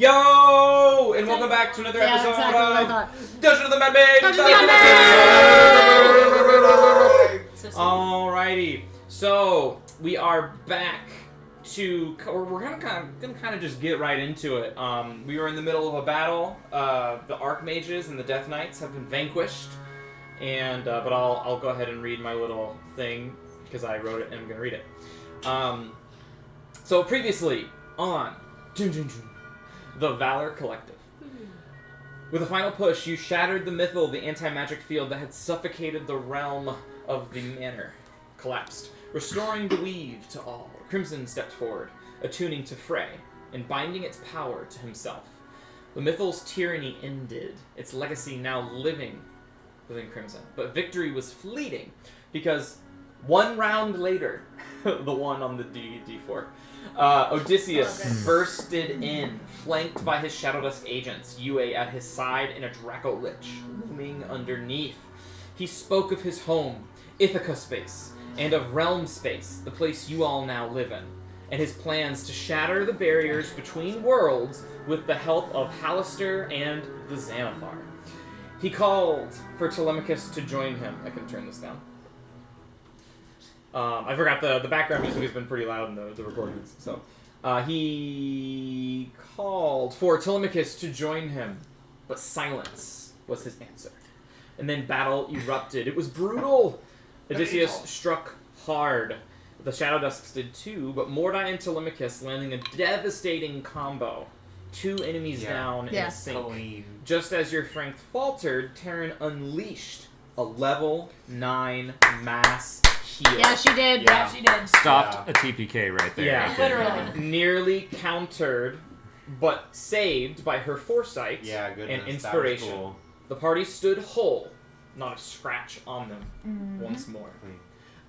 Yo! And welcome back to another episode of Dungeon of the Mad Mage! Alrighty, so we are back to... We're gonna just get right into it. We were in the middle of a battle. The Archmages and the Death Knights have been vanquished. And but I'll go ahead and read my little thing because I wrote it and I'm gonna read it. So previously on the Valor Collective. With a final push, you shattered the mythal, the anti-magic field that had suffocated the realm of the manor. Collapsed. Restoring the weave to all, Crimson stepped forward, attuning to Frey, and binding its power to himself. The mythal's tyranny ended, its legacy now living within Crimson. But victory was fleeting, because one round later, the one on the D4, Odysseus bursted in, flanked by his Shadow Dusk agents, Yue at his side and a Draco Lich looming underneath. He spoke of his home, Ithaca space, and of Realm space, the place you all now live in, and his plans to shatter the barriers between worlds with the help of Halaster and the Xanathar. He called for Telemachus to join him. I can turn this down. I forgot the background music has been pretty loud in the recordings. So he called for Telemachus to join him, but silence was his answer. And then battle erupted. It was brutal. Odysseus struck hard. The Shadow Dusks did too, but Mordai and Telemachus landing a devastating combo. 2 enemies down in a sink. Clean. Just as your strength faltered, Terran unleashed a level 9 mass heal. Yeah, she did. Yeah, she did. Stopped a TPK right there. Yeah, literally. Nearly countered, but saved by her foresight and inspiration. Cool. The party stood whole, not a scratch on them once more.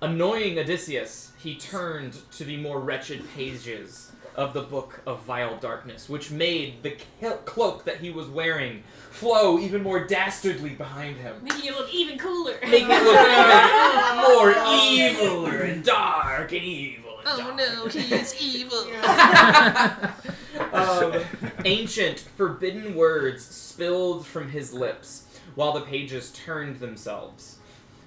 Annoying Odysseus, he turned to the more wretched pages of the Book of Vile Darkness, which made the cloak that he was wearing flow even more dastardly behind him. Making it look even cooler. Making it look even more eviler and dark and evil and dark. No, he's evil. Ancient, forbidden words spilled from his lips, while the pages turned themselves,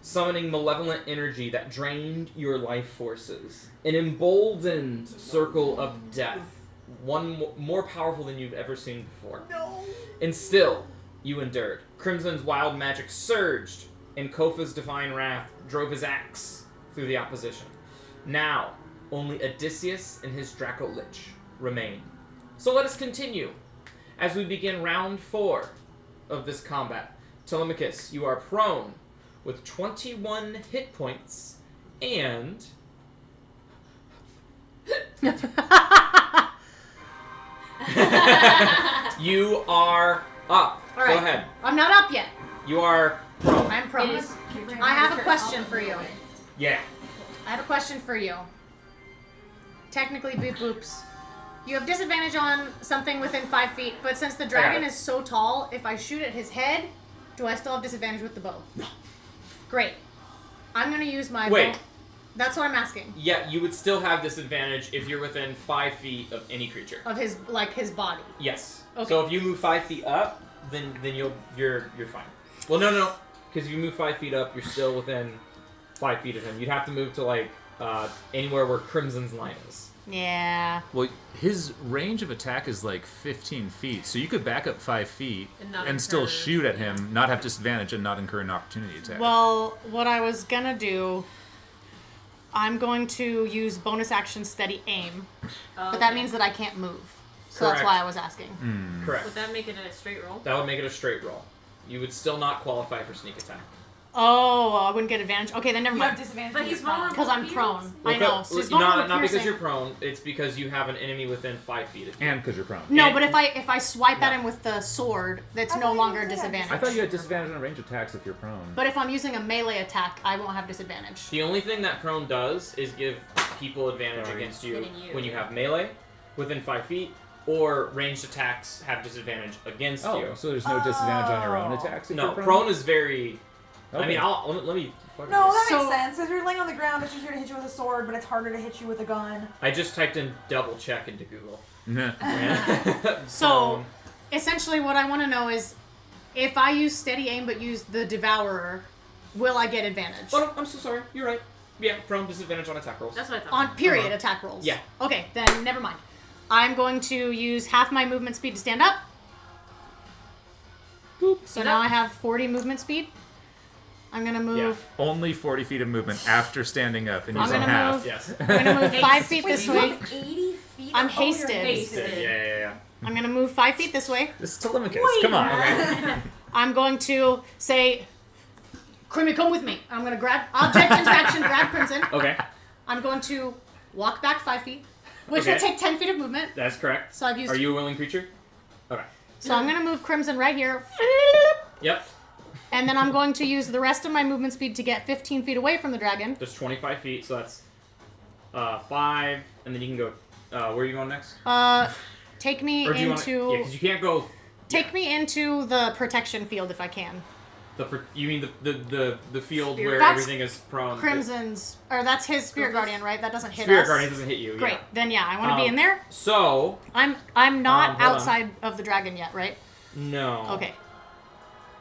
summoning malevolent energy that drained your life forces. An emboldened circle of death, one more powerful than you've ever seen before. No. And still, you endured. Crimson's wild magic surged, and Kofa's divine wrath drove his axe through the opposition. Now, only Odysseus and his Draco Lich remain. So let us continue as we begin round 4 of this combat. Telemachus, you are prone with 21 hit points and... you are up. All right. Go ahead. I'm not up yet. You are prone. I'm prone. I have a question for you. Yeah. I have a question for you. Technically, beep boops. You have disadvantage on something within 5 feet, but since the dragon is so tall, if I shoot at his head, do I still have disadvantage with the bow? No. Great. I'm going to use my bow. That's what I'm asking. Yeah, you would still have disadvantage if you're within 5 feet of any creature. Of his body. Yes. Okay. So if you move 5 feet up, then you're fine. Well, no, because if you move 5 feet up, you're still within 5 feet of him. You'd have to move to anywhere where Crimson's line is. Yeah. Well, his range of attack is like 15 feet, so you could back up 5 feet and still shoot at him, not have disadvantage, and not incur an opportunity attack. Well, what I was gonna do, I'm going to use bonus action steady aim, but that means that I can't move. So Correct. That's why I was asking. Correct. Would that make it a straight roll? That would make it a straight roll. You would still not qualify for sneak attack. Oh, I wouldn't get advantage. Okay, then never mind. You have disadvantage, but he's vulnerable because I'm prone. I know. So it's not because you're prone. It's because you have an enemy within 5 feet of you. And because you're prone. No, but if I swipe at him with the sword, that's no longer a disadvantage. I thought you had disadvantage on range attacks if you're prone. But if I'm using a melee attack, I won't have disadvantage. The only thing that prone does is give people advantage against you when you have melee within 5 feet, or ranged attacks have disadvantage against you. So there's no disadvantage on your own attacks if No, you're prone? prone is very I mean, let me. No, that So- makes sense. If you're laying on the ground, it's easier to hit you with a sword, but it's harder to hit you with a gun. I just typed in double check into Google. So, essentially, what I want to know is, if I use steady aim but use the Devourer, will I get advantage? Oh, no, I'm so sorry. You're right. Yeah, prone disadvantage on attack rolls. That's what I thought. On period attack rolls. Yeah. Okay, then never mind. I'm going to use half my movement speed to stand up. Boop. So now I have 40 movement speed. I'm gonna move. Only 40 feet of movement after standing up and I'm using gonna half. move. Yes. I'm gonna move 5 feet this you way. have 80 feet. I'm Oh, you're hasted. Hasted. Yeah. I'm gonna move 5 feet this way. This is Telemachus. Come on. Okay. I'm going to say, Crimmy, come with me. I'm gonna grab object interaction, grab Crimson. Okay. I'm going to walk back 5 feet, which Okay. will take 10 feet of movement. That's correct. So I've used. Are you a willing creature? Okay. So I'm gonna move Crimson right here. Yep. And then I'm going to use the rest of my movement speed to get 15 feet away from the dragon. Just 25 feet, so that's 5, and then you can go. Where are you going next? Take me Or do you into. want? Yeah, because you can't go. Take me into the protection field if I can. You mean the field Spirit. where That's everything is prone? Crimson's, or that's his Spirit Guardian, right? That doesn't hit Spirit us. Guardian doesn't hit you. Great. Yeah. Then yeah, I want to be in there. So I'm not hold on. outside of the dragon yet, right? no. Okay.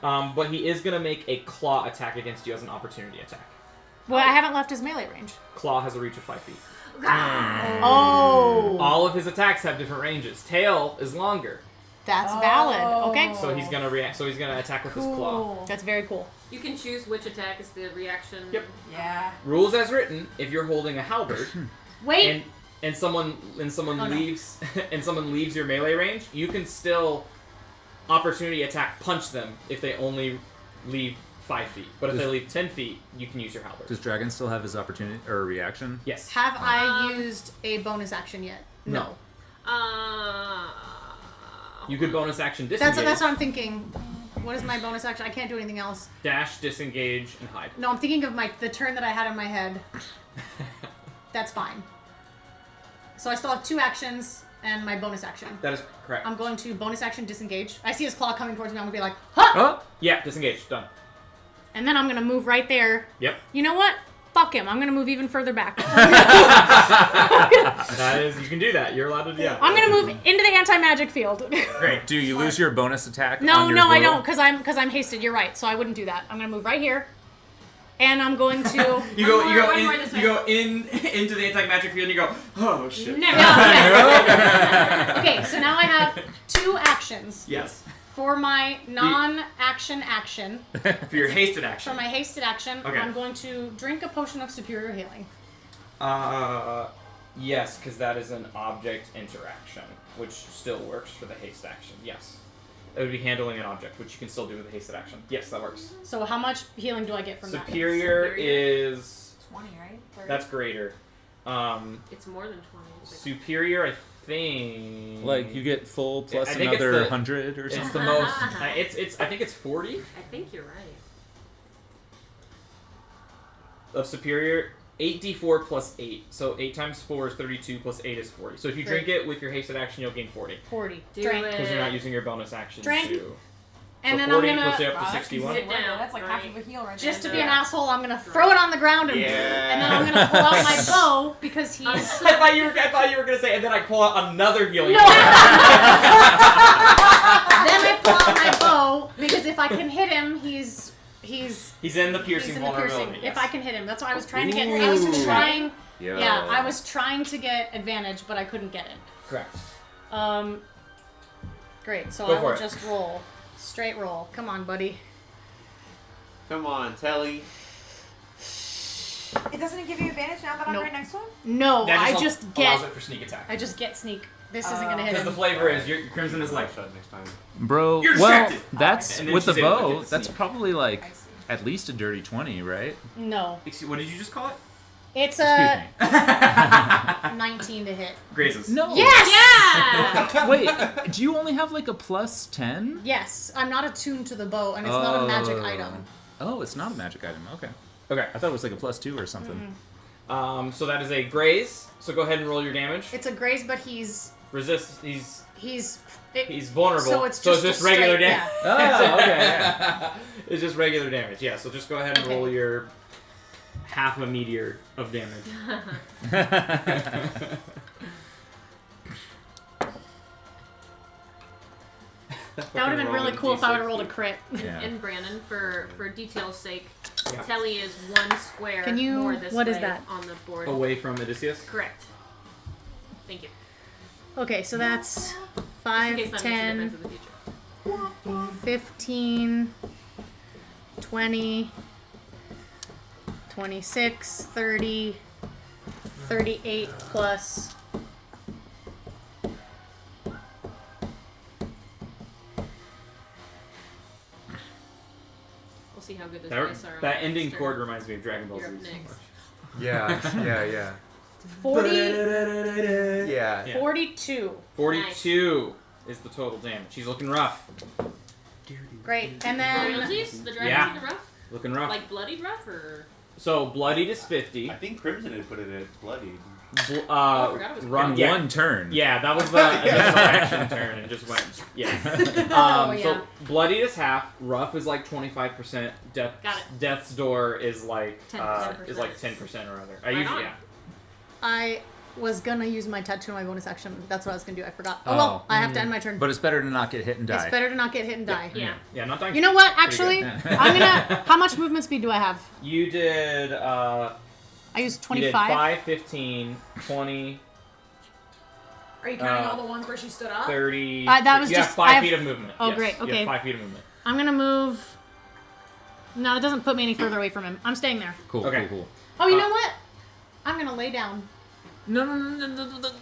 But he is gonna make a claw attack against you as an opportunity attack. Well, I haven't left his melee range. Claw has a reach of 5 feet. Oh. All of his attacks have different ranges. Tail is longer, That's valid. Okay. so he's gonna react. So he's gonna attack with his claw. Cool. That's very cool. You can choose which attack is the reaction. Yep. Yeah. Rules as written: if you're holding a halberd Wait. and someone Oh, no. leaves and someone leaves your melee range, you can still opportunity attack punch them if they only leave 5 feet. But if they leave 10 feet, you can use your halberd. Does Dragon still have his opportunity or reaction? Yes. Have I used a bonus action yet? No. Uh, You could bonus action disengage, That's what I'm thinking. What is my bonus action? I can't do anything else. dash, disengage, and hide. No, I'm thinking of the turn that I had in my head. That's fine. So I still have 2 actions and my bonus action. That is correct. I'm going to bonus action disengage. I see his claw coming towards me. I'm gonna be like, huh! Oh! Yeah, disengage. Done. And then I'm gonna move right there. Yep. You know what? Fuck him. I'm gonna move even further back. That is, you can do that. You're allowed to. Yeah. I'm gonna move into the anti-magic field. Great. Do you lose your bonus attack? No, on your no, I whirl? don't, because I'm hasted. You're right. So I wouldn't do that. I'm gonna move right here, and I'm going to. You go One more this into the anti-magic field and you go, oh shit. Never. Okay, so now I have 2 actions Yes. for my non-action action. For your hasted action. For my hasted action, Okay. I'm going to drink a potion of superior healing. Yes, because that is an object interaction, which still works for the haste action. Yes. It would be handling an object, which you can still do with the hasted action. Yes, that works. So how much healing do I get from Superior is 20, right? 30. that's greater. It's more than 20. Superior, I think. Like you get full plus I think it's another the- 100 or It's something. the most. It's. I think it's 40 I think you're right. of superior. 8d4 plus 8. So 8 times 4 is 32 plus 8 is 40. So if you drink it with your hasted action, you'll gain 40. 40. Do Drink. it. Because you're not using your bonus action Drink. to. And so then 40 I'm puts you gonna, up to Wow, 61. Sit down. That's like half Right. of a heal right just to there. be an asshole, I'm gonna throw it on the ground and then I'm gonna pull out my bow because he's. I thought you were gonna say, and then I pull out another healing. No. Then I pull out my bow because if I can hit him, he's He's in the piercing in the vulnerability. piercing. yes. If I can hit him, that's why I was trying to get. Ooh. I was trying. Yo. Yeah, I was trying to get advantage, but I couldn't get it. Correct. Great. So Go I for will it. just roll, straight roll. Come on, buddy. Come on, Telly. It doesn't give you advantage now that I'm Nope. right next to him? No, That I al- just allows get. it for sneak attack. I just get sneak. This isn't gonna hit Because the him. flavor is your Crimson is like. Shot next time. Bro, You're well, distracted. that's And then with the she's able to bow. get the That's sneak. probably like I see. at least a dirty 20, right? No, Excuse, what did you just call it? it's Excuse a me. 19 to hit. Grazes. No. Yes. Yeah! Wait, do you only have like a plus 10? Yes, I'm not attuned to the bow, and it's not a magic item. Oh, it's not a magic item. Okay. Okay. I thought it was like a plus 2 or something. So that is a graze. So go ahead and roll your damage. It's a graze, but he's Resist. He's vulnerable. vulnerable. So it's just, regular straight, damage. Oh, okay. Yeah. It's just regular damage. Yeah. So just go ahead and roll your half a meteor of damage. That would have been really cool if I would have rolled a crit. Yeah. And Brandon, for detail's sake, Yeah. Telly is 1 square Can you- more this what way is that? on the board. Away from Odysseus. Correct. Thank you. Okay, so that's In 5, case that makes a 10, difference in the future. 15, 20, 26, 30, 38 plus. We'll see how good those dice are. That on ending next chord turn. reminds me of Dragon Ball Z. You're up so next. much. Yeah. 40, Yeah. Yeah. 42. 42 is the total damage. She's looking rough. Great. And then Royalties? The dragon's Yeah. in the rough? Looking rough. Like bloodied rough or? So bloodied is 50. I think Crimson had put it at bloody. I forgot it was In yeah. one turn. Yeah, that was the initial action turn and just went. Yeah. yeah. So bloodied is half. Rough is like 25%. Got it. Death's door is like 10%. is like 10% or other. I Right usually on. yeah. I was gonna use my tattoo on my bonus action. That's what I was gonna do. I forgot. Oh well, I have to end my turn. But it's better to not get hit and die. It's better to not get hit and die. Yeah. Yeah, not dying. You know what? Pretty Actually, good. I'm gonna. How much movement speed do I have? You did I used you did 25. 5, 15, 20, Are you counting all the ones where she stood up? 30. That was you have just- 5 I have- feet of movement. Oh, yes. great, You okay. have 5 feet of movement. I'm gonna move. No, it doesn't put me any further away from him. I'm staying there. Cool, Okay. cool. Oh, you know what? I'm gonna lay down. No.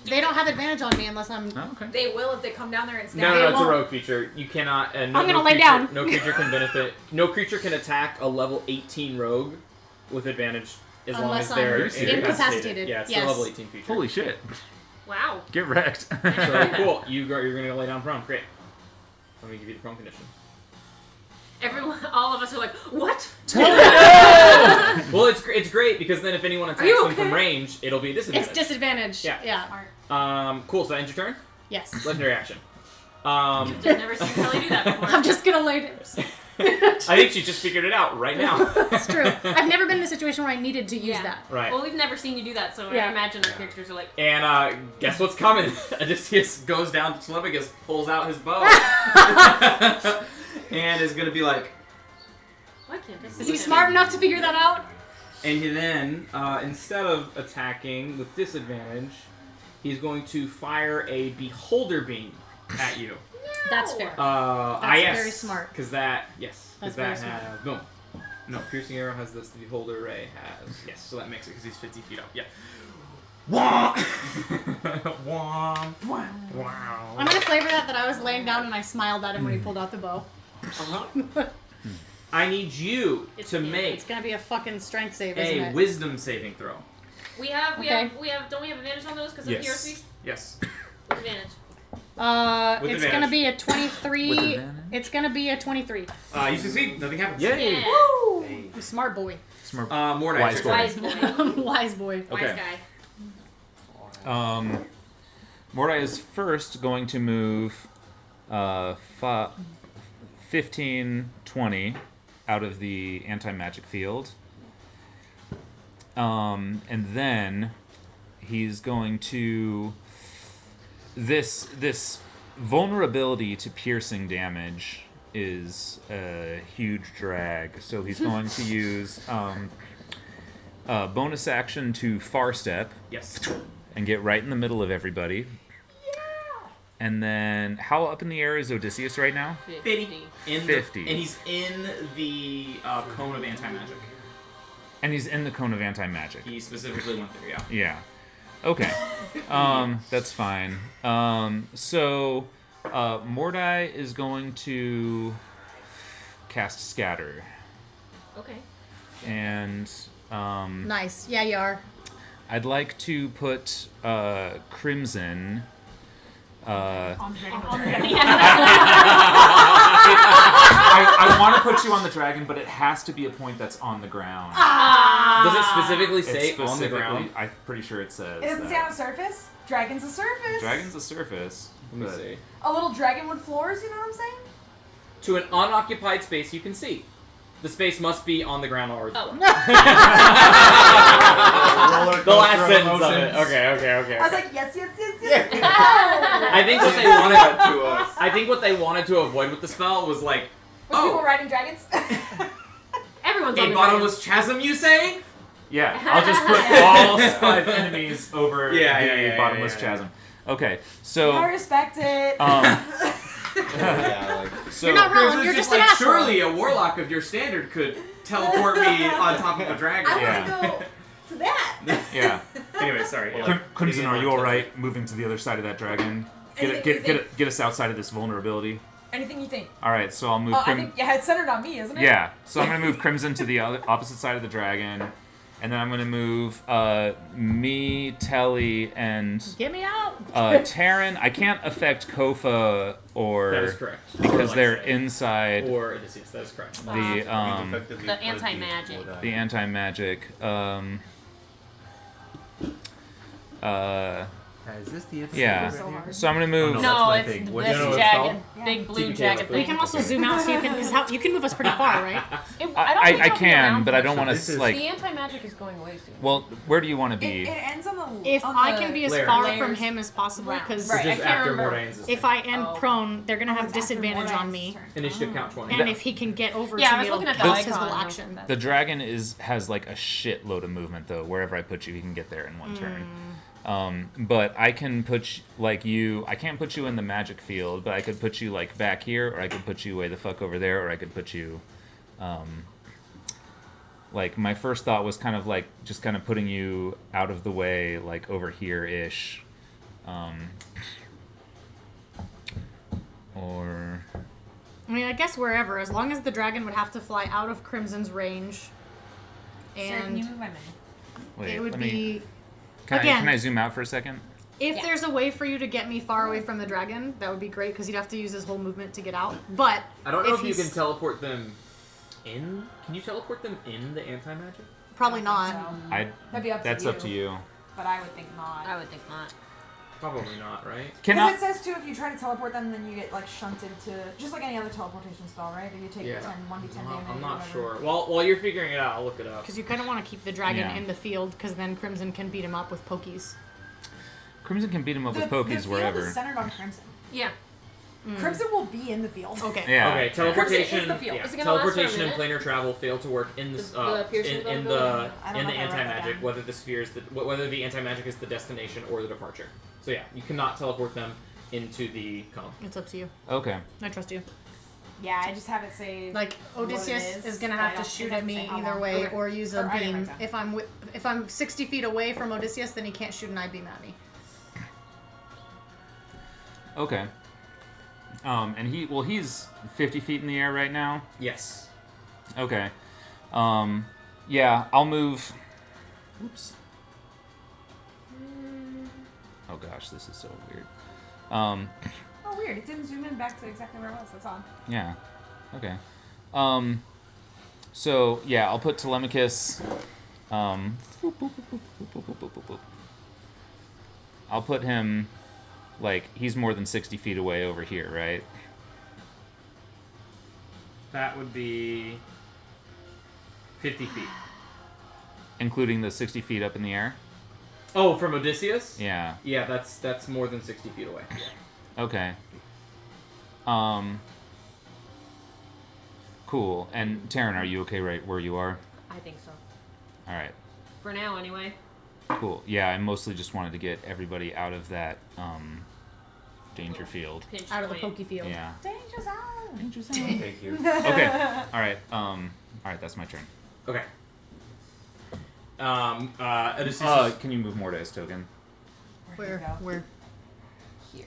They don't have advantage on me unless I'm. Oh, okay. They will if they come down there and No, snap. it's a won't. rogue feature. You cannot. No, I'm gonna no lay creature- down. No creature can benefit. No creature can attack a level 18 rogue with advantage as long Unless as they're I'm incapacitated. Yeah, it's Yes. the level 18 feature. Holy shit. Wow. Get wrecked. So cool. You're gonna lay down prone. Great. Let me give you the prone condition. Everyone, all of us are like, what? Well, it's great because then if anyone attacks you them from okay? range, it'll be a disadvantage. It's disadvantage. Yeah. Yeah. Cool. So that ends your turn. Yes. Legendary action. I've never seen Kelly do that before. I'm just gonna lay down. I think she just figured it out right now. It's true. I've never been in a situation where I needed to use Yeah. that. Right. Well, we've never seen you do that, so Yeah. I imagine our characters are like, And guess what's coming? Odysseus goes down to Telemachus, pulls out his bow, and is gonna be like. why can't I see Is he him? smart enough to figure that out? And he then, instead of attacking with disadvantage, he's going to fire a beholder beam at you. That's fair. Yes. very smart. Because that, yes. That's Because very that has, boom. No, piercing arrow has this. The beholder ray has, yes. So that makes it because he's 50 feet up. Yeah. Womp! Womp! Wow. I'm gonna flavor that I was laying down and I smiled at him when he pulled out the bow. I need you to make It's gonna be a fucking strength save, isn't a it? wisdom saving throw. We have, Okay. don't we have advantage on those because of Yes. PRC? Yes. With advantage. With It's advantage. gonna be a With 23. advantage? It's gonna be a 23. You succeed. Nothing happens. Yay. Yeah. Woo! I'm a smart boy. Smart. Mordai, Wise your boy. turn. Wise boy. Wise boy. Okay. Wise guy. Mordai is first going to move 15, 20 out of the anti-magic field. And then he's going to this vulnerability to piercing damage is a huge drag. So he's going to use a bonus action to far step Yes. and get right in the middle of everybody. And then, how up in the air is Odysseus right now? 50. In 50. and he's in the cone of anti-magic. And he's in the cone of anti-magic. He specifically went there, yeah. Yeah. Okay. That's fine. So, Mordai is going to cast Scatter. Okay. And Nice. Yeah, you are. I'd like to put Crimson... On the dragon. I want to put you on the dragon, but it has to be a point that's on the ground. Does it specifically It's say on the specifically- ground? I'm pretty sure it says It doesn't say that. on a surface. Dragon's a surface. Dragon's a surface. Let me but- see. A little dragon with floors, you know what I'm saying? To an unoccupied space you can see. The space must be on the ground or the Oh. floor. Roller The last coaster sentence of it. emotions. Okay. I was like, yes. No! I think what they That wanted. to us. I think what they wanted to avoid with the spell was like, Was people oh, riding dragons? Everyone's on a the bottomless chasm, you say? Yeah, I'll just put all 5 enemies over Yeah, the bottomless yeah. chasm. Okay, so I respect it. Yeah, like, so You're not wrong. It's You're just just an like, asshole. surely a warlock of your standard could teleport me on top of a dragon. I Yeah. want to go to that. yeah. Anyway, sorry. Well, yeah. Crimson, are you all right? Moving to the other side of that dragon. Get us outside of this vulnerability. Anything you think? All right, so I'll move. I think it's centered on me, isn't it? Yeah, so I'm gonna move Crimson to the opposite side of the dragon, and then I'm gonna move me, Telly, and Get me out. Taryn. I can't affect Kofa or That is correct. because Or they're Lexi. inside Or Odysseus, that is correct. the effectively The put anti-magic. before that. the anti-magic. Is this the Yeah. So hard. So I'm gonna move. Oh, No, that's my it's thing. this What do you know what it's jagged, called? big blue TPK jagged like thing. You can also zoom out so you can, because you can move us pretty far, right? It, I, don't think I I'll be can, around but for I it. don't want This to is- like. The anti-magic is going away soon. Well, where do you want to It be? ends on the. If on I the can be as Layer. far layers. from him as possible, because Right. Just I can't after remember. Mordane's if I end Oh. prone, they're gonna Oh, have it's after disadvantage on Mordane's me. turn. Initiative count 20. And if he can get over Yeah, to I was me, looking it'll at the cast his icon. whole action. The dragon has like a shitload of movement though. Wherever I put you, he can get there in one turn. But I can put I can't put you in the magic field, but I could put you like back here, or I could put you way the fuck over there, or I could put you, like my first thought was kind of like just kind of putting you out of the way, like over here ish, or I mean, I guess wherever, as long as the dragon would have to fly out of Crimson's range, Sarah, can you and move my menu? wait, it would let me. be. Can again- I zoom out for a second? If Yeah. there's a way for you to get me far away from the dragon, that would be great because he'd have to use his whole movement to get out. But I don't know if you he's- can teleport them in. Can you teleport them in the anti-magic? Probably I not. don't think so. I. That'd be up to That's you. up to you. But I would think not. I would think not. Probably not, right? Can Because I? it says too, if you try to teleport them, then you get like shunted to just like any other teleportation spell, right? If you take Yeah. 1d10 damage. I'm or not whatever. sure. While you're figuring it out, I'll look it up. Because you kind of want to keep the dragon Yeah. in the field, because then Crimson can beat him up with pokies. Crimson can beat him up with The pokies field wherever. is centered on Crimson. Yeah. Crimson will be in the field. Okay. Yeah. Okay, Crimson teleportation. is the field. Yeah, Is it gonna last for a teleportation and minute? planar travel fail to work in this The piercing in ability? the I don't know if I wrote that anti-magic, down. whether the sphere is whether the anti-magic is the destination or the departure. So yeah, you cannot teleport them into the cone. It's up to you. Okay. I trust you. Yeah, I just have it say Like what it Odysseus is gonna but have I to don't- shoot it at doesn't me say how either long. way, Okay. or use a Or I didn't beam. write down. If I'm 60 feet away from Odysseus, then he can't shoot an eye beam at me. Okay. And he's 50 feet in the air right now. Yes. Okay. Yeah, I'll move. Oops. Oh gosh, this is so weird. Oh, weird. It didn't zoom in back to exactly where it was. That's odd. Yeah. Okay. So yeah, I'll put Telemachus. Boop, boop, boop, boop, boop, boop, boop, boop, boop. I'll put him, like, he's more than 60 feet away over here, right? That would be 50 feet. Including the 60 feet up in the air? Oh, from Odysseus? Yeah. Yeah, that's more than 60 feet away. Yeah. Okay. Cool. And Taryn, are you okay right where you are? I think so. All right. For now, anyway. Cool. Yeah, I mostly just wanted to get everybody out of that danger field. Pinch Out of the point. pokey field. Yeah. Danger zone. Danger zone. Thank you. Okay. All right. All right. That's my turn. Okay. Odysseus. Can you move more dice token? Where'd he go? Where? Here.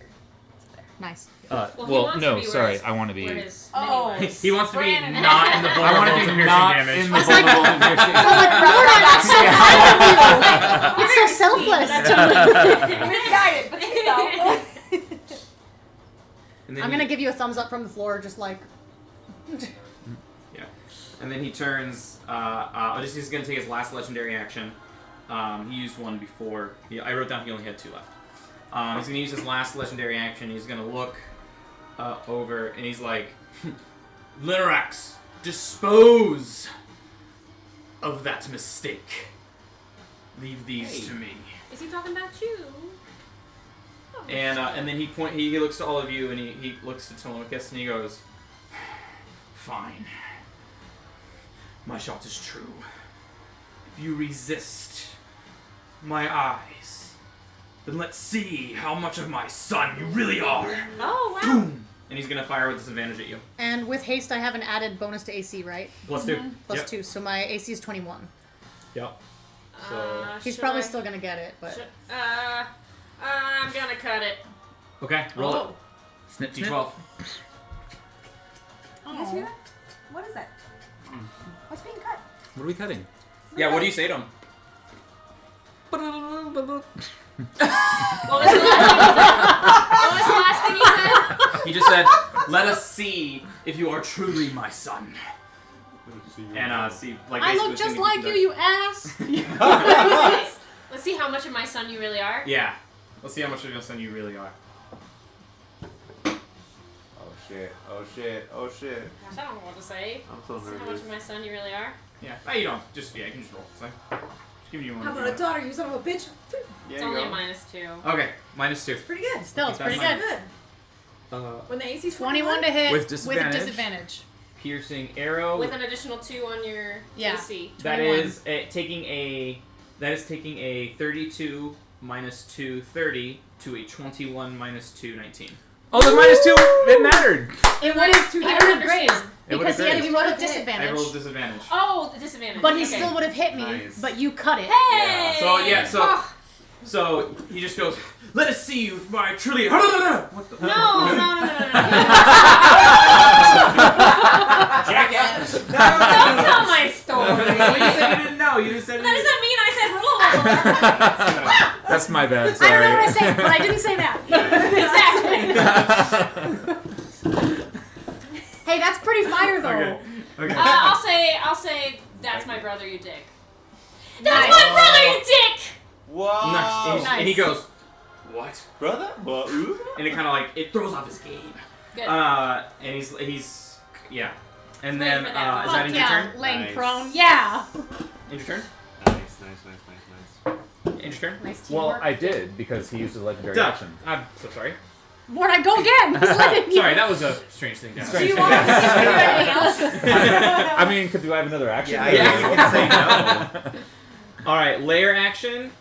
Nice. Well, he wants to no. be where Sorry. his- I want to be. where his Oh. mini was. He wants to be Brandon. not in the I vulnerable want to to be piercing not damage. in the vulnerable to piercing. It's so kind of you. It's so selfless. Misguided, but you know. And then I'm you- gonna give you a thumbs up from the floor, just like. Yeah. And then he turns. Odysseus is going to take his last legendary action. He used one before. I wrote down he only had 2 left. He's going to use his last legendary action. He's going to look over, and he's like, Linarax, dispose of that mistake. Leave these to me. Is he talking about you? Oh, And then he looks to all of you, and he looks to Telemachus, and he goes, fine. My shot is true. If you resist my eyes, then let's see how much of my son you really are. Oh, wow. Boom! And he's going to fire with disadvantage at you. And with haste, I have an added bonus to AC, right? +2. Plus Yep. 2, so my AC is 21. Yep. So He's should probably I- still gonna get it, but... I'm gonna cut it. Okay, roll it. Snip, snip. D12. You guys hear that? What is that? What's being cut? What are we cutting? Yeah, what do you say to him? What was the last thing he said? He just said, let us see if you are truly my son. And see, like, I basically look just assuming like he you, does. you ass! Let's see how much of my son you really are. Yeah. Let's see how much of your son you really are. Oh shit! Oh shit! Oh shit! Gosh, I don't know what to say. I'm so See how much nervous. of my son you really are. Yeah. No, you don't. Just, yeah, you can just roll. So, just give you one. How about a daughter, you son of a bitch? Yeah, It's you only go. a -2. Okay, -2. Pretty good. Still, it's pretty That's good. Good. Uh, When the AC's 21 to hit With disadvantage. disadvantage. piercing arrow. With an additional 2 on your Yeah. AC. That 21. is taking a 32 minus 2, 30 to a 21 minus 2, 19. Oh, the -2! It mattered! It would have understand. grazed. It Because would've he grazed. would have I disadvantage. rolled disadvantage. Oh, the disadvantage. But he Okay. still would have hit me, Nice. but you cut it. Hey! So, yeah, so- Oh, So he just goes, let us see if I truly. What the? no. Jackass! Don't tell my story. Well, you said you didn't know. You just said. That doesn't mean I said roll. That's my bad, I don't sorry. know what I said, but I didn't say that. Exactly. Hey, that's pretty fire though. Okay. Okay. I'll say that's my brother, you dick. That's Nice. my brother, you dick. Whoa! Nice. And he goes, what? Brother? What? Ooh? And it kind of like it throws off his game. Good. And he's yeah. And then Wait for that. is that Fuck in yeah, your turn? laying Nice. prone. Yeah. In your turn? Nice. In your turn? Nice Well, teamwork. I did, because he used a legendary Duh. action. I'm so sorry. Where'd I go again? He's letting you. Sorry, that was a strange thing. To Do you want to see anything else? I mean, do I have another action? Yeah, you can say no. All right, layer action.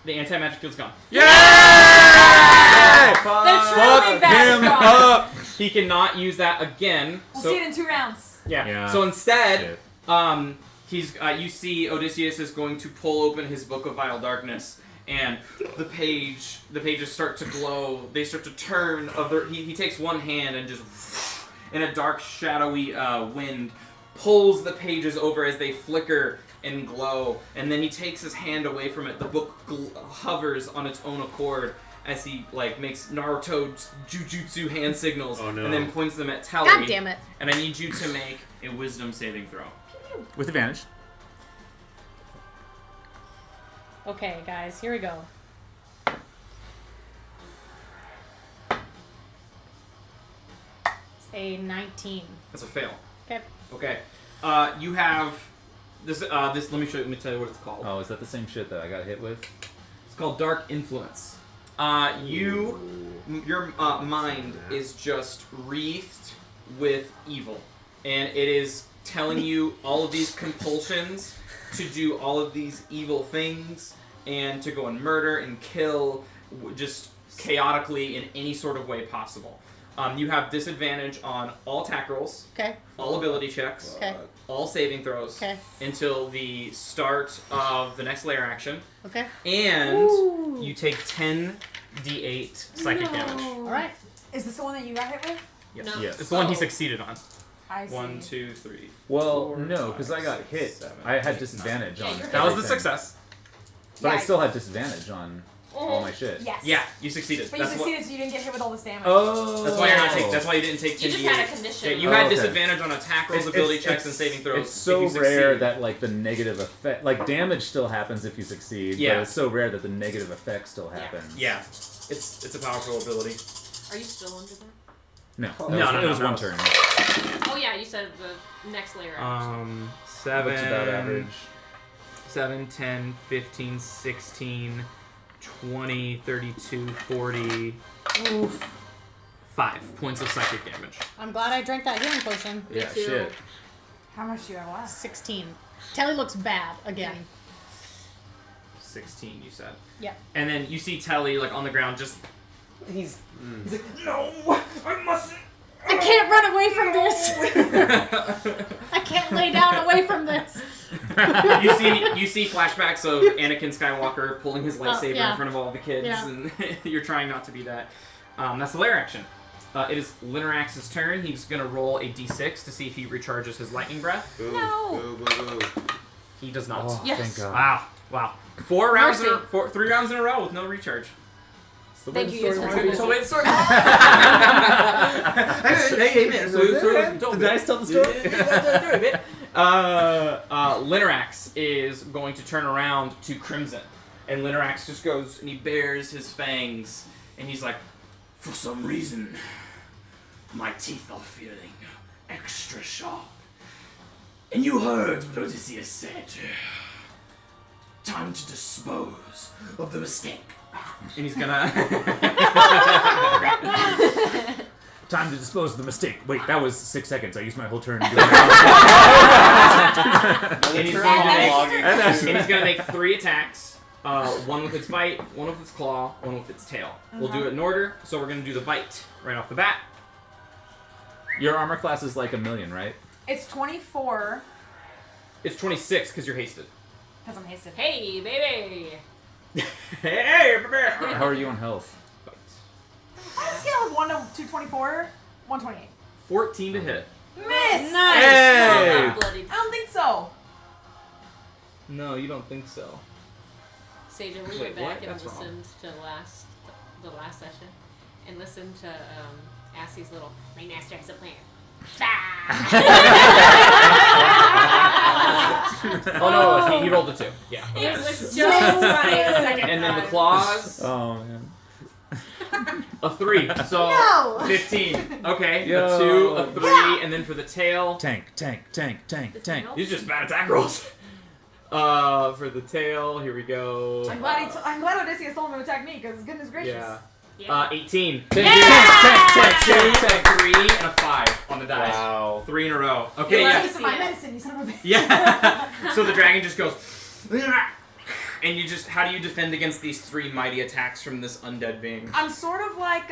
The anti-magic field's gone. Yay! The Fuck truly bad him guy. up! He cannot use that again. We'll so see it in 2 rounds. Yeah. So instead, Shit. he's you see Odysseus is going to pull open his book of vile darkness, and the pages start to glow. They start to turn. He takes one hand and just in a dark, shadowy wind pulls the pages over as they flicker and glow, and then he takes his hand away from it. The book hovers on its own accord as he makes Naruto Jujutsu hand signals, Oh, no. and then points them at Telly. God damn it. And I need you to make a wisdom saving throw. With advantage. Okay, guys, here we go. It's a 19. That's a fail. Okay. Okay. You have this. Let me show you. Let me tell you what it's called. Oh, is that the same shit that I got hit with? It's called Dark Influence. Your mind is just wreathed with evil, and it is telling you all of these compulsions to do all of these evil things and to go and murder and kill just chaotically in any sort of way possible. You have disadvantage on all attack rolls, Okay. all ability checks, Okay. all saving throws Okay. until the start of the next layer action, Okay. and Ooh. you take 10d8 psychic damage. All right. Is this the one that you got hit with? Yes. No. Yes. It's the one he Oh. succeeded on. I see. 1, 2, 3. Well, 4, no, because I 5, got 6, hit. 7, I had 8, disadvantage 9. on Yeah, That was the everything. success. But I Yeah. still had disadvantage on... all my shit. Yes. Yeah, you succeeded. But you That's succeeded, so you didn't get hit with all this damage. Oh. That's why you're not take. That's why you didn't take 10d8. You just had a condition. Yeah, you Oh, had okay. disadvantage on attack rolls, ability checks, and saving throws. It's so if you rare succeed. that like the negative effect, like damage still happens if you succeed. Yeah. But it's so rare that the negative effect still happens. Yeah, it's a powerful ability. Are you still under that? No. No, It was no. one turn. Oh yeah, you said the next layer. 7. What's about average? 7, 10, 15, 16, 20, 32, 40. Oof. 5 points of psychic damage. I'm glad I drank that healing potion. Me Yeah. too. Shit. How much do you have left? 16. Telly looks bad again. 16, you said. Yeah. And then you see Telly like on the ground, just he's like, no, I mustn't. I can't run away from this. I can't lay down away from this. you see flashbacks of Anakin Skywalker pulling his lightsaber yeah. in front of all the kids, Yeah. and you're trying not to be that. That's the lair action. It is Linarax's turn. He's gonna roll a d6 to see if he recharges his lightning breath. Boo, No. Boo, boo, boo. He does not. Oh, Yes. thank God. Wow. 3 rounds in a row with no recharge. Thank you. Yes, So wait, sorry. Hey, man. Did I tell the story? Linarax is going to turn around to Crimson, and Linarax just goes and he bares his fangs, and he's like, "For some reason, my teeth are feeling extra sharp. And you heard what Odysseus said. Time to dispose of the mistake." And he's gonna. Time to dispose of the mistake. Wait, that was 6 seconds. I used my whole turn to do it. And he's gonna make 3 attacks. One with its bite, one with its claw, one with its tail. We'll do it in order, so we're gonna do the bite right off the bat. Your armor class is like 1,000,000, right? It's 24. It's 26 because you're hasted. Because I'm hasted. Hey, baby. Hey, How are you on health? On a scale of 1 to 224, 128. 14 to hit. Miss! Nice. Hey! Bloody. I don't think so. No, you don't think so. Sage, we Wait, went back what? and That's wrong. listened to the last session, and listened to Assie's little Remaster has a plan. Oh no, he rolled a 2. Yeah. It was just right a second And then the time. claws, Oh, man. a 3. So No! 15. Okay, Yo. a 2, a 3, and then for the tail, Tank. these are just bad attack rolls. For the tail, here we go. I'm glad Odysseus told him to attack me, because goodness gracious. Yeah. Yeah. 18. Tank. 2, a 3, and a 5 on the dice. Wow. 3 in a row. Okay, You're yeah. like, my medicine, you son of a bitch. Yeah. So the dragon just goes, and you just, how do you defend against these 3 mighty attacks from this undead being? I'm sort of like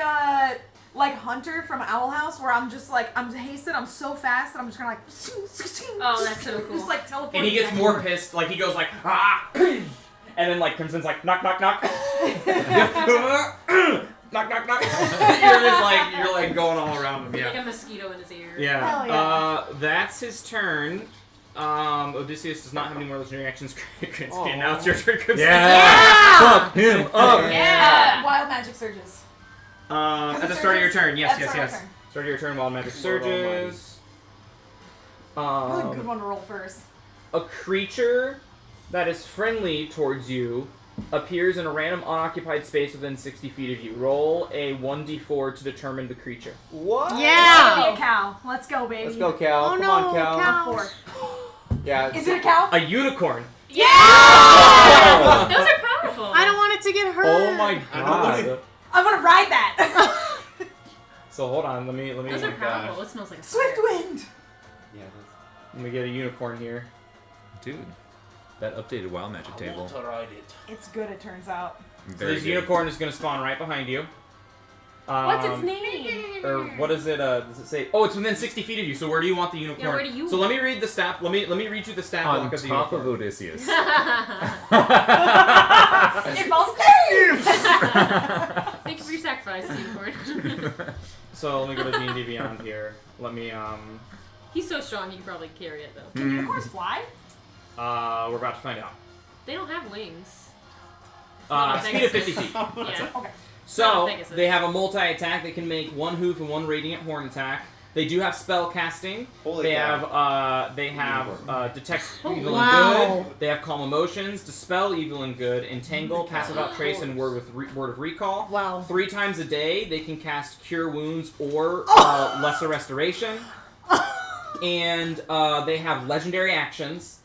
Hunter from Owl House, where I'm just like, I'm hasted, I'm so fast that I'm just gonna like, Oh, that's so cool. just like teleport. And he gets more pissed, like he goes like, ah, and then like Crimson's like, knock, knock, knock. Knock, knock, knock. you're like going all around him, Like yeah. a mosquito in his ear. Yeah. Hell yeah. That's his turn. Odysseus does not have any more legendary actions. Krinsky, now it's your turn, Krinsky. Yeah! Fuck him up! Yeah. Wild magic surges. At the start of your turn, yes. At the start of my turn. Start of your turn, wild magic Lord surges. Really good one to roll first. A creature that is friendly towards you appears in a random unoccupied space within 60 feet of you. Roll a 1d4 to determine the creature. What? Yeah. Be a cow. Let's go, baby. Let's go, Cal. Oh Come no, on, Cal. cow. 4. Yeah. Is it a cow? A unicorn. Yeah. Oh. Those are powerful. I don't want it to get hurt. Oh my I don't want god. I'm gonna ride that. So hold on, let me Those are powerful. It smells like Swift fire. wind. Yeah. let me get a unicorn here. Dude, that updated wild magic table. It's good, it turns out. So Very this good. unicorn is gonna spawn right behind you. What's its name? Or what is it? Does it say? Oh, it's within 60 feet of you. So where do you want the unicorn? Yeah, where do you So let me read the stat. Let me read you the stat On block of the top of unicorn. Odysseus. It falls. Thank you for your sacrifice, unicorn. So let me go to D&D Beyond here. Let me He's so strong, you can probably carry it though. Can unicorns fly? we're about to find out. They don't have wings. Speed of 50 feet. Yeah. Okay. So Pegasus. they have a multi-attack. They can make one hoof and one radiant horn attack. They do have spell casting. Holy They cow. have detect evil wow. and good. They have calm emotions, dispel evil and good, entangle, pass without trace, and word of recall. Wow. 3 times a day they can cast cure wounds or lesser restoration. And they have legendary actions.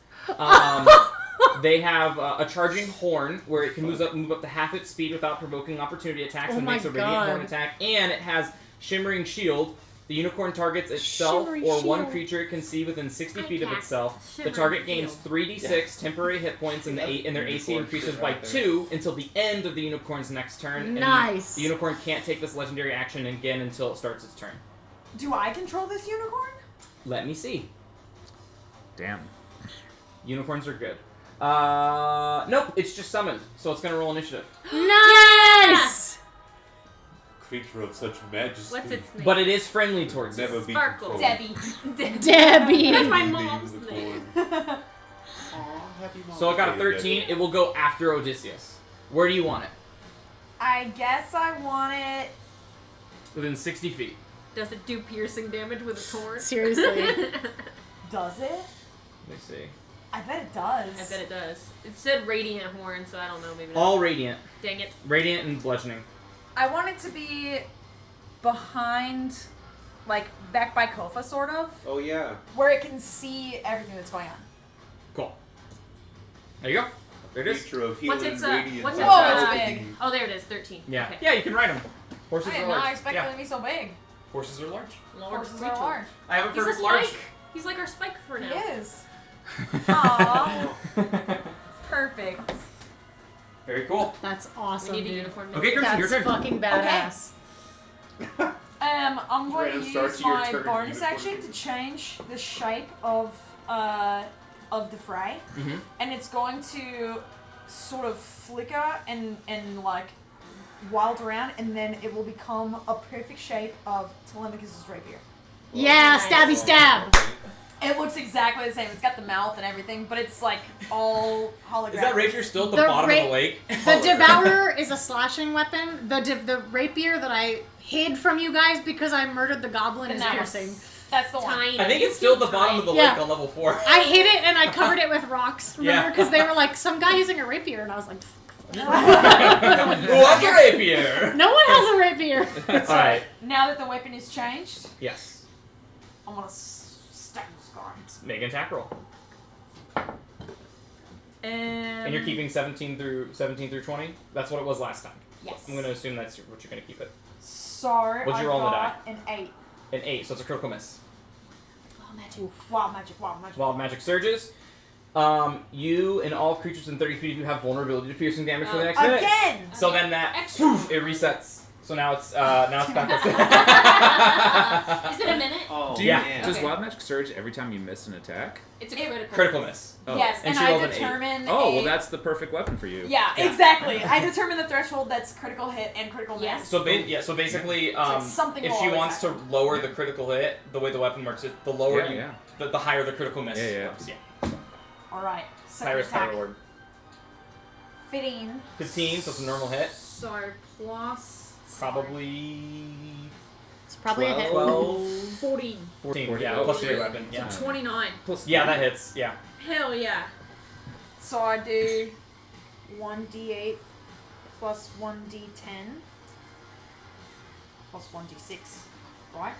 They have a charging horn where it can move up to half its speed without provoking opportunity attacks Oh and my makes a radiant God. horn attack. And it has shimmering shield. The unicorn targets itself Shimmering or one shield. creature it can see within 60 feet of cast itself. The shimmering target gains shield. 3d6 temporary hit points and their AC Unicorn increases shit by right there. 2 until the end of the unicorn's next turn. And Nice. the unicorn can't take this legendary action again until it starts its turn. Do I control this unicorn? Let me see. Damn. Unicorns are good. Nope, it's just summoned, so it's gonna roll initiative. Nice. Creature of such majesty. What's its name? But it is friendly towards you. Never be Sparkle. controlled. Debbie. Debbie. That's my The mom's unicorn. name. Aw, happy Mother's So it got a Day, 13. Debbie. It will go after Odysseus. Where do you want it? I guess I want it. Within 60 feet. Does it do piercing damage with its horn? Seriously. Does it? Let me see. I bet it does. I bet it does. It said radiant horn, so I don't know. Maybe. All radiant. Dang it. Radiant and bludgeoning. I want it to be behind, like back by Kofa, sort of, Oh yeah. where it can see everything that's going on. Cool. There you go. There it is. Creature of What's healing its, radiance. what's its, Whoa, it's big. Oh, there it is. 13. Yeah. Okay. Yeah, you can ride them. Horses I did are not large. expect Yeah. it to be so big. Horses are large. Lord Horses Rachel. are large. I have a He's a perfect large. spike. He's like our spike for He now. is. Aww. Perfect. Very cool. That's We awesome. need a dude. unicorn. Okay, Crimson, your That's turn. fucking badass. I'm going Ram to starts use your my turn, bonus unicorn. action to change the shape of the fray, Mm-hmm. and it's going to sort of flicker and like wild around, and then it will become a perfect shape of Telemachus's rapier. Yeah, stabby stab. It looks exactly the same. It's got the mouth and everything, but it's like all holographic. Is that rapier still at the The bottom of ra- the lake? The Devourer is a slashing weapon. The rapier that I hid from you guys because I murdered the goblin And is that one. piercing. That's the one. Tiny. I think it's still at the bottom of the Yeah. lake on level 4. I hid it and I covered it with rocks. Remember? Yeah. Because they were like, some guy using a rapier, and I was like, What's a rapier? no one has a rapier. Alright. Now that the weapon is changed, Yes. I'm gonna stack the scar. Make an attack roll. And you're keeping 17 through 20? That's what it was last time. Yes. I'm going to assume that's what you're going to keep it. So What'd you I roll on the got an 8. An 8, so it's a critical miss. Oh, magic. Wild magic, wild magic. Wild magic surges. You and all creatures within 30 feet of you have vulnerability to piercing damage for the next minute. Again! So then that Extra. poof, it resets. So now it's back up. Is it a minute? Oh Do you, Yeah. Does Okay. Wild Magic Surge every time you miss an attack? It's a critical. Critical miss. Oh. Yes, And and, she I rolled an 8. determine Oh, well, a- that's the perfect weapon for you. Yeah, Yeah. exactly. I determine the threshold that's critical hit and critical miss. Yes. So so basically, like something if will she always wants to lower the critical hit, the way the weapon works, is the lower Yeah, you, yeah. The higher the critical miss Yeah, yeah. works. Yeah. Alright, second Higher risk, higher attack. reward. 15. 15, so it's a normal hit. Sorry, plus. Probably It's probably a hit. 12, 14. 14. 14. Yeah, Oh, plus shit. your weapon. Yeah. 29. Plus Yeah, that hits. Yeah. Hell yeah. So I do 1d8 plus 1d10 plus 1d6, right?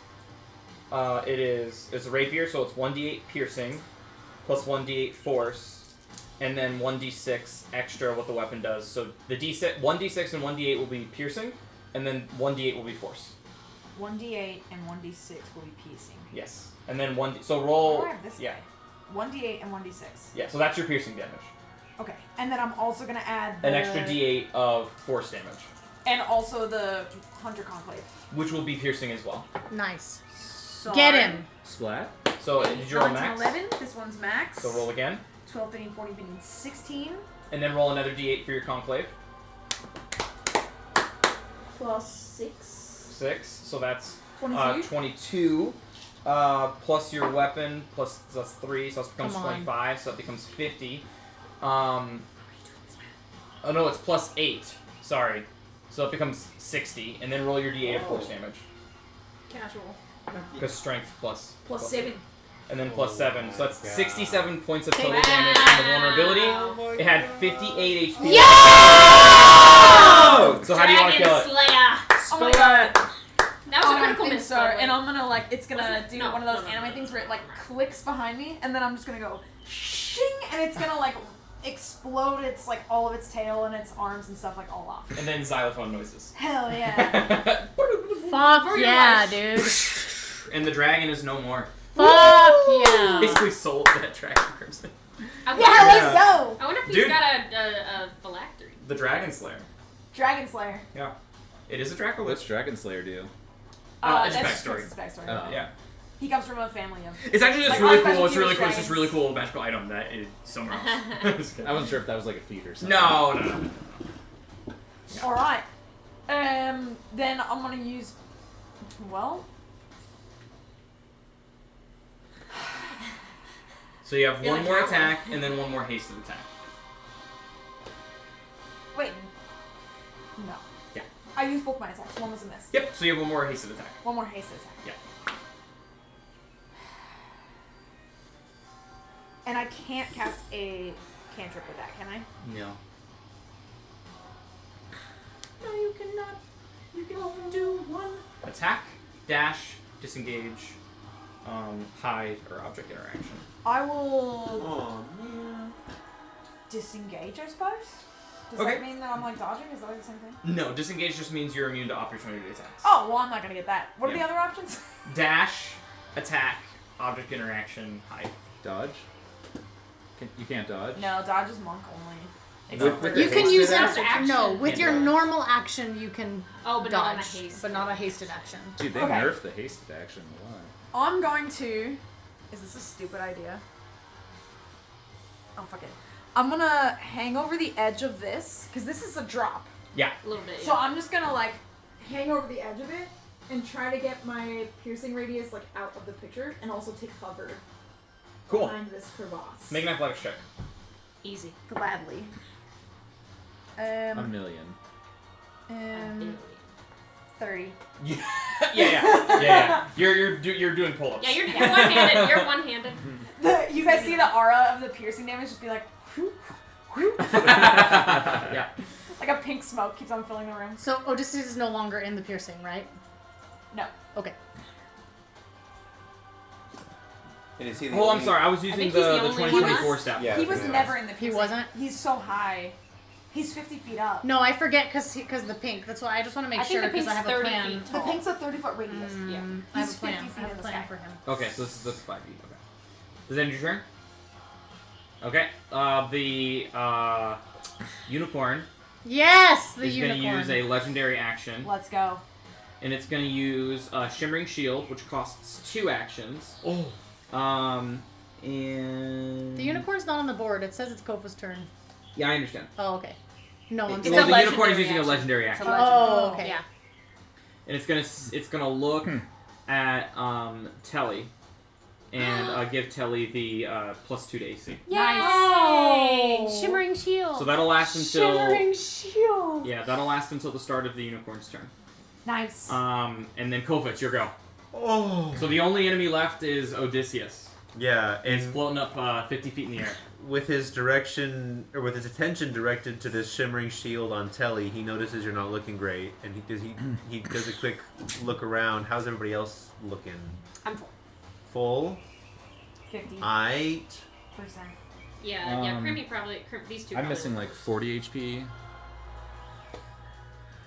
It's a rapier, so it's 1d8 piercing, plus 1d8 force, and then 1d6 extra what the weapon does. So the 1d6 and 1d8 will be piercing, and then 1d8 will be force. 1d8 and 1d6 will be piercing. Yes. And then so roll. Why do I have this Yeah. guy? 1d8 and 1d6. Yeah, so that's your piercing damage. Okay, and then I'm also gonna add An extra d8 of force damage, and also the Hunter Conclave. which will be piercing as well. Nice. So Get him. Splat? So did you roll 9, 10, max? 11. This one's max. So roll again, 12, 13, 14, 15, 16 and then roll another d8 for your conclave. plus 6. 6, so that's 22. 22 plus your weapon plus that's 3, so it becomes Come on. 25, so it becomes 50. Oh no, it's plus 8. Sorry. So it becomes 60, and then roll your d8 of force damage. Casual. Because strength plus 7. and then plus 7. So that's God. 67 points of total Wow. damage from the vulnerability. It had 58 HP. Yeah! So how do you want to kill it? Slayer. Oh my god. That was Oh, a I critical think miss. so. by the way. And I'm gonna like, it's gonna Was it? do No, one of those no. anime things where it like clicks behind me, and then I'm just gonna go shing, and it's gonna like explode its like all of its tail and its arms and stuff like all off. And then xylophone noises. Hell yeah. Fuck For your yeah, life. dude. And the dragon is no more. Fuck yeah. Basically sold that dragon crimson. I Yeah, wonder, let's go. I wonder if he's Dude. got a phylactery. The Dragon Slayer. Dragon Slayer. Yeah. It is a Draco What's Witch. Dragon Slayer do? It's That's backstory. just backstory. Yeah. He comes from a family of. It's actually just Like, really our cool. It's specialty really was cool. It's just dragons. really cool magical item that is somewhere else. I wasn't sure if that was like a feat or something. No. All right. Then I'm gonna use. Well. So you have You're one like, more "Ow." attack and then one more hasted attack. Wait. No. Yeah. I used both my attacks. One was a miss. Yep. So you have one more hasted attack. One more haste attack. Yeah. And I can't cast a cantrip with that, can I? No. No, you cannot. You can only do one. Attack, dash, disengage, hide, or object interaction. I will Oh man. disengage, I suppose. Does Okay. that mean that I'm like dodging? Is that like the same thing? No, disengage just means you're immune to opportunity attacks. Oh, well, I'm not gonna get that. What are Yeah. the other options? Dash, attack, object interaction, hide. Dodge? You can't dodge? No, dodge is monk only. With You the can hasted use action? it. No, with Can't your dodge. normal action, you can Oh, but not on a dodge, haste. but not a hasted action. Dude, they Okay. nerfed the hasted action a lot. I'm going to. Is this a stupid idea? Oh, fuck it. I'm gonna hang over the edge of this, because this is a drop. Yeah. A little bit. So I'm just gonna like hang over the edge of it and try to get my piercing radius like out of the picture and also take cover Cool. behind this crevasse. Make an athletics check. Easy. Gladly. A million. 30. Yeah. You're doing pull-ups. Yeah, you're one-handed. You're one-handed. You guys see the aura of the piercing damage just be like, Yeah. like a pink smoke keeps on filling the room. So Odysseus is no longer in the piercing, right? No. Okay. And is he the Oh, I'm only- sorry. I was I using think he's the the only 2024 one. step. Yeah. He was yeah. never in the He piercing. wasn't? He's so high. He's 50 feet up. No, I forget because the pink. That's why I just want to make I think sure the because I pink's have a 30 plan. feet The tall. pink's a 30-foot radius. Yeah. I have He's a plan. 50 feet I have in a the plan sky. for him. Okay, so this is the 5 feet. Okay. Does that end your turn? Okay. The unicorn Yes, the is going to unicorn. use a legendary action, Let's go. and it's going to use Shimmering Shield, which costs 2 actions. Oh. And The unicorn's not on the board. It says it's Kofa's turn. Yeah, I understand. Oh, okay. No, I'm It's Well, a the unicorn is legendary using a action. legendary It's a action, legend. Oh, okay. Yeah. and it's gonna look at Telly, and give Telly the +2 to AC. Oh. Shimmering shield. So that'll last until Shimmering shield. yeah, that'll last until the start of the unicorn's turn. Nice. And then Kova, it's your go. Oh. So the only enemy left is Odysseus. Yeah, He's and floating up 50 feet in the air. with his direction or with his attention directed to this shimmering shield on Telly, he notices you're not looking great, and he does a quick look around. How's everybody else looking? I'm full. Full. 50%. Yeah, Crimmy probably. These two. I'm probably missing will. like 40 HP.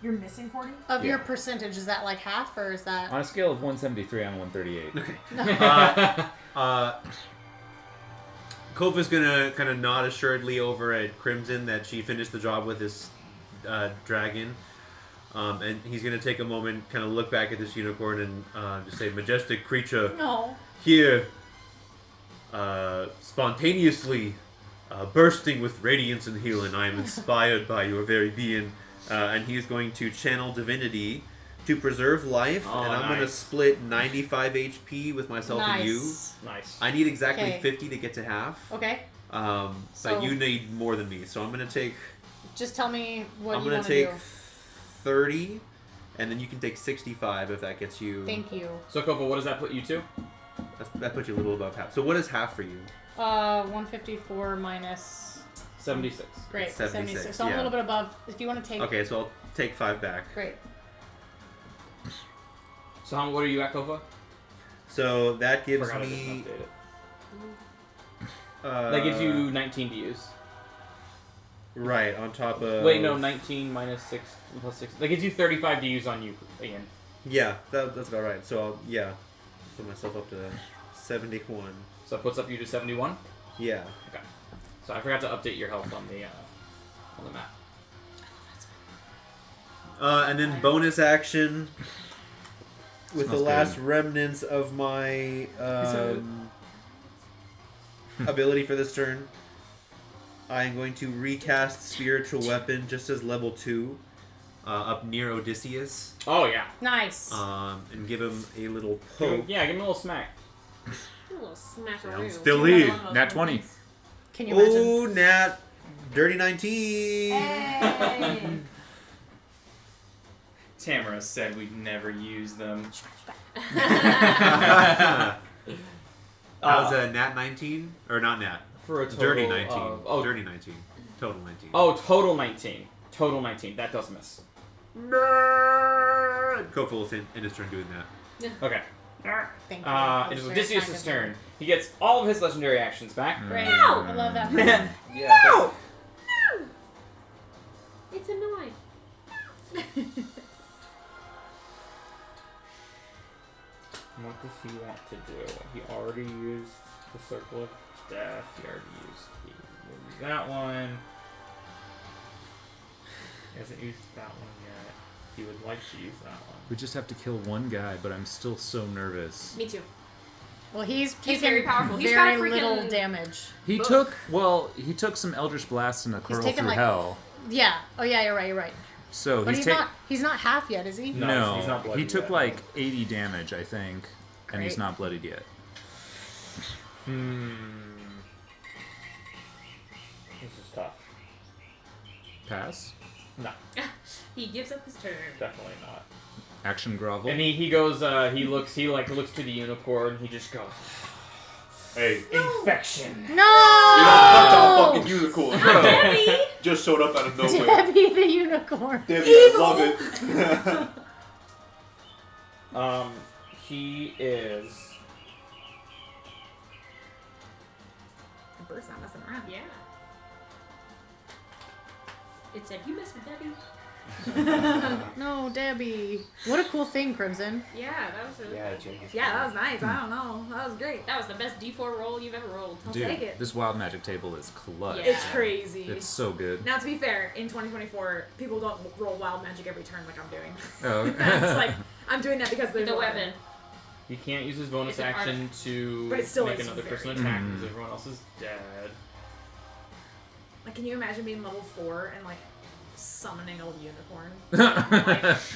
You're missing 40? Of your Yeah. percentage, is that like half or is that? On a scale of 173, I'm 138. Okay. Kova's gonna kind of nod assuredly over at Crimson that she finished the job with this dragon, and he's gonna take a moment, kind of look back at this unicorn, and just say, "Majestic creature, No. here, spontaneously bursting with radiance and healing. I am inspired by your very being." And he's going to channel divinity to preserve life, Oh, and I'm going to nice. split 95 HP with myself and you. Nice. I need exactly Okay. 50 to get to half. Okay. But So- you need more than me, so I'm going to take Just tell me what I'm you gonna want to take do. 30, and then you can take 65 if that gets you. Thank you. So, Kofa, what does that put you to? That puts you a little above half. So what is half for you? 154 minus. 76. Great. 76, So I'm a yeah. little bit above. If you want to take. Okay, so I'll take 5 back. Great. So, what are you at, Kofa? So that gives Forgot I me. didn't update it. Uh, That gives you 19 to use. Right, on top of. Wait, no, 19 minus 6 plus 6. That gives you 35 to use on you, Ian. Yeah, that's about right. So I'll, yeah, put myself up to 71. So that puts up you to 71? Yeah. Okay. So I forgot to update your health on the map. And then bonus action with the Smells last good. remnants of my ability for this turn. I am going to recast Spiritual Weapon just as level 2 up near Odysseus Oh, yeah. Nice. and give him a little Give him, poke. yeah, give him a little smack. A little smack I'm around. still Do you lead. have one of those Nat 20. things? Can you imagine? Oh, Nat. Dirty 19. Hey. Tamara said we'd never use them. That was a Nat 19? Or not Nat. For a total Dirty 19. of- Dirty 19. Total 19. Oh, total 19. Total 19. That does miss. Kofa will end his turn doing that. Okay. Thank you. It is Odysseus' turn. He gets all of his legendary actions back. Great. I love that. For him. Yeah. It's annoying. What does he want to do? He already used the Circle of Death. He already used that one. He hasn't used that one yet. He would like to use that one. We just have to kill one guy, but I'm still so nervous. Me too. Well, he's He's taken very powerful. He's very got a freaking little damage. He Look. took some Eldritch Blast and a curl taken, through like- hell. Yeah. Oh yeah, you're right. You're right. So But he's he's not half yet, is he? No, he's not bloodied he took yet. like 80 damage, I think, and he's Great. not bloodied yet. This is tough. Pass. No, He gives up his turn. definitely not. Action grovel. And he goes. He looks to the unicorn. He just goes. Hey, Infection. No. punch out fucking unicorn. Debbie! Just showed up out of nowhere. Debbie the unicorn. Debbie, I love it. He is. The bird's not messing around. Yeah. It said, you mess with Debbie. No, Debbie. What a cool thing, Crimson. Yeah, that was a, Yeah, Jake. Yeah, that was nice. I don't know. That was great. that was the best D4 roll you've ever rolled. I'll Dude, take it. this wild magic table is clutch. Yeah. It's crazy. It's so good. Now, to be fair, in 2024, people don't roll wild magic every turn like I'm doing. Oh. It's like, I'm doing that because there's The weapon. He can't use his bonus It's an action to But it still make is another very- person attack Mhm. because everyone else is dead. Like, can you imagine being level 4 and, like, summoning a unicorn?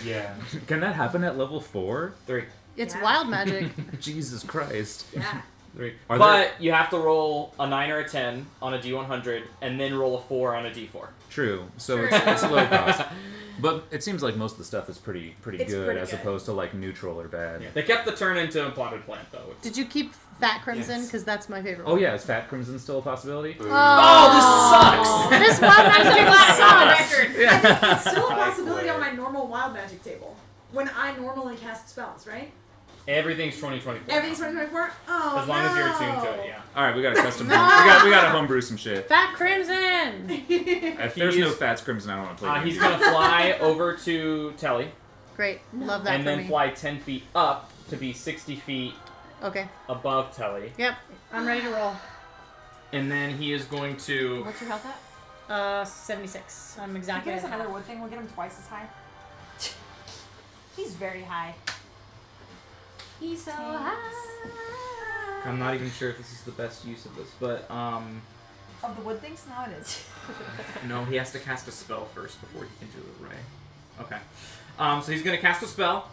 Yeah. Can that happen at level 4? 3. It's Yeah. wild magic. Jesus Christ. Yeah. 3. Are But you have to roll a 9 or a 10 on a D100 and then roll a 4 on a D4. True. So True. it's low cost. But it seems like most of the stuff is pretty It's good pretty as good. opposed to like neutral or bad. Yeah. They kept the turn into a plotted plant though. which- Did you keep Fat Crimson? Yes. Because that's my favorite. Oh one. yeah, is Fat Crimson still a possibility? Oh, this wild magic sucks. It's still a possibility on my normal wild magic table. When I normally cast spells, right? Everything's 2024. Everything's 2024? Oh, As long as you're attuned to it, yeah. All right, we got to custom. No. we got to homebrew some shit. Fat Crimson. If there's He no is- Fats Crimson, I don't want to play. He's games. gonna fly over to Telly Great. Love that and for then me. fly 10 feet up to be 60 feet Okay. above Telly. Yep. I'm ready to roll. And then he is going to. What's your health at? 76. I'm Can you exactly give us at half. another wood thing? We'll get him twice as high. He's very high. He's so high. I'm not even sure if this is the best use of this, but Of the wood things? Now it is. no, he has to cast a spell first before he can do the ray. Okay. So he's gonna cast a spell.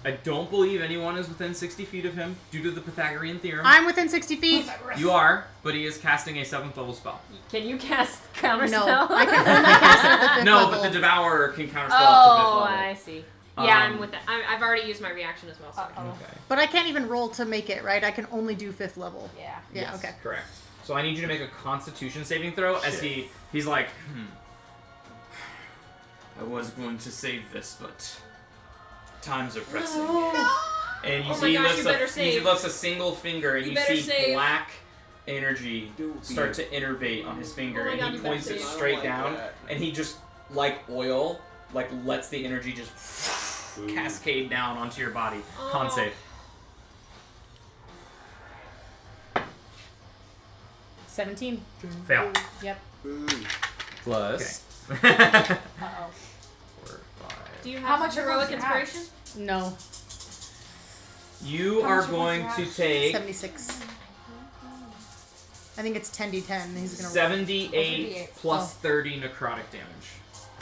I don't believe anyone is within 60 feet of him due to the Pythagorean theorem. I'm within 60 feet. You are, but he is casting a 7th level spell. Can you cast counter No, spell? I can only cast it at the 5th No, level. but the Devourer can counterspell up to 5th Oh, level. I see. Yeah, I'm Um, with that. I've already used my reaction as well. So. Okay. But I can't even roll to make it, right? I can only do 5th level. Yeah. Yeah, Yes, okay. correct. So I need you to make a Constitution saving throw as he's like, I was going to save this, but times are pressing. And you Oh see my he gosh, lifts you better he save. lifts a single finger, and You you better see save. black energy start to innervate on his finger, Oh my and God, he you better points it save. straight I don't down, like that. and he just, like oil, like lets the energy just cascade down onto your body. Con Oh. save. 17. Fail. Yep. Plus. Okay. Uh-oh. 4, 5. Do you have How much heroic do you have? inspiration? No. You How are much going was to that? take 76. I think it's 10d10. He's gonna 78 plus Oh. 30 necrotic damage.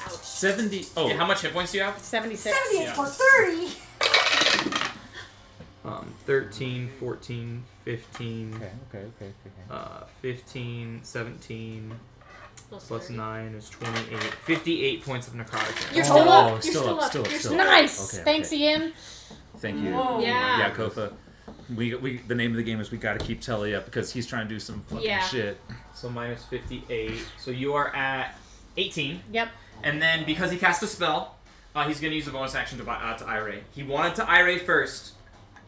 Ouch. 70. Oh, Yeah, how much hit points do you have? 76. 78 Yeah. plus 30. 13, 14, 15, okay. 15, 17, plus 30. 9 is 28. 58 points of necrotic damage. You're still up. You're still up, still up, You're still still up. Nice. Okay, Thanks, okay. Ian. Thank you. Whoa. Yeah. Yeah, Kofa. We the name of the game is we got to keep Telly up because he's trying to do some fucking Yeah. shit. So minus 58. So you are at 18. Yep. And then because he cast a spell, he's going to use a bonus action to irate. He wanted to irate first,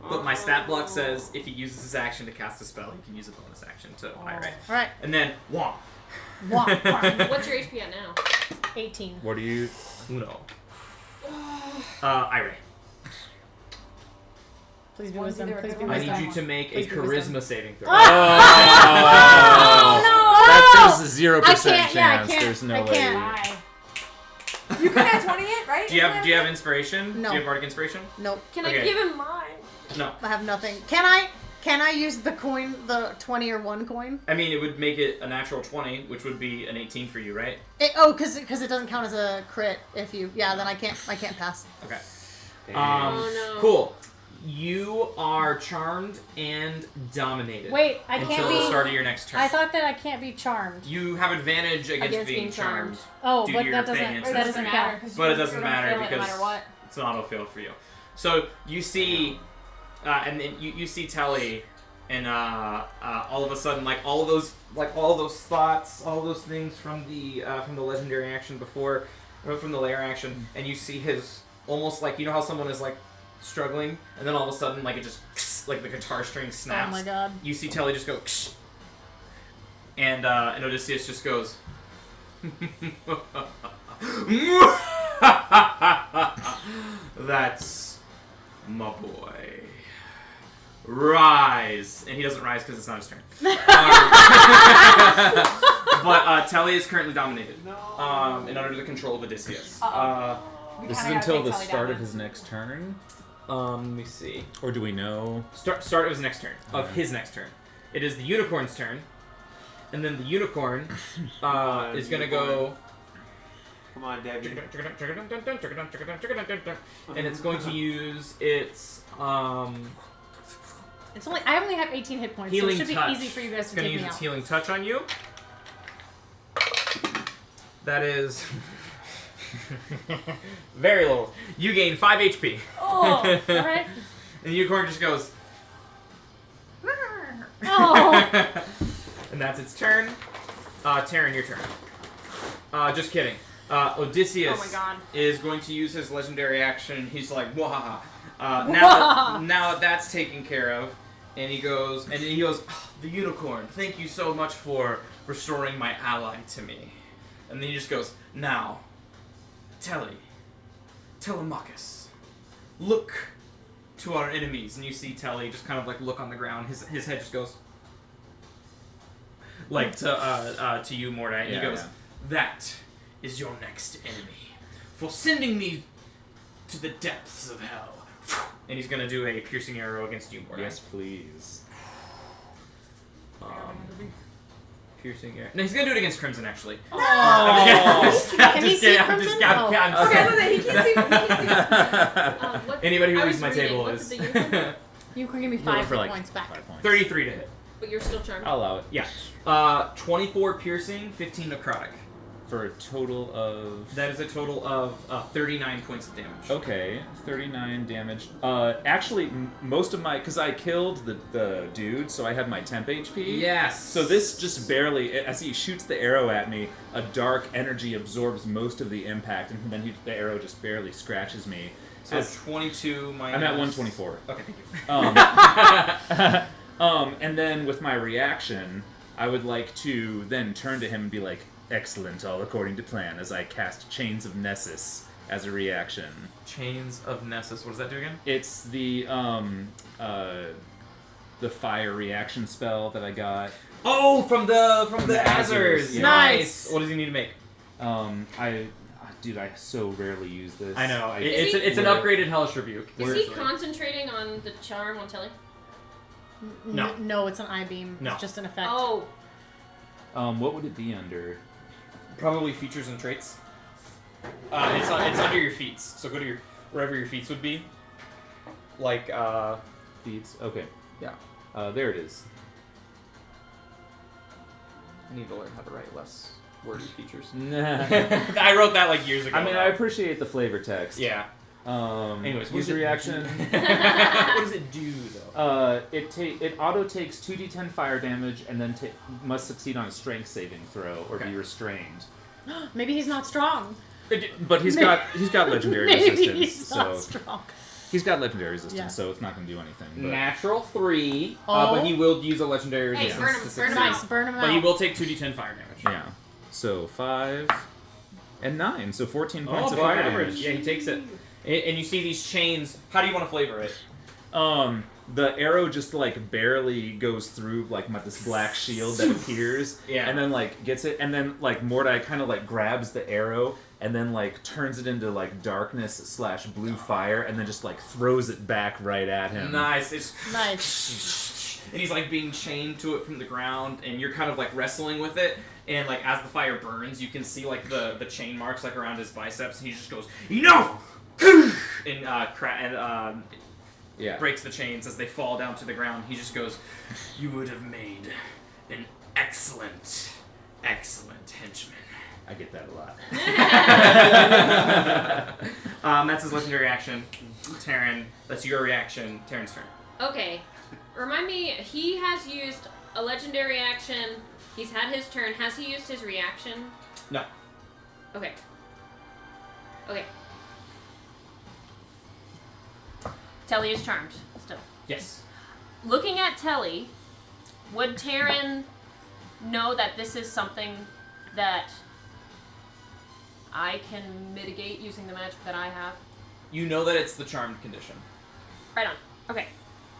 but my stat block says if he uses his action to cast a spell, he can use a bonus action to irate. All right. And then, womp. What's your HP at now? 18. What are you? Uno. Irate. Please be One wisdom. either a Please good be one I or wisdom. need you to make a Please be wisdom. charisma saving throw. Oh, that there's a 0% I can't, yeah, I chance. can't, There's no I way. can't. Why? You can add 28, right? Do you have inspiration? No. Do you have bardic inspiration? Nope. Can Okay. I give him mine? No. I have nothing. Can I use the coin, the 20 or 1 coin? I mean, it would make it a natural 20, which would be an 18 for you, right? Because it doesn't count as a crit if you. Yeah, then I can't pass. Okay. Oh, no. Cool. You are charmed and dominated. Wait, I until can't the be. start of your next turn. I thought that I can't be charmed. You have advantage against being charmed. Oh, Due but to that your doesn't. fey That doesn't count. But it doesn't matter because no matter what. it's an auto fail for you. So you see, and then you see Telly, and all of a sudden, like all those thoughts, all those things from the legendary action before, or from the lair action, and you see his almost like, you know how someone is like struggling, and then all of a sudden, like it just like the guitar string snaps. Oh my god. You see Telly just go, and Odysseus just goes. That's my boy. Rise, and he doesn't rise because it's not his turn. But Telly is currently dominated, and under the control of Odysseus. We This is kinda gotta until take the Tully start down of his next turn, Let me see. or do we know? Start of his next turn. Of his next turn. It is the unicorn's turn, and then the unicorn is gonna go. Come on, Debbie. And it's going to use its It's only. I only have 18 hit points, so healing it should be touch. easy for you guys It's to going to take use me its out. healing touch on you. That is very low. You gain 5 HP. Oh, all right. And the unicorn just goes. Oh. And that's its turn. Taryn, your turn. Just kidding. Odysseus Oh my God. is going to use his legendary action. He's like, wahaha. Now that that's taken care of, and he goes, "Oh, the unicorn, thank you so much for restoring my ally to me." And then he just goes, "Now, Telemachus, look to our enemies." And you see Telly just kind of like look on the ground. His head just goes like to you, Mordai. And he Yeah, goes, yeah. "That is your next enemy for sending me to the depths of hell." And he's gonna do a piercing arrow against you, Mordai. Yes, please. piercing arrow. No, he's gonna do it against Crimson actually. Can he see Crimson? Oh. Okay, no, he can't see. He can't see. Anybody who I leaves was my reading, table what is did the unicorn do? You can give me No, 5 for hit like points back. 5 points. 33 to hit. But you're still charmed. I'll allow it. Yeah. 24 piercing, 15 necrotic. For a total of. That is a total of 39 points of damage. Okay, 39 damage. Actually, most of my, because I killed the dude, so I had my temp HP. Yes. So this just barely, as he shoots the arrow at me, a dark energy absorbs most of the impact, and then the arrow just barely scratches me. So 22 minus... I'm at 124. Okay, thank you. And then with my reaction, I would like to then turn to him and be like, "Excellent, all according to plan," as I cast Chains of Nessus as a reaction. Chains of Nessus. What does that do again? It's the fire reaction spell that I got. Oh, from the Azers, Azers. yeah. Nice. What does he need to make? Dude, I so rarely use this. I know. Is It's an upgraded Hellish Rebuke. Is he concentrating on the charm on Telly? No. No, it's an I-beam. No. It's just an effect. Oh, What would it be under? Probably features and traits. It's under your feats. So go to wherever your feats would be. Like Feats? Okay. yeah. There it is. I need to learn how to write less wordy features. Nah. I wrote that like years ago. I mean, I appreciate the flavor text. Yeah. use Anyways, what does it reaction. what does it do though? It auto takes 2d10 fire damage and then must succeed on a strength saving throw or Okay. be restrained. Maybe he's not strong. But he's got legendary Maybe resistance. he's not So strong. he's got legendary resistance, Yeah. so it's not going to do anything. But Natural 3, Oh. but he will use a legendary Hey, resistance. burn him, to burn succeed. him Nice, burn him out. But he will take 2d10 fire damage. yeah. So 5 and 9, so 14 points of above fire average. damage. Yeah, he takes it. And you see these chains. How do you want to flavor it? The arrow just like barely goes through like this black shield that appears, Yeah. and then like gets it, and then like Mordai kind of like grabs the arrow and then like turns it into like darkness / blue fire, and then just like throws it back right at him. Nice. It's Nice. and he's like being chained to it from the ground, and you're kind of like wrestling with it. And like as the fire burns, you can see like the chain marks like around his biceps, and he just goes enough, and Yeah. breaks the chains as they fall down to the ground. He just goes, "You would have made an excellent henchman." I get that a lot. That's his legendary action. Terran, that's your reaction. Terran's turn. okay. Remind me, he has used a legendary action. He's had his turn. Has he used his reaction? No. Okay. Okay. Telly is charmed. Still. Yes. Looking at Telly, would Taryn know that this is something that I can mitigate using the magic that I have? You know that it's the charmed condition. Right on. Okay.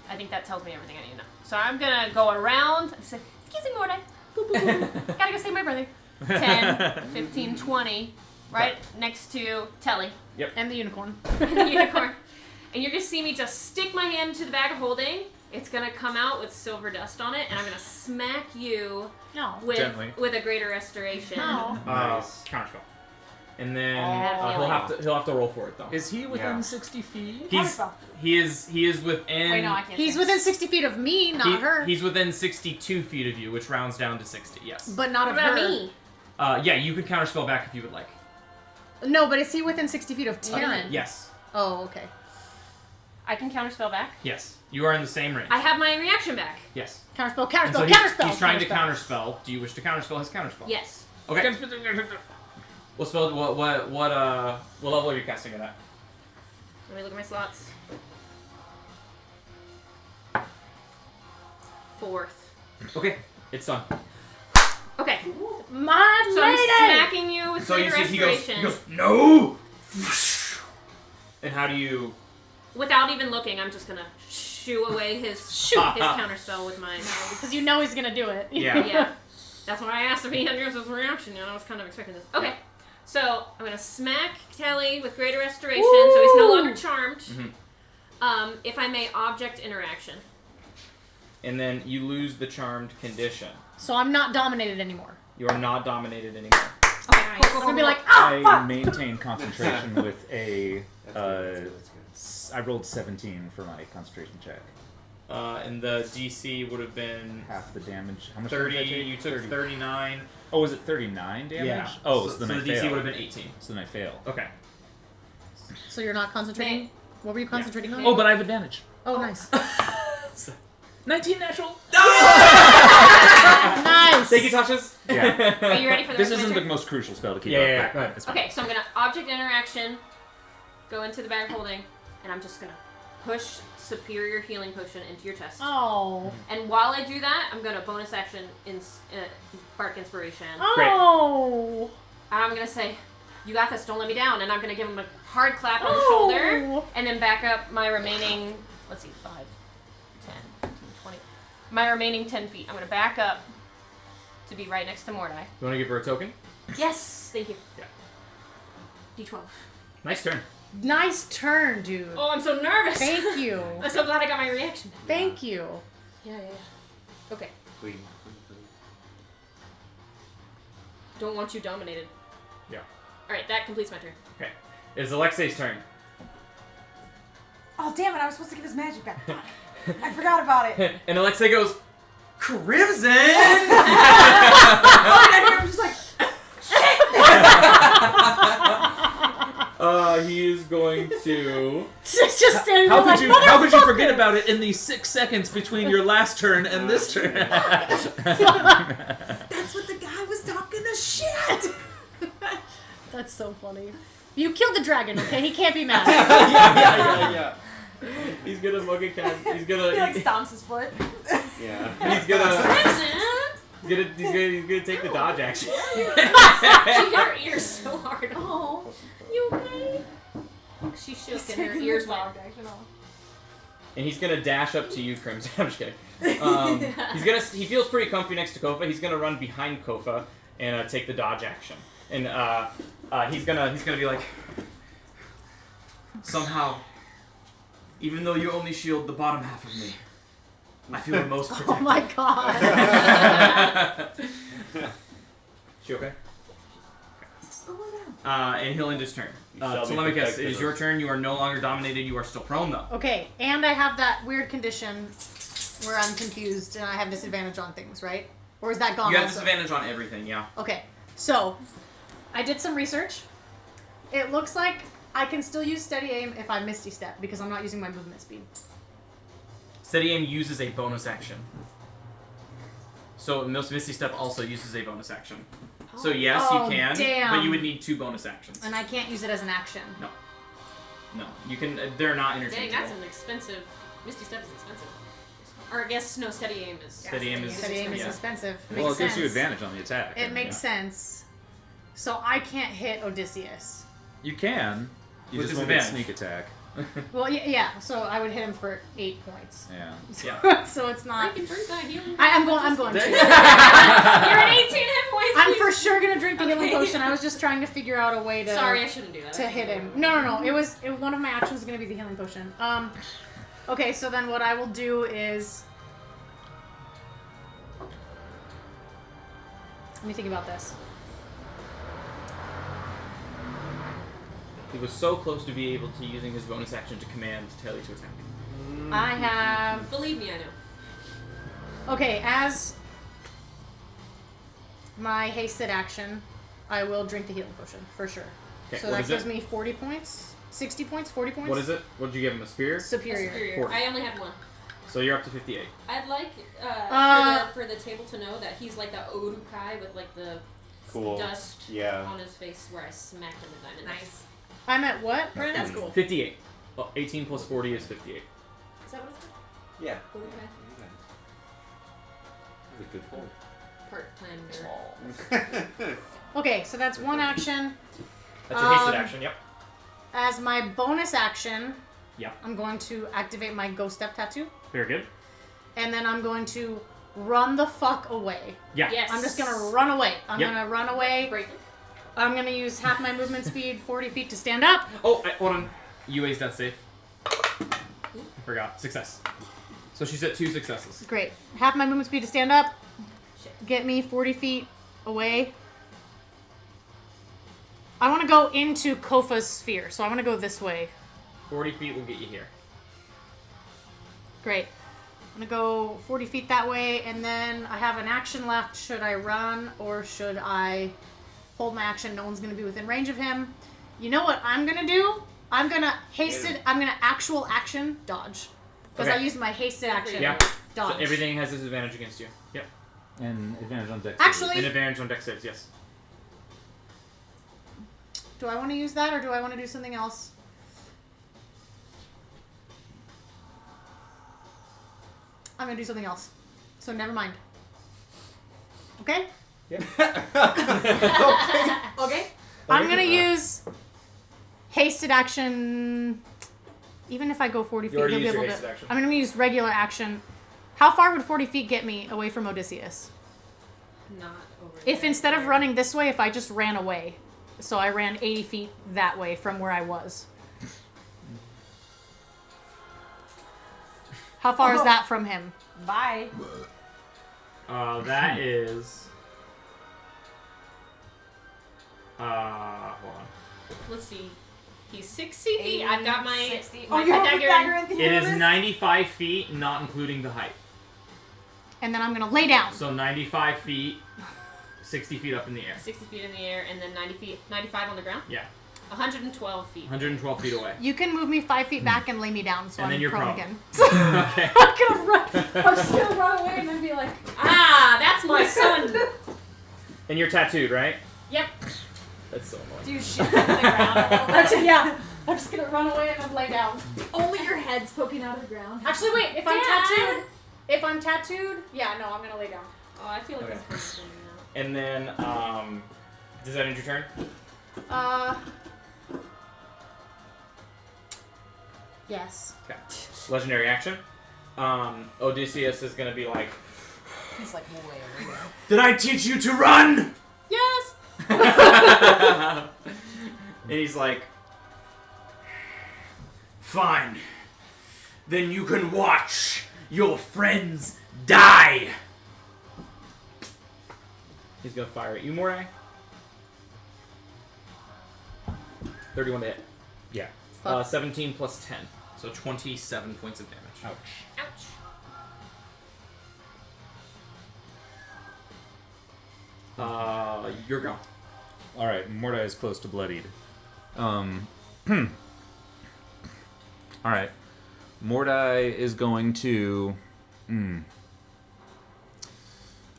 I think that tells me everything I need to know. So I'm gonna go around and say, "Excuse me, Mordai. Boop, boop, boop. Gotta go save my brother." 10, 15, 20. Right next to Telly. And the unicorn. The unicorn. And you're gonna see me just stick my hand into the bag of holding. It's gonna come out with silver dust on it, and I'm gonna smack you No. Gently. with a greater restoration. No. Nice. Counterspell. And then Oh. he'll have to roll for it though. Is he within Yeah. 60 feet? He is within. Wait, no, I can't. He's within 60 feet of me, not her. He's within 62 feet of you, which rounds down to 60. Yes. But not What of about her. me? Yeah, you could counterspell back if you would like. No, but is he within 60 feet of Taryn? Yes. Oh, okay. I can counterspell back. Yes. You are in the same range. I have my reaction back. Yes. Counterspell, And counterspell, so counterspell. he's trying to counterspell. counterspell. Do you wish to counterspell his counterspell? Yes. Okay. What spell? What level are you casting it at? Let me look at my slots. 4th. Okay. It's done. Okay. My So I'm lady! smacking you with So you greater see, restoration he goes no. And how do you? without even looking. I'm just gonna shoo away his counterspell with my. Because you know he's gonna do it. Yeah. Yeah. That's why I asked if he had his reaction, and I was kind of expecting this. Okay. So I'm gonna smack Telly with greater restoration, so he's no longer charmed. Mhm. If I may, object interaction. and then you lose the charmed condition. So I'm not dominated anymore. You are not dominated anymore. Okay, I'm gonna be like, ah, I fuck! maintain concentration with a. I rolled 17 for my concentration check. And the DC would have been Half the damage. How much 30. damage did I take? You took 39. Oh, was it 39 damage? Yeah. Oh, so, then the I DC fail. would have been 18. So then I fail. Okay. So you're not concentrating? What were you concentrating on? Oh, but I have advantage. Oh, nice. 19 natural. Nice! Thank you, Tasha's. Yeah. Are you ready for the This rest of isn't my the turn? most crucial spell to keep Yeah, up. yeah, but go ahead. it's fine. Okay, so I'm gonna object interaction, go into the bag of holding, and I'm just gonna push superior healing potion into your chest. Oh. And while I do that, I'm gonna bonus action in bardic inspiration. Oh. And I'm gonna say, "You got this. Don't let me down." And I'm gonna give him a hard clap on the shoulder, and then back up my remaining. Let's see, 5, 10, 15, 20. My remaining 10 feet. I'm gonna back up to be right next to Mordai. You want to give her a token? Yes, thank you. Yeah. D12. Nice turn. Nice turn, dude. Oh, I'm so nervous. Thank you. I'm so glad I got my reaction. Thank you. Yeah. Okay. Queen. Don't want you dominated. Yeah. All right, that completes my turn. Okay. It's Alexei's turn. Oh damn it! I was supposed to give his magic back. Fuck. I forgot about it. And Alexei goes, Crimson! Oh, and I'm just like, He is going to... Just standing How there could like, you forget about it in the 6 seconds between your last turn and this turn? that's what the guy was talking to shit. That's so funny. You killed the dragon, okay? He can't be mad. yeah. He's gonna fucking cast... He's gonna... He like stomps his foot. Yeah. He's gonna... Crimson! He's gonna take the dodge action. She hit her ears so hard. Oh, you okay? She shook and her ears went. And he's gonna dash up to you, Crimson. I'm just kidding. He feels pretty comfy next to Kofa. He's gonna run behind Kofa and take the dodge action. And he's gonna be like, somehow, even though you only shield the bottom half of me, I feel the most protected. Oh my god. She okay? And he'll end his turn. Telemachus, it is your turn. You are no longer dominated. You are still prone, though. Okay, and I have that weird condition where I'm confused and I have disadvantage on things, right? Or is that gone You have also? disadvantage on everything, yeah. Okay, so I did some research. It looks like I can still use steady aim if I Misty Step because I'm not using my movement speed. Steady aim uses a bonus action. So Misty Step also uses a bonus action. So yes, Oh, you can, damn. but you would need 2 bonus actions. And I can't use it as an action. No, you can. They're not Dang, interchangeable. that's an expensive. Misty Step is expensive. Or I guess no, steady aim is. Steady aim is- Steady aim is Yeah. expensive. Well, Makes it gives you sense. advantage on the attack. It makes sense. So I can't hit Odysseus. You can. You With just won't get disadvantage. sneak attack. Well, yeah. So I would hit him for 8 points. Yeah. Yeah. So it's Or not. you can drink that healing. I'm going. You're at 18 hit points. I'm please. for sure gonna drink the healing Okay. potion. I was just trying to figure out a way to. Sorry, I shouldn't do that. To hit him. No. One of my actions was gonna be the healing potion. Okay, so then what I will do is. Let me think about this. He was so close to be able to using his bonus action to command Telly to attack. I have. Believe me, I know. Okay, as my hasted action, I will drink the healing potion for sure. Okay, So what that is gives it? me 40 points, 60 points, 40 points. What is it? What did you give him? A spear? Superior. Superior. 40. I only had one. So you're up to 58. I'd like for the table to know that he's like the Orukai with like the Cool. dust Yeah. on his face where I smacked him with diamond. Nice. I'm at what? Right, that's cool. 58. Oh, 18 plus 40 is 58. Is that what it's Yeah. called? Orukai. That's a good pull. Part-time nerd. Okay, so that's one action. That's your hasted Um, action, yep. As my bonus action, Yep. I'm going to activate my Ghost Step Tattoo, Very good. and then I'm going to run the fuck away. Yeah. Yes. I'm just gonna run away. I'm Yep. gonna run away. Break it. I'm gonna use half my movement speed, 40 feet to stand up. Oh, hold on. UA's death save. I forgot. Success. So she's at 2 successes. Great. Half my movement speed to stand up. Shit. Get me 40 feet away. I want to go into Kofa's sphere, so I want to go this way. 40 feet will get you here. Great. I'm going to go 40 feet that way, and then I have an action left. Should I run or should I hold my action? No one's going to be within range of him. You know what I'm going to do? I'm going to I'm going to actual action dodge. Because I used my hasted action. Yeah. Dodge. So everything has disadvantage against you. Yep. And advantage on dex. Actually- An advantage on dex saves, yes. Do I want to use that or do I want to do something else? I'm going to do something else. So never mind. Okay? Yep. Okay. I'm going to use hasted action. Even if I go 40 feet, You already he'll be used your able hasted to. action. I'm going to use regular action. How far would 40 feet get me away from Odysseus? Not over If there. instead of running this way, if I just ran away. So I ran 80 feet that way from where I was. How far is that from him? Bye. That is... hold on. Let's see. He's 60 feet. I've got my 60. my Oh, you have the dagger dagger in. in the It is 95 feet, not including the height. And then I'm going to lay down. So 95 feet, 60 feet up in the air. 60 feet in the air, and then 90 feet, 95 on the ground. Yeah. 112 feet. 112 feet away. You can move me 5 feet back and lay me down so And then I'm you're prone prone. again. Okay. I'm gonna run. I'm just gonna run away and then be like, Ah, that's my son. And you're tattooed, right? Yep. That's so annoying. Do you shit on the ground a little That's bit? it, yeah. I'm just gonna run away and then lay down. Only your head's poking out of the ground. Actually, wait. If Dad. I'm tattooed, yeah, no, I'm gonna lay down. Oh, I feel like Okay. this person's now. And then, does that end your turn? Yes. Okay. Legendary action. Odysseus is gonna be like, He's like way over there. did I teach you to run? Yes. And he's like, fine. Then you can watch your friends die. He's gonna fire at you, Morai. 31 to hit. Yeah. 17 plus 10. So 27 points of damage. Ouch. Ouch. You're gone. All right, Mordai is close to bloodied. All right, Mordai is going to. I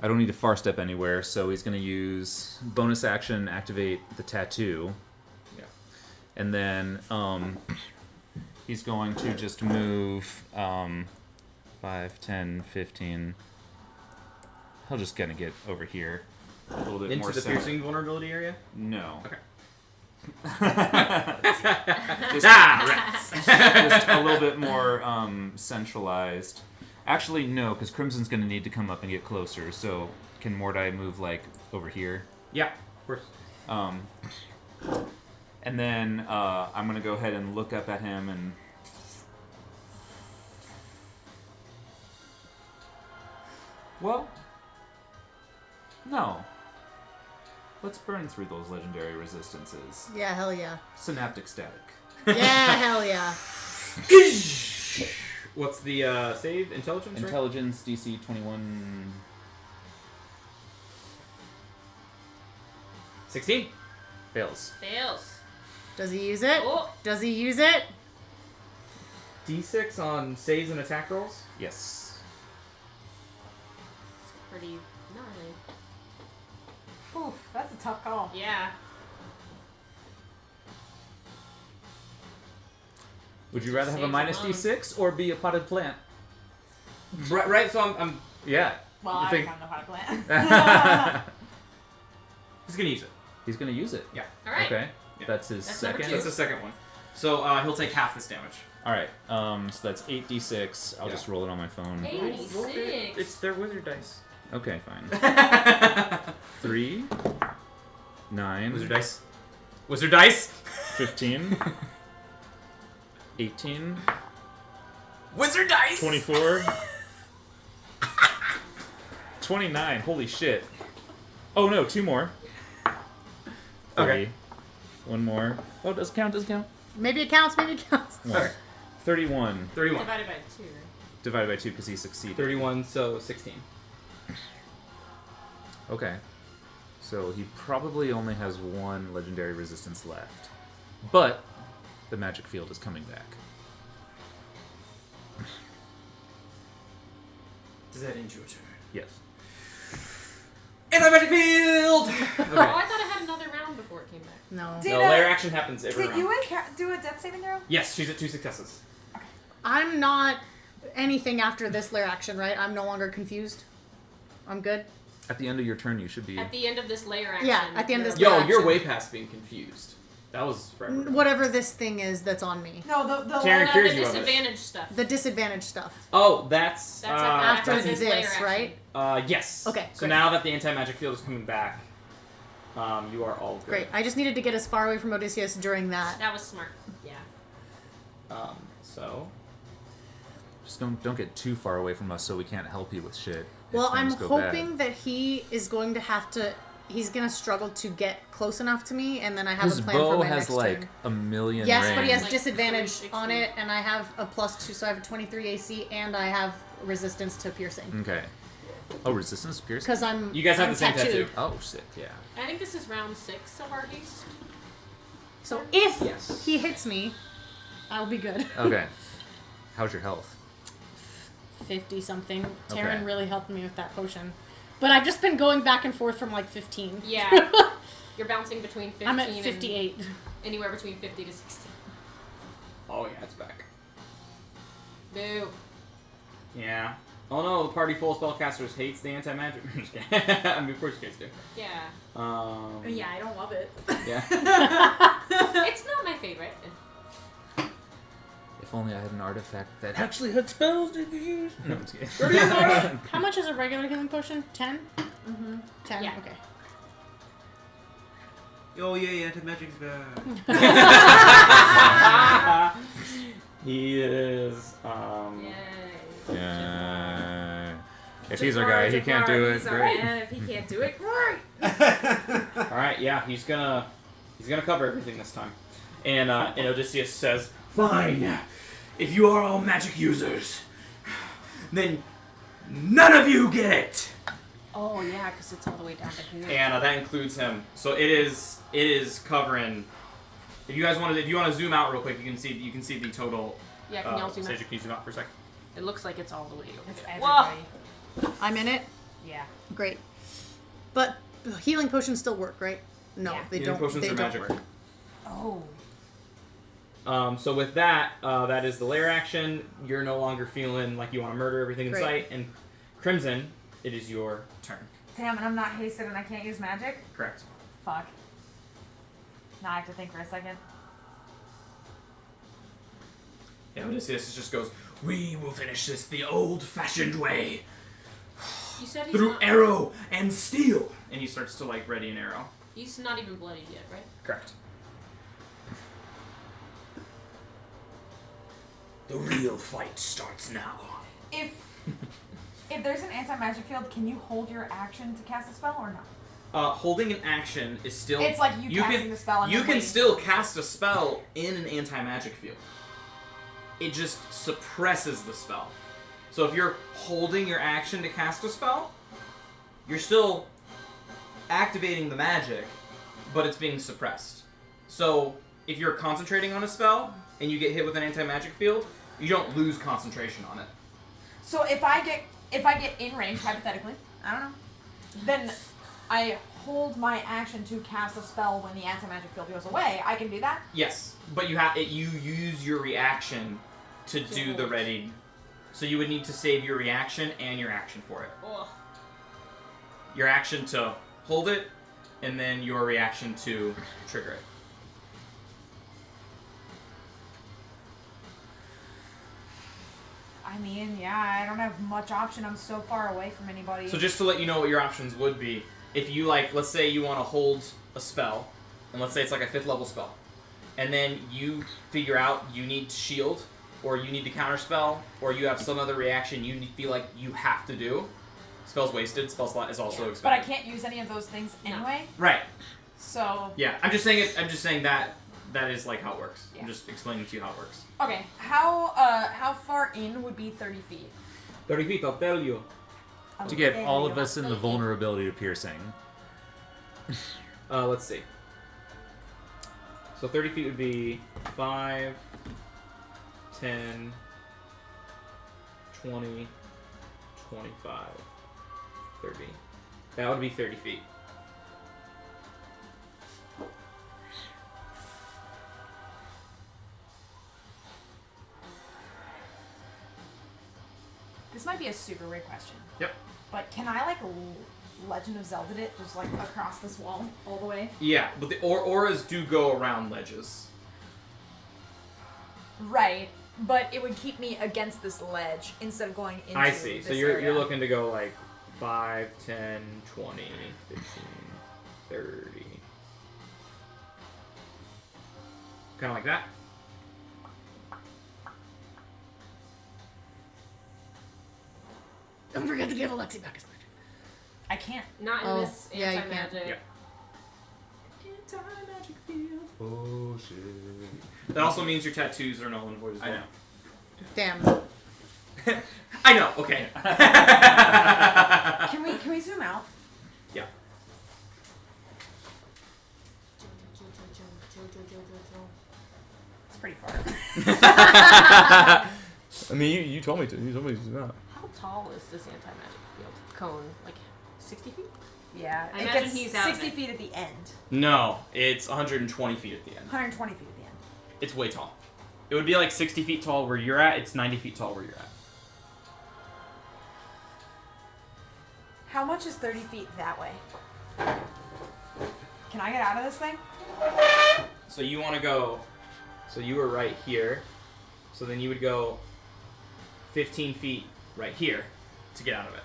don't need to far step anywhere, so he's going to use bonus action, activate the tattoo, Yeah. and then he's going to just move 5, 10, 15. He'll just gonna get over here a little bit Into more the center. piercing vulnerability area? No. Okay. just, Rats! just a little bit more centralized. Actually, no, because Crimson's going to need to come up and get closer. So, can Mordai move like over here? Yeah, of course. And then I'm going to go ahead and look up at him and. Well, no. Let's burn through those legendary resistances. Yeah, hell yeah. Synaptic static. Yeah, hell yeah. What's the save? Intelligence, right? Intelligence DC 21. 16? Fails. Fails. Does he use it? Oh. Does he use it? D6 on saves and attack rolls? Yes. Pretty gnarly. Oof, that's a tough call. Yeah. Would you rather have a Saves minus alone. D6 or be a potted plant? Right, so I'm Yeah. Well, You I think- don't know how to plan. just gonna use it. He's gonna use it. Yeah. All right. Okay. Yeah. That's his That's number second. two. That's the second one. So he'll take half this damage. Alright, so that's 8d6. I'll Yeah. just roll it on my phone. 86. It's their wizard dice. Okay, fine. 3, 9, Wizard dice. Wizard dice! 15, 18, Wizard dice. 24. 29. Holy shit. Oh no, 2 more. 30. Okay. 1 more. Oh, does it count? Does it count? Maybe it counts, maybe it counts. One. Okay. 31. 31. Divided by 2, right? Divided by 2 because he succeeded. 31, so 16. Okay. So he probably only has 1 legendary resistance left. But the magic field is coming back. Does that end your turn? Yes. Anti-magic field! Oh, Okay. I thought I had another round before it came back. No. Did, No, layer action happens every did round. you and Kat do a death saving throw? Yes, she's at 2 successes. I'm not anything after this layer action, right? I'm no longer confused. I'm good. At the end of your turn, you should be. At the end of this layer action. Yeah, at the end of this Yo, layer you're action. way past being confused. That was forever. Whatever this thing is that's on me. No, the Taryn No, cures the you of it. disadvantage stuff. The disadvantage stuff. Oh, that's That's After After this layer this, action. right? yes. Okay, So great. now that the anti-magic field is coming back, you are all good. Great. I just needed to get as far away from Odysseus during that. That was smart. Yeah. So Just don't get too far away from us so we can't help you with shit. if Well, I'm things go hoping bad. that he is going to have to. He's going to struggle to get close enough to me, and then I have His a plan for bow my has next like turn. a million Yes, rings. but he has Like disadvantage 360. on it, and I have a +2, so I have a 23 AC, and I have resistance to piercing. Okay. Oh, resistance to piercing? Because I'm. you guys have I'm the same tattoo. Oh, sick, yeah. I think this is round 6 of our haste. So if Yes. he hits me, I'll be good. Okay. How's your health? 50 something. Okay. Taryn really helped me with that potion. But I've just been going back and forth from like 15. Yeah. You're bouncing between 15 I'm at and 58. anywhere between 50 to 60. Oh yeah, it's back. Boo. Yeah. Oh no, the party full of spellcasters hates the anti-magic. I'm just kidding. I mean, of course you guys do. Yeah. Yeah, I don't love it. Yeah. It's not my favorite. If only I had an artifact that actually had spells to use. No, I'm just kidding. How much is a regular healing potion? 10? Mm-hmm. 10? Yeah. Okay. Oh yeah, anti-magic's back. He is. Yay. Yeah. If he's our guy, he can't do it. He's our Great. man. If he can't do it, great. All right. Yeah, he's gonna cover everything this time. And Odysseus says, "Fine. If you are all magic users, then none of you get it." Oh, yeah, because it's all the way down to here. And that includes him. So it is covering. If you want to zoom out real quick, you can see the total. Yeah, can y'all zoom out? Sage, can you zoom out for a sec? It looks like it's all the way over It's there. everybody. I'm in it? Yeah. Great. But healing potions still work, right? No, Yeah. they Healing don't. potions They are don't magic. work. Oh. So with that, that is the lair action. You're no longer feeling like you want to murder everything in Great. sight. And Crimson, it is your turn. Damn, and I'm not hasted and I can't use magic? Correct. Fuck. Now I have to think for a second. And Odysseus just goes, "We will finish this the old-fashioned way, You said he's through not, arrow and steel." And he starts to ready an arrow. he's not even bloodied yet, right? Correct. The real fight starts now. If there's an anti-magic field, can you hold your action to cast a spell or not? Holding an action is still. It's like you casting can, the spell and You then can waiting. still cast a spell in an anti-magic field. It just suppresses the spell. So if you're holding your action to cast a spell, you're still activating the magic, but it's being suppressed. So if you're concentrating on a spell and you get hit with an anti-magic field, you don't lose concentration on it. So if I get in range, hypothetically, I don't know, then I hold my action to cast a spell when the anti-magic field goes away. I can do that? Yes, but you use your reaction to do the ready. So you would need to save your reaction and your action for it. Ugh. Your action to hold it, and then your reaction to trigger it. I mean, yeah, I don't have much option. I'm so far away from anybody. So just to let you know what your options would be, if you let's say you want to hold a spell, and let's say it's like a 5th level spell, and then you figure out you need to shield, or you need to counterspell, or you have some other reaction you feel like you have to do, spell's wasted. Spell slot is also expended. But I can't use any of those things anyway. Right. So. Yeah, I'm just saying that is like how it works. Yeah. I'm just explaining to you how it works. Okay. How far in would be 30 feet? 30 feet, I'll tell you. To get all of us in the vulnerability to piercing. Let's see. So 30 feet would be 5, 10, 20, 25, 30. That would be 30 feet. This might be a super weird question. Yep. But can I like Legend of Zelda it just like across this wall all the way? Yeah, but the auras do go around ledges. Right. But it would keep me against this ledge instead of going into I see. this So you're area. looking to go like 5, 10, 20, 15, 30. Kind of like that. Don't forget to give Alexi back his magic. I can't. Not in Oh, this yeah, you anti-magic. Yeah. Oh shit. That also means your tattoos are null and void as well. I know. Damn. I know. Okay. Can we zoom out? Yeah. It's pretty far. I mean, you told me to. You told me to do that. How tall is this anti-magic field? Cone, like 60 feet? Yeah. I it imagine gets he's out of 60 it. feet at the end. No, it's 120 feet at the end. 120 feet at the end. It's way tall. It would be like 60 feet tall where you're at. It's 90 feet tall where you're at. How much is 30 feet that way? Can I get out of this thing? So you want to go. So you were right here. So then you would go 15 feet right here to get out of it.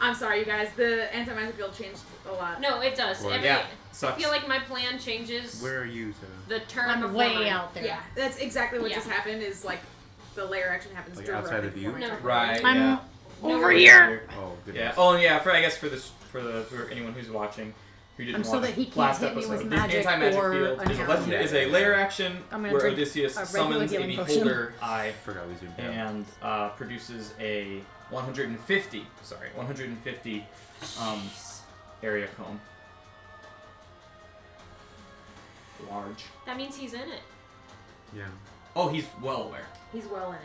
I'm sorry, you guys. The anti-magic field changed a lot. No, it does. What? Every, Yeah, I sucks. feel like my plan changes Where are you, Sarah? the turn I'm before way mine. out there. Yeah, that's exactly what Yeah. just happened. Is like the layer action happens Like directly outside of before you? my No. turn. Right. I'm yeah. over here. Oh, goodness. Yeah. Oh, and yeah. I guess for anyone who's watching who didn't So watch that he can't last hit me episode, with this magic anti-magic or field a is a hammer. legend is a layer action I'm gonna where drink Odysseus a regular summons a healing potion. beholder eye I forgot we zoomed out. and produces a 150 area cone. Large. That means he's in it. Yeah. Oh, he's well aware. He's well in it.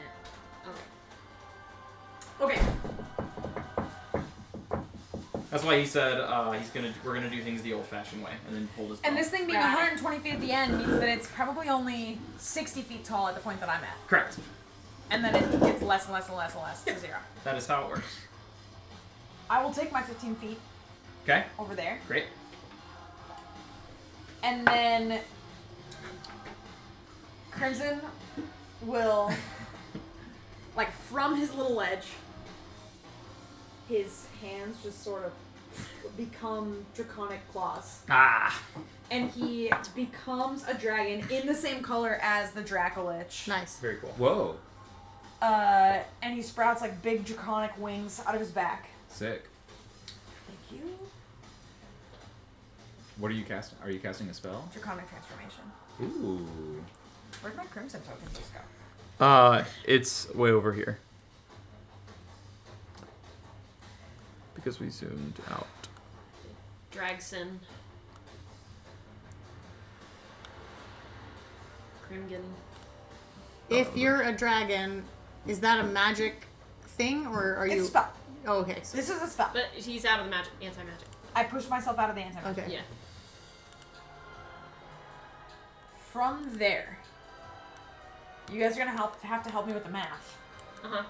Okay. Okay. That's why he said we're gonna do things the old-fashioned way, and then hold his. And thumb. this thing being 120 feet at the end means that it's probably only 60 feet tall at the point that I'm at. Correct. And then it gets less and less and less and less to 0. That is how it works. I will take my 15 feet Okay. over there. Great. And then Crimson will, like, from his little ledge, his hands just sort of become draconic claws. Ah. And he becomes a dragon in the same color as the Dracolich. Nice. Very cool. Whoa. And he sprouts, like, big draconic wings out of his back. Sick. Thank you. What are you casting? Are you casting a spell? Draconic transformation. Ooh. Where'd my Crimson token just go? It's way over here. Because we zoomed out. Dragson. Crimson. If you're a dragon, is that a magic thing, or are It's you? a spell. Oh, okay. So This is a spell. But he's out of the magic, anti-magic. I pushed myself out of the anti-magic. okay. Yeah. From there, you guys are gonna have to help me with the math. Uh-huh.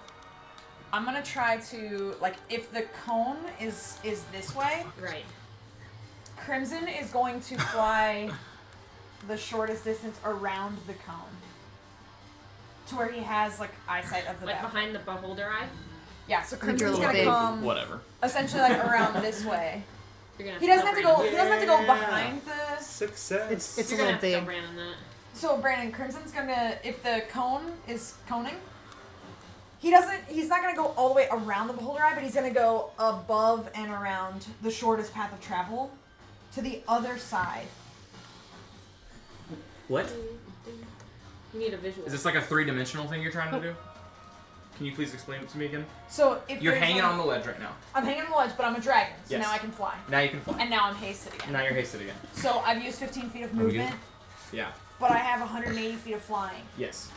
I'm gonna try to, like, if the cone is this way, Right. Crimson is going to fly the shortest distance around the cone to where he has, like, eyesight of the Like battle. behind the beholder eye? Yeah, so You're a Crimson's little gonna big. come Whatever. essentially like around this way. You're gonna He doesn't have to go. Brandon. He doesn't have to go Yeah. behind the. Success. It's a You're little gonna have to big. tell Brandon that. So Brandon, Crimson's gonna, if the cone is coning, he's not gonna go all the way around the beholder eye, but he's gonna go above and around the shortest path of travel to the other side. What? You need a visual. Is this like a 3-dimensional thing you're trying to do? Can you please explain it to me again? So if You're there's hanging like- on the ledge right now. I'm hanging on the ledge, but I'm a dragon, so Yes. now I can fly. Now you can fly. And now I'm hasted again. Now you're hasted again. So I've used 15 feet of we good? movement, Yeah. but I have 180 feet of flying. Yes.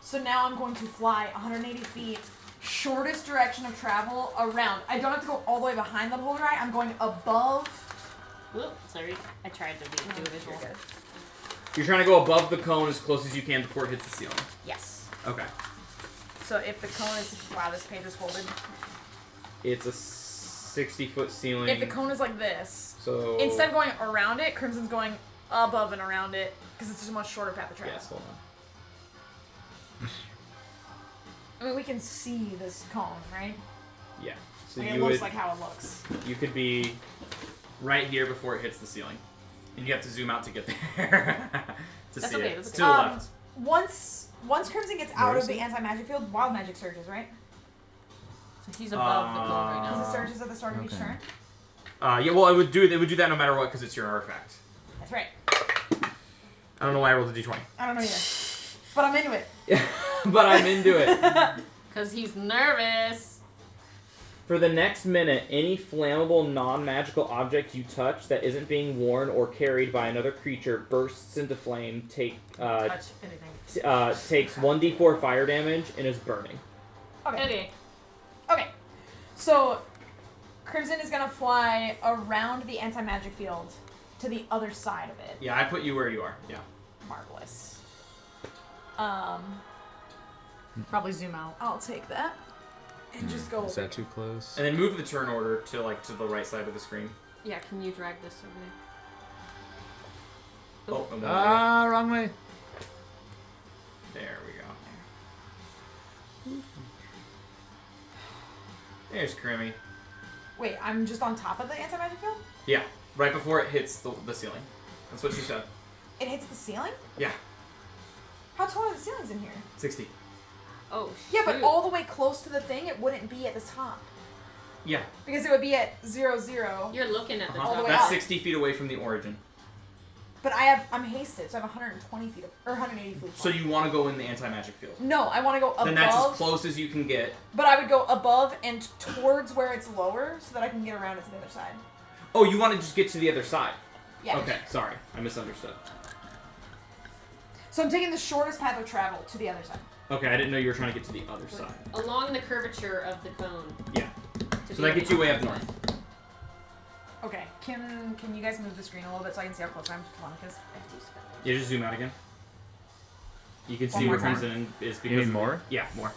So now I'm going to fly 180 feet, shortest direction of travel around. I don't have to go all the way behind the beholder eye. I'm going above. Whoop, sorry. I tried to do a visual. You're good. You're trying to go above the cone as close as you can before it hits the ceiling. Yes. Okay. So if the cone is, wow, this page is folded. It's a 60-foot ceiling. If the cone is like this, So instead of going around it, Crimson's going above and around it because it's just a much shorter path of travel. Yes, hold on. I mean, we can see this cone, right? Yeah. So Like, you it looks would like how it looks. you could be right here before it hits the ceiling, and you have to zoom out to get there to That's see okay, it. that's To the okay. left. Once Crimson gets out Where of is the it? anti-magic field, wild magic surges, right? So he's above the cone right Because now. it surges at the start of each Okay. turn. Yeah. Well, it would do that no matter what because it's your artifact. That's right. I don't know why I rolled a d20. I don't know either. But I'm into it. But I'm into it. Because he's nervous. For the next minute, any flammable, non-magical object you touch that isn't being worn or carried by another creature bursts into flame. Touch anything. Takes 1d4 fire damage and is burning. Okay. Okay. So, Crimson is gonna fly around the anti-magic field to the other side of it. Yeah, I put you where you are. Yeah. Marvelous. Probably zoom out. I'll take that and just go. Is that too close? And then move the turn order to the right side of the screen. Yeah, can you drag this over there? Oh, and then Ah, wrong way. there we go. There's Crimmy. Wait, I'm just on top of the anti-magic field? Yeah, right before it hits the ceiling. That's what she said. It hits the ceiling? Yeah, How tall are the ceilings in here? 60. Oh, Yeah, but shoot. all the way close to the thing, it wouldn't be at the top. Yeah, Because it would be at 0, 0. You're looking at the All the top. way that's up. 60 feet away from the origin. But I'm hasted, so I have 120 feet or 180 feet. So you want to go in the anti-magic field. No, I want to go above. Then that's as close as you can get. But I would go above and towards where it's lower so that I can get around it to the other side. Oh, you want to just get to the other side. Yeah. Okay, sorry. I misunderstood. So I'm taking the shortest path of travel to the other side. Okay, I didn't know you were trying to get to the other side. Along the curvature of the cone. Yeah. to So be that gets you way up on the north. Okay. Can you guys move the screen a little bit so I can see how close I am to Monica? Yeah, just zoom out again. You can One see more where time. Crimson is because You mean of the- more? Yeah, more.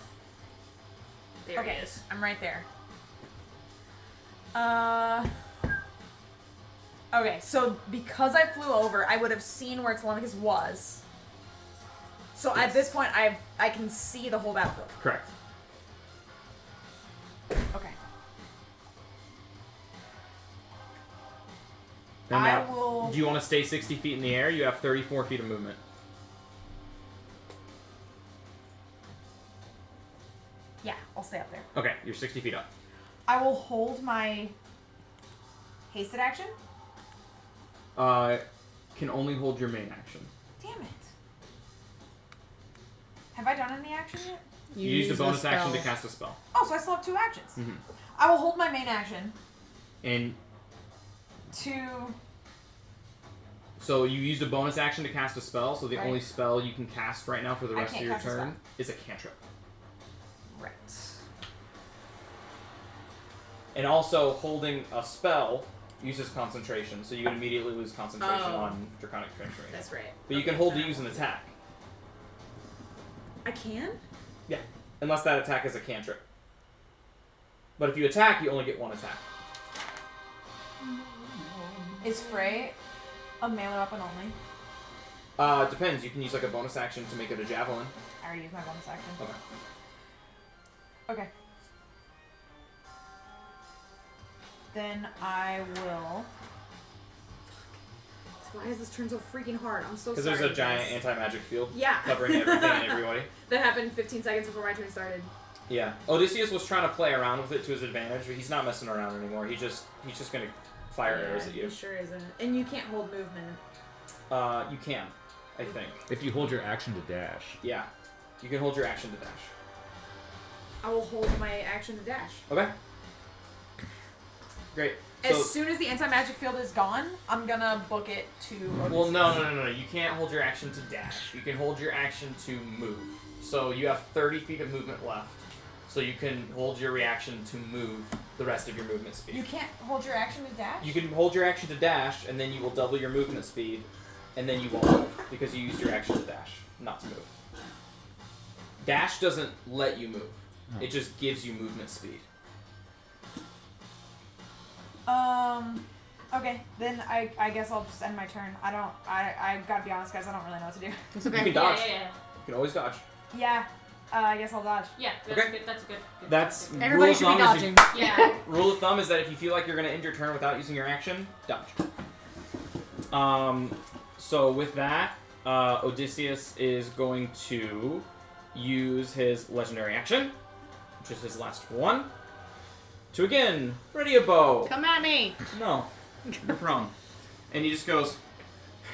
There Okay, he is. I'm right there. Okay, so because I flew over, I would have seen where Telemachus was. So at this point, I can see the whole battlefield. Correct. Okay. Now, I Matt, will. do you want to stay 60 feet in the air? You have 34 feet of movement. Yeah, I'll stay up there. Okay, you're 60 feet up. I will hold my hasted action. Can only hold your main action. Damn it. Have I done any action yet? You used a bonus action to spell. cast a spell. Oh, so I still have 2 actions. Mhm. I will hold my main action And to. so you used a bonus action to cast a spell, so the Right. only spell you can cast right now for the I rest of can't your cast a turn spell. is a cantrip. Right. And also, holding a spell uses concentration, so you would immediately lose concentration Oh. on Draconic Treachery. That's right. But you can hold to use an attack. I can? Yeah. Unless that attack is a cantrip. But if you attack, you only get 1 attack. Is Frey a melee weapon only? It depends. You can use like a bonus action to make it a javelin. I already used my bonus action. Okay. Okay. Then I will. Why is this turn so freaking hard? I'm so sorry. Because there's a guys. giant anti-magic field Yeah. covering everything and everybody. That happened 15 seconds before my turn started. Yeah. Odysseus was trying to play around with it to his advantage, but he's not messing around anymore. He's just gonna fire arrows at you. He sure isn't. And you can't hold movement. You can, I think. If you hold your action to dash. Yeah. You can hold your action to dash. I will hold my action to dash. Okay. Great. As So, soon as the anti-magic field is gone, I'm gonna book it to Odysseus. well, no. You can't hold your action to dash. You can hold your action to move. So you have 30 feet of movement left. So you can hold your reaction to move the rest of your movement speed. You can't hold your action to dash? You can hold your action to dash, and then you will double your movement speed, and then you won't move, because you used your action to dash, not to move. Dash doesn't let you move. Oh. It just gives you movement speed. Okay, then I guess I'll just end my turn. I gotta be honest, guys, I don't really know what to do. It's You okay. can dodge. Yeah. You can always dodge. Yeah, I guess I'll dodge. Yeah, that's Okay. good. That's good. That's good. Everybody rule should of be thumb is dodging. Yeah. Rule of thumb is that if you feel like you're going to end your turn without using your action, dodge. So with that, Odysseus is going to use his legendary action, which is his last one, to again ready a bow. Come at me. No, you're prone. And he just goes,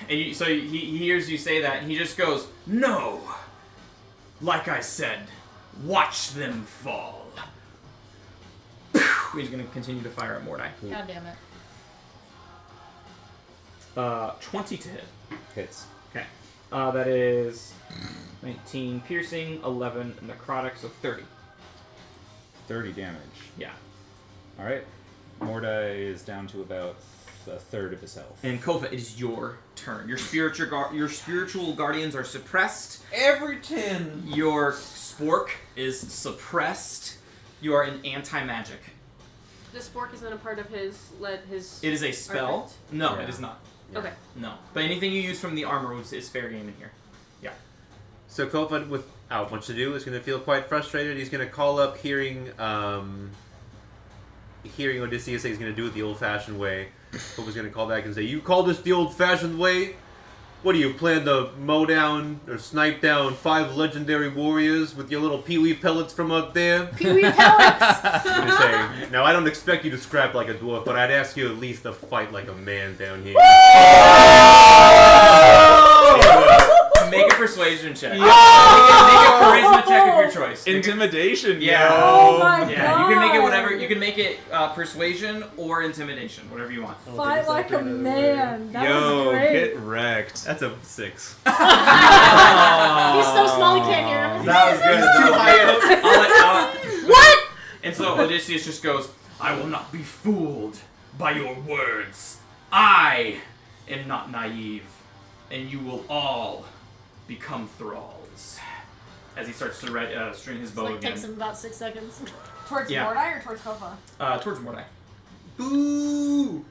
and so he hears you say that, and he just goes, "No, like I said, watch them fall." He's going to continue to fire at Mordai. God damn it. 20 to hit. Hits. Okay. That is 19 piercing, 11 necrotic, so 30. 30 damage. Yeah. Alright. Mordai is down to about a third of his health. And Kofa, it is your turn. Your spiritual guardians are suppressed. Every 10. Your spork is suppressed. You are in anti-magic. The spork isn't a part of his It is a spell. Perfect. No, Yeah. it is not. Okay. No. But anything you use from the armor is fair game in here. Yeah. So Kofa, without much to do, is going to feel quite frustrated. He's going to call up, hearing Odysseus say he's going to do it the old-fashioned way. Kofa's going to call back and say, "You call this the old-fashioned way? What do you plan to mow down or snipe down 5 legendary warriors with your little peewee pellets from up there?" Pee-wee pellets. I'm gonna say, now I don't expect you to scrap like a dwarf, but I'd ask you at least to fight like a man down here. Make a persuasion check. Make a charisma check of your choice. Make a- Intimidation, Yeah. Oh my Yeah, you can make it God. whatever. You can make it persuasion or intimidation, whatever you want. Fight like a man. That Yo, was great. get wrecked. That's a 6. He's so small he can't hear him. That was good. It's too high up. What? And so Odysseus just goes, "I will not be fooled by your words. I am not naive, and you will all become thralls." As he starts to string his bow Like again. takes him about 6 seconds. Towards Yeah. Mordai or towards Kofa? Towards Mordai. Boo!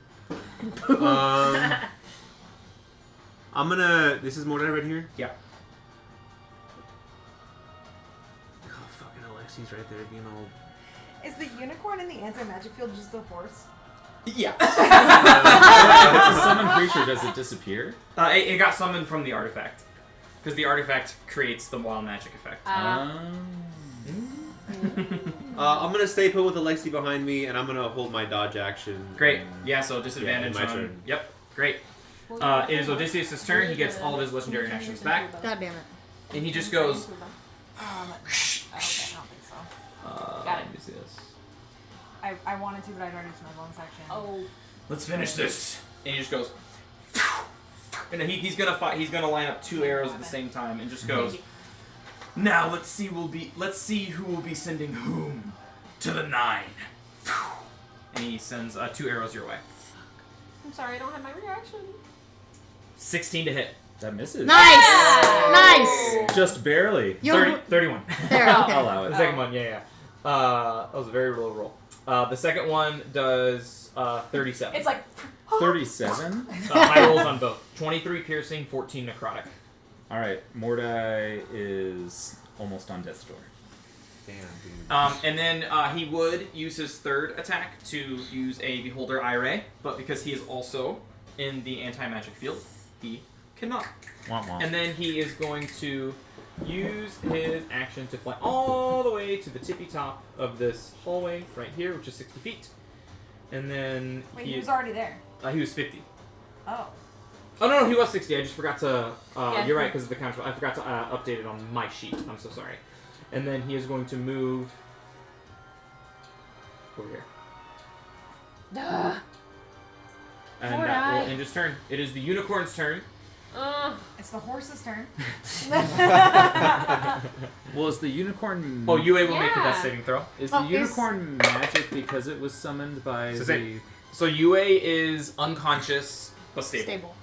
I'm gonna. This is Mordai right here? Yeah. Oh, fucking Alexi's right there being all. Is the unicorn in the anti-magic field just a horse? Yeah. If it's a summoned creature, does it disappear? It got summoned from the artifact. Because the artifact creates the wild magic effect. I'm gonna stay put with Alexi behind me, and I'm gonna hold my dodge action. Great. and- Yeah, so disadvantage my on... turn. Yep. Great. It is Odysseus' turn. He gets all of his legendary actions back. God damn it. And he just goes... Okay, I don't think so. Got it. Odysseus. I wanted to, but I'd already used my bonus action. Oh. Let's finish this. And he just goes... And he's gonna fight. He's gonna line up 2 arrows at the same time, and just goes. Now let's see who will be sending whom to the 9. And he sends 2 arrows your way. I'm sorry, I don't have my reaction. 16 to hit. That misses. Nice! Nice! Just barely. You're 31. there, I'll okay. allow The it. second one, yeah. That was a very low roll. The second one does 37. It's like 37? High rolls on both. 23 piercing, 14 necrotic. Alright, Mordai is almost on death's door. Damn, dude. And then he would use his third attack to use a Beholder Eye Ray, but because he is also in the anti-magic field, he cannot. Womp womp. And then he is going to use his action to fly all the way to the tippy top of this hallway right here, which is 60 feet. And then Wait, he was already there. he was 50. Oh. Oh no, he was 60. I just forgot to. Yeah. You're right, because of the counter. I forgot to update it on my sheet. I'm so sorry. And then he is going to move over here. Duh. And Poor that will guy. end his turn. It is the unicorn's turn. It's the horse's turn. Well, is the unicorn... Oh, UA will make the Yeah. death saving throw. Is Oh, the unicorn magic because it was summoned by So the... So UA is unconscious but stable. Stable.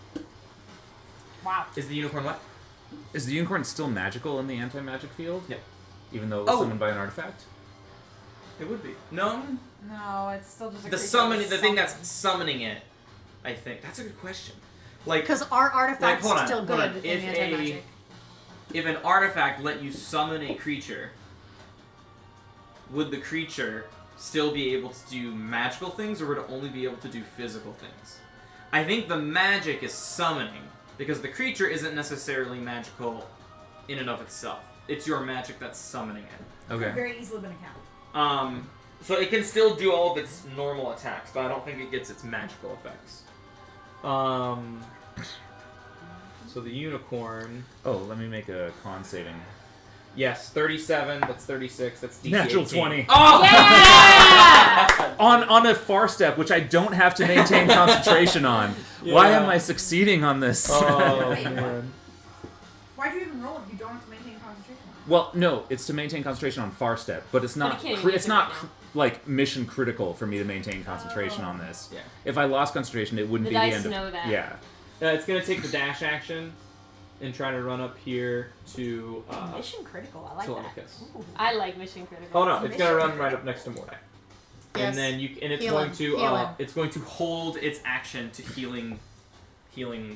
Wow. Is the unicorn what? Is the unicorn still magical in the anti-magic field? Yep. Even though it was Oh. summoned by an artifact? It would be. No. No, it's still just a The creature summon, that's the thing that's summoned. summoning it. I think that's a good question. Like, Because our artifact's hold on, still hold on. good If in anti-magic. if an artifact let you summon a creature, would the creature still be able to do magical things, or would it only be able to do physical things? I think the magic is summoning, because the creature isn't necessarily magical in and of itself. It's your magic that's summoning it. Okay. Very easily been a count. So it can still do all of its normal attacks, but I don't think it gets its magical effects. So the unicorn. Oh, let me make a con saving. Yes, 37. That's 36. That's DC Natural 18. 20. Oh! Yeah! On a far step, which I don't have to maintain concentration on. Why Yeah. am I succeeding on this? Oh Wait, man. Why do you even roll if you don't have to maintain concentration? Well, no, it's to maintain concentration on far step, but it's not. But you can't It's use it not right now. like mission critical for me to maintain concentration on this. Yeah. If I lost concentration, it wouldn't The be the dice end of. know that. Yeah. It's gonna take the dash action and try to run up here to Mission critical. I like that. Telemachus. Ooh. I like mission critical. Oh no, it's gonna run right up next to Mordai. Yes. And then it's Heal going him. to Heal him. it's going to hold its action to healing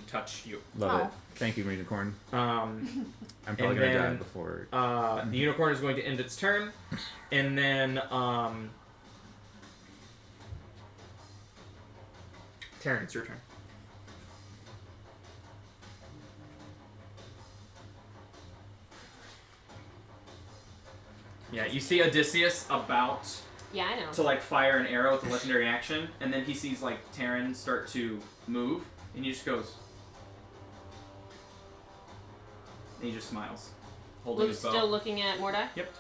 touch you. Love Oh. it. Thank you, Unicorn. Um, I'm probably And gonna die then- before. the unicorn is going to end its turn, and then Taryn, it's your turn. Yeah, you see Odysseus about Yeah, I know. to like fire an arrow with a legendary action, and then he sees like Taryn start to move, and he just goes, and he just smiles, holding his bow. Still looking at Mordai? Yep.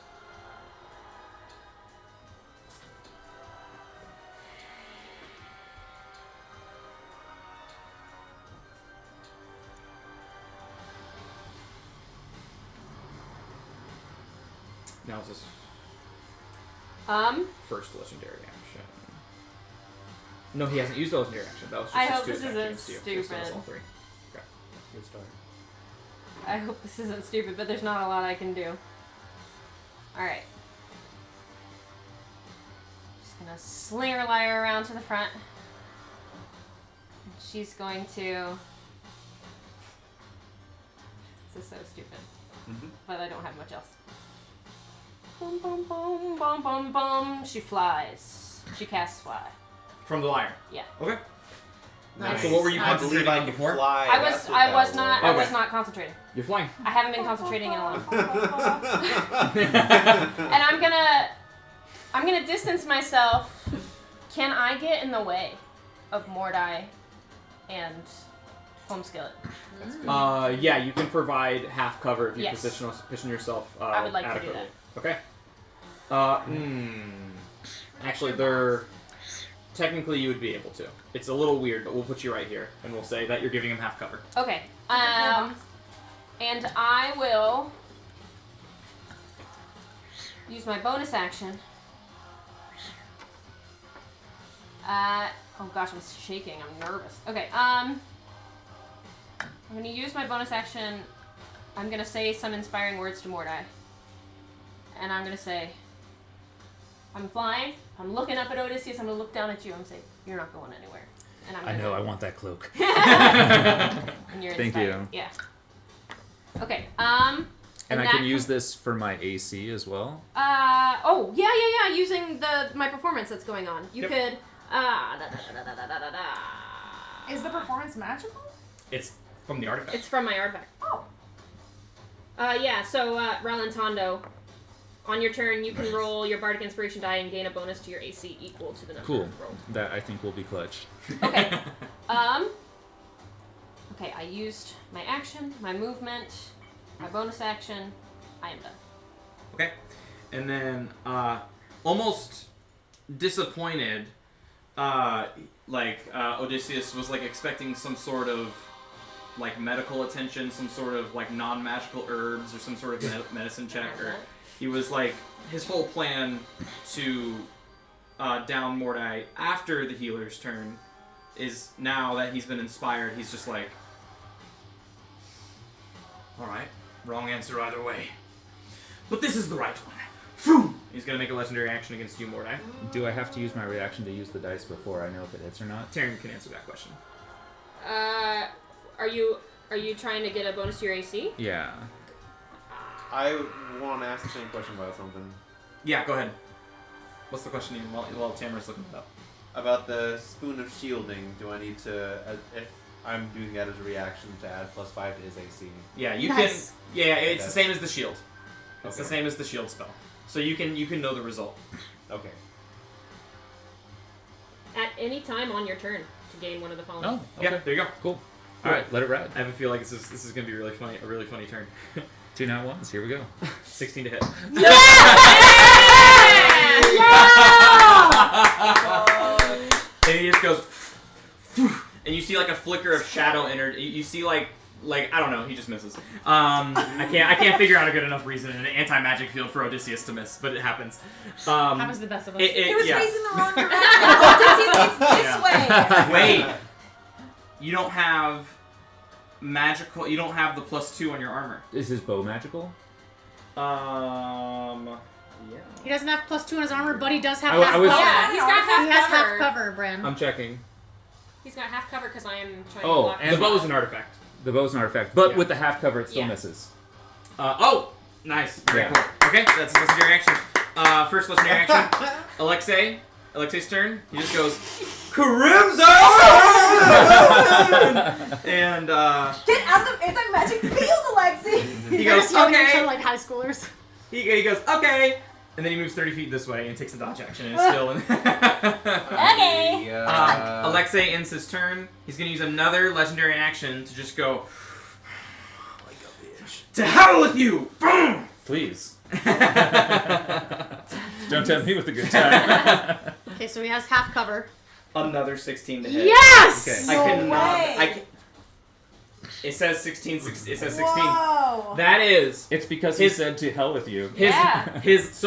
Now it's his first legendary action. No, he hasn't used the legendary action. That was just I his hope two this attack isn't against you. Just stupid. all three. Okay. Good start. I hope this isn't stupid, but there's not a lot I can do. Alright. Just gonna sling her lyre around to the front. And she's going to... This is so stupid. But I don't have much else. Boom, boom, boom, boom, boom, boom. She flies. She casts fly. From the lyre. Yeah. Okay. Nice. So what were you I concentrating on before? fly. I was not Okay. concentrating. You're flying. I haven't been concentrating in a long time. And I'm gonna distance myself. Can I get in the way of Mordai and Home Skillet? Yeah, you can provide half cover if you Yes. position yourself I would like to do adequately. that. Okay. Actually, they're technically you would be able to. It's a little weird, but we'll put you right here, and we'll say that you're giving him half cover. Okay. And I will use my bonus action. Oh gosh, I'm shaking. I'm nervous. Okay. I'm gonna use my bonus action. I'm gonna say some inspiring words to Mordai. And I'm gonna say, I'm flying. I'm looking up at Odysseus. I'm gonna look down at you. I'm gonna say, you're not going anywhere. And I'm I gonna, know, I want that cloak. And you're Thank inspired. you. Yeah. Okay. And I that can use this for my AC as well. Oh, yeah. Using my performance that's going on. You Yep. could. Is the performance magical? It's from the artifact. It's from my artifact. Oh. Yeah, so, Ralentando, on your turn, you can roll your Bardic Inspiration die and gain a bonus to your AC equal to the number Cool. rolled. That I think will be clutch. Okay. Okay, I used my action, my movement, my bonus action. I am done. Okay. And then, almost disappointed, Odysseus was, expecting some sort of, medical attention, some sort of, non-magical herbs or some sort of medicine check. Or he was, his whole plan to down Mordai after the healer's turn is now that he's been inspired, he's just like, alright, wrong answer either way. But this is the right one. Phew! He's gonna make a legendary action against you, Mordai. Do I have to use my reaction to use the dice before I know if it hits or not? Taryn can answer that question. Are you trying to get a bonus to your AC? Yeah. I want to ask the same question about something. Yeah, go ahead. What's the question even while Tamara's looking it up? About the Spoon of Shielding, do I need to, if I'm doing that as a reaction, to add +5 to his AC? Yeah, you Nice. can. Yeah, it's the same as the shield. It's Okay. the same as the shield spell. So you can know the result. Okay. At any time on your turn to gain one of the following. Oh, okay. Yeah, there you go. Cool. All right, let it ride. I have a feel like this is gonna be really funny. A really funny turn. 2 not ones. Here we go. 16 to hit. And he just goes, and you see a flicker of shadow energy. You see I don't know. He just misses. I can't figure out a good enough reason in an anti-magic field for Odysseus to miss, but it happens. Happens to the best of us. He was yeah. facing the wrong direction. It's this way. Wait, you don't have magical. You don't have the +2 on your armor. Is his bow magical? Yeah. He doesn't have +2 on his armor, but he does have I half was- cover. Yeah, he's got half He has cover. half cover, Bran. I'm checking. He's got half cover because I am trying Oh, to block. and The bow is an artifact. The bow's an artifact, but Yeah. with the half cover, it still Yeah. misses. Nice. Very Yeah. cool. Okay, that's a legendary action. First legendary action. Alexei's turn. He just goes, Crimson! And Get out of the anti-magic field, Alexi. he They're goes, just yelling at each okay. other like high schoolers. He goes, okay. And then he moves 30 feet this way and takes a dodge action and it's still in. Okay. Alexei ends his turn. He's going to use another legendary action to just go, like a bitch. To hell with you! Boom! Please. Don't tempt me with a good time. Okay, so he has half cover. Another 16 to hit. Yes! I No cannot. way. It says 16. It says 16. Whoa. That is It's because he said to hell with you. Yeah. his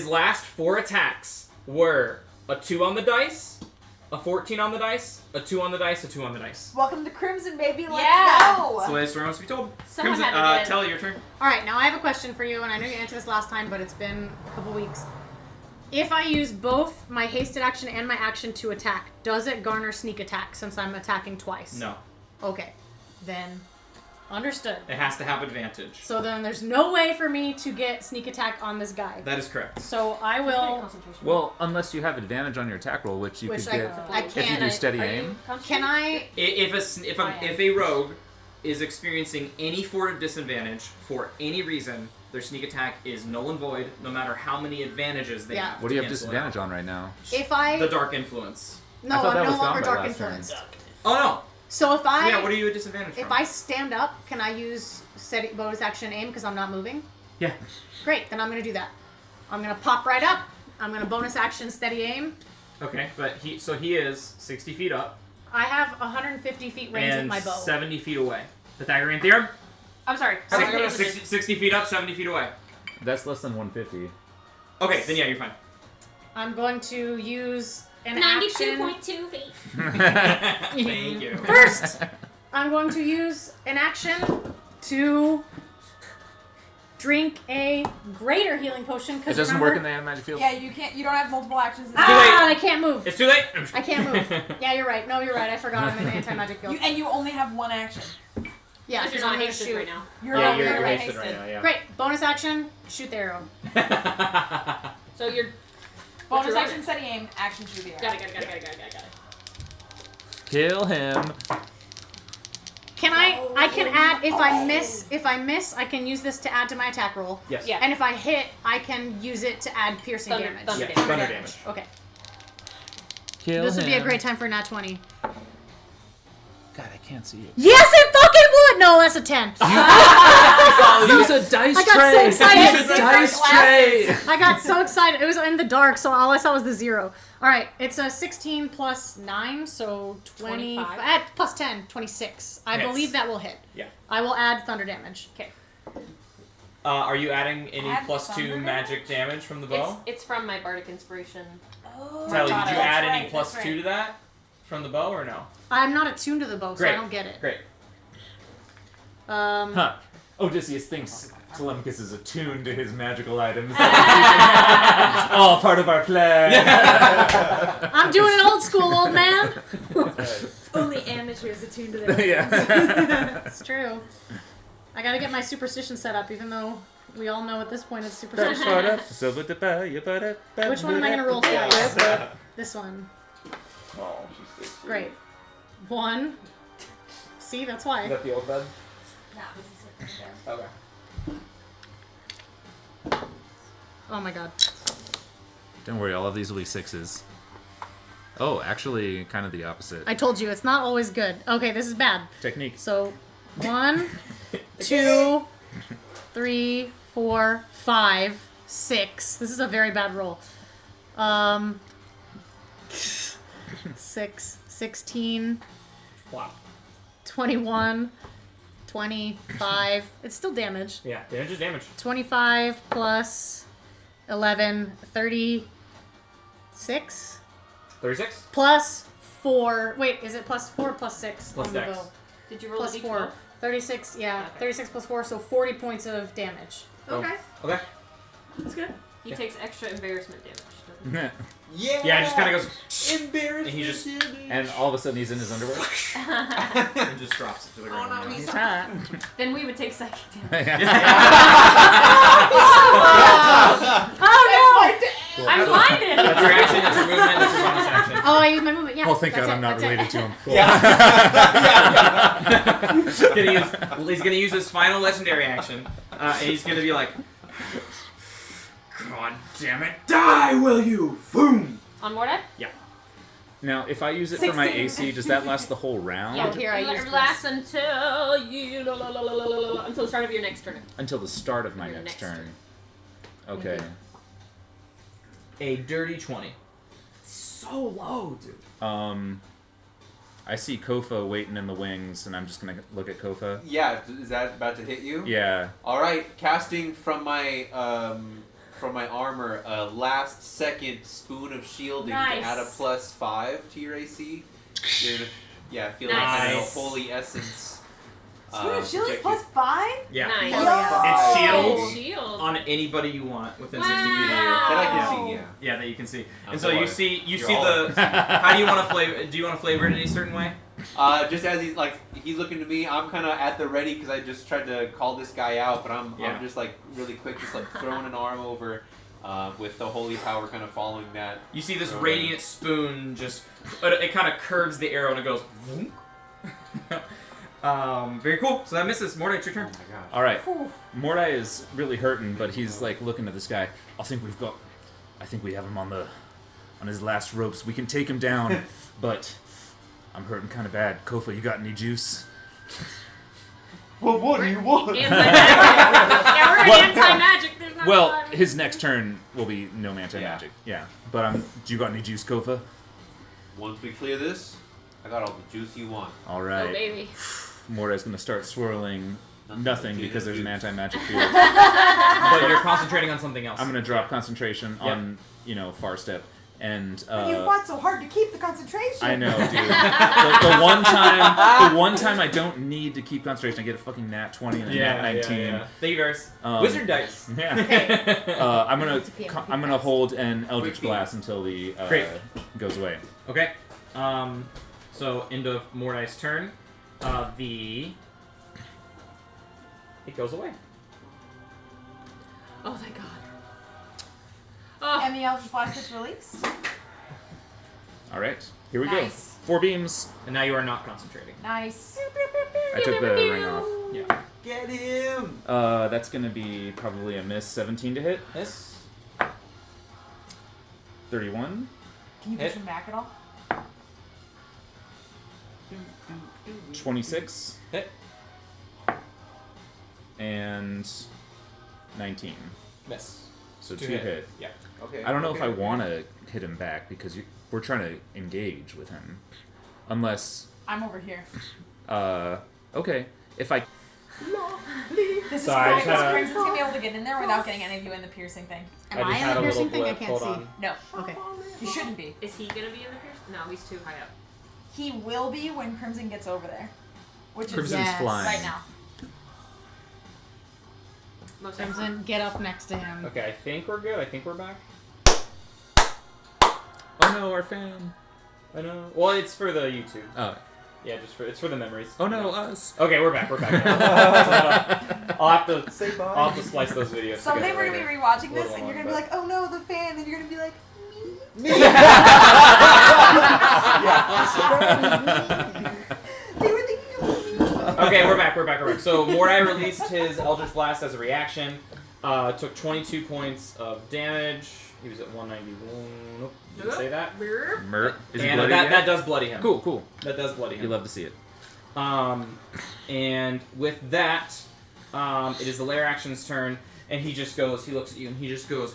last 4 attacks were a 2 on the dice, a 14 on the dice, a 2 on the dice, a 2 on the dice. Welcome to Crimson, baby. Let's Yeah. go. That's the way the story wants to be told. Someone Crimson, had to get it. Telly, your turn. Alright, now I have a question for you, and I know you answered this last time, but it's been a couple weeks. If I use both my hasted action and my action to attack, does it garner sneak attack since I'm attacking twice? No, Okay. Then, understood. it has to have advantage. So then there's no way for me to get sneak attack on this guy. That is correct. So I will... Concentration. Well, unless you have advantage on your attack roll, which you Which could get I if you can't. do steady Are you aim. concentrating? Can I... If a rogue is experiencing any form of disadvantage for any reason, their sneak attack is null and void, no matter how many advantages they Yeah. have. What do you to have cancel it disadvantage out. on right now? If I... The dark influence. No, I thought that I'm no was gone longer by dark last turn. influenced. Oh no. So if I... Yeah, what are you at disadvantage from? If I stand up, can I use steady bonus action aim because I'm not moving? Yeah. Great, then I'm going to do that. I'm going to pop right up. I'm going to bonus action steady aim. Okay, but he is 60 feet up I have 150 feet range with and my bow. 70 feet away. Pythagorean theorem? I'm sorry. 60 feet up, 70 feet away. That's less than 150. Okay, then yeah, you're fine. I'm going to use an action. 92.2 feet. Thank you. First, I'm going to use an action to drink a greater healing potion. It Because doesn't work in the animagic field. Yeah, you can't. You don't have multiple actions. too late. I can't move. It's too late. I can't move. Yeah, you're right. No, you're right. I forgot I'm in anti-magic field. And you only have one action. Yeah, If you're because not I'm gonna hasted shoot. right now. You're Yeah, not you're very hasted right now. Yeah. Great. Bonus action. Shoot the arrow. So you're Bonus What's your action, steady aim, action shoot the arrow. got it. Kill him. Can I can add if I miss I can use this to add to my attack roll. Yes. Yeah. And if I hit, I can use it to add piercing Thunder- damage. thunder Yeah, damage. thunder damage. Okay. Kill This him. would be a great time for a nat 20. God, I can't see it. Yes, it fucking would! No, that's a 10. Use a dice I got so tray. excited. Use a dice tray. I got so excited. It was in the dark, so all I saw was the 0. Alright, it's a 16 plus 9, so 20. 25. Plus 10, 26. I Hits. believe that will hit. Yeah. I will add thunder damage. Okay. Are you adding any Add +2 thunder magic damage from the bow? It's from my bardic inspiration. Oh, Tally, did you that's add any right, that's +2 right. to that from the bow or no? I'm not attuned to the bow, so Great. I don't get it. Great. Huh. Odysseus thinks Telemachus is attuned to his magical items. All part of our plan. I'm doing it old school, old man. Only amateurs attuned to their Yeah. It's true. I gotta get my superstition set up, even though we all know at this point it's superstition. Which one am I gonna roll twice? This one. Oh, she's so sweet. Great. 1. See, that's why. Is that the old bed? No, this is it. Okay. Oh my god. Don't worry, all of these will be 6s. Oh, actually, kind of the opposite. I told you, it's not always good. Okay, this is bad. Technique. So, 1, 2, 3, 4, 5, 6. This is a very bad roll. 6, 16, Wow. 21, 25. It's still damage. Yeah, damage is damage. 25 plus 11, 36? 36? Plus 4. Wait, is it plus 4 or plus 6 Plus on the dex. bow? Did you roll Plus a d12? 4. 36, yeah. Okay. 36 plus 4, so 40 points of damage. Okay, Okay. that's good. He takes extra embarrassment damage, doesn't he? Yeah. Yeah, it just kind of goes. Embarrassment. And he just- And all of a sudden he's in his underwear. and just drops it to the ground. no, he's Then we would take psychic damage. Oh I'm blinded! That's your action, that's your movement, that's your bonus action. no! Oh, I used my movement, yeah. Oh, thank that's God it, I'm not that's it. related to him. He's gonna use his final legendary action, and he's gonna be like, God damn it, die, will you? Boom! On Mordai? Now, if I use it for my 16. AC, does that last the whole round? Yeah, here I It use lasts until you until the start of your next turn. Until the start of my Your next next turn. Okay. A dirty 20. So low, dude. I see Kofa waiting in the wings, and I'm just gonna look at Kofa. Yeah, is that about to hit you? Yeah. All right, casting from my armor, a last second spoon of shielding Nice. to add a +5 to your AC. You're gonna, feel like Nice. a holy essence. Spoon of shielding protect you. +5? Yeah. Nice. Hell yeah. It shields Shield. on anybody you want within 60 feet of you. That I can see, yeah. Yeah, that you can see. Oh, And so boy. you see You're the. all- How do you want to flavor? Do you want to flavor it any certain way? Just as he's looking to me, I'm kind of at the ready because I just tried to call this guy out, but I'm just like really quick, just like throwing an arm over, with the holy power kind of following that. You see this Throw it. radiant spoon just. It kind of curves the arrow and it goes. Vroom. Very cool. So that misses. Mordai, it's your turn. Oh my gosh. All right. Mordai is really hurting, but he's like looking at this guy. I think we have him on his last ropes. We can take him down, but I'm hurting kind of bad. Kofa, you got any juice? Well, what do you want? Anti-magic. Yeah, we're What? anti-magic. There's not a Well, lot of- his next turn will be no anti-magic. Yeah. But do you got any juice, Kofa? Once we clear this, I got all the juice you want. All Oh, right. baby. Mordai's gonna start swirling nothing because there's an anti-magic field. But you're concentrating on something else. I'm gonna drop concentration on, far step. And you fought so hard to keep the concentration. I know, dude. the one time I don't need to keep concentration, I get a fucking nat 20 and a nat 19. Thank you, Varys. Um, Wizard dice. Yeah. I'm gonna hold an Eldritch Blast until the Great. goes away. Okay. So end of Mordai's turn. The It goes away. Oh, thank God. Oh, And the Eldritch Blast is released. All right, here we Nice. go. 4 beams. And now you are not concentrating. Nice. I took the ring off. Yeah. Get him! That's gonna be probably a miss. 17 to hit. Miss. 31. Can you push him back at all? 26. Hit. And 19. Miss. So Two 2 hit. hit. Yeah. Okay. I don't know if I okay. want to hit him back because we're trying to engage with him. Unless, I'm over here. okay. If I This is Sorry, I fine just because had a- Crimson's gonna be able to get in there without getting any of you in the piercing thing. Am I I, just in had the a little piercing thing? I blip. can't Hold see. on. No, Okay. you shouldn't be. is he gonna be in the pierce? No, he's too high up. He will be when Crimson gets over there, which Crimson's is Yes. flying. right now. Most definitely. Crimson, get up next to him. Okay, I think we're good. I think we're back. Oh no, our fan. I know. Well, it's for the YouTube. Oh. Yeah, it's for the memories. Oh no, us. Okay, we're back. We're back. I'll have to Say bye. I'll have to splice those videos. Someday together we're gonna be later. rewatching this, Little and you're one, gonna be like, "Oh no, the fan," and you're gonna be like, "Me." They were thinking of me. Okay, we're back. We're back. We're back. So Mordai released his Eldritch Blast as a reaction. Took 22 points of damage. He was at 191. Nope, didn't say that. Mert. Is he And bloody that yet? does bloody him. Cool. That does bloody You him. love to see it. And with that, it is the lair action's turn, and he just goes. He looks at you, and he just goes.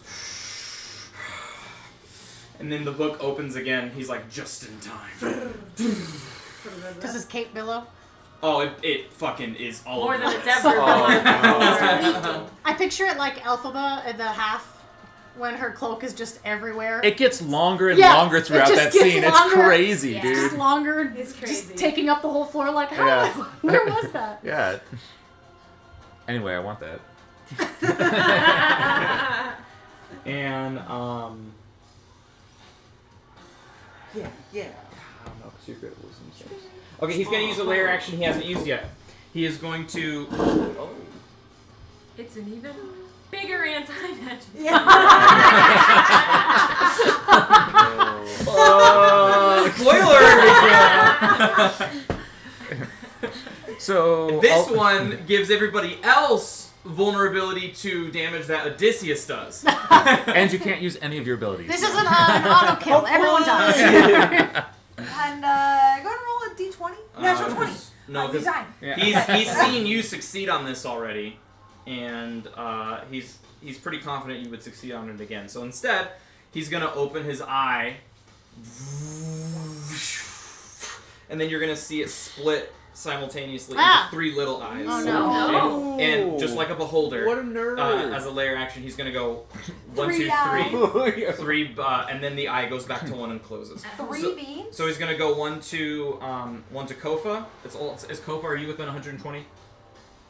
And then the book opens again. He's like, just in time. Does his cape billow? Oh, it fucking is all More over than this. it's ever Oh. I picture it like Elphaba at the half when her cloak is just everywhere. It gets longer and Yeah, longer it throughout just that gets scene. It's longer. crazy, Yeah. dude. Just longer. It's Just crazy. taking up the whole floor. Like, how? Yeah. Where was that? Yeah. Anyway, I want that. And Yeah. I don't know, secret wisdom saves. Okay, he's gonna use a lair action he hasn't used yet. He is going to. Oh. It's an even bigger anti-magic. Spoiler! So This one gives everybody else vulnerability to damage that Odysseus does. and you can't use any of your abilities. This isn't an auto kill. Everyone dies. And go ahead and roll a d20. Natural 20. No, You because died. he's seen you succeed on this already, and he's pretty confident you would succeed on it again. So instead, he's gonna open his eye, and then you're gonna see it split simultaneously Ah. into 3 little eyes. Oh, no. And, and just like a beholder, What a nerd. as a layer action, he's gonna go 1, 2, 3, 3 eyes. 3, and then the eye goes back to 1 and closes. 3 beams. So he's gonna go 1 to Kofa. Is Kofa? Are you within 120?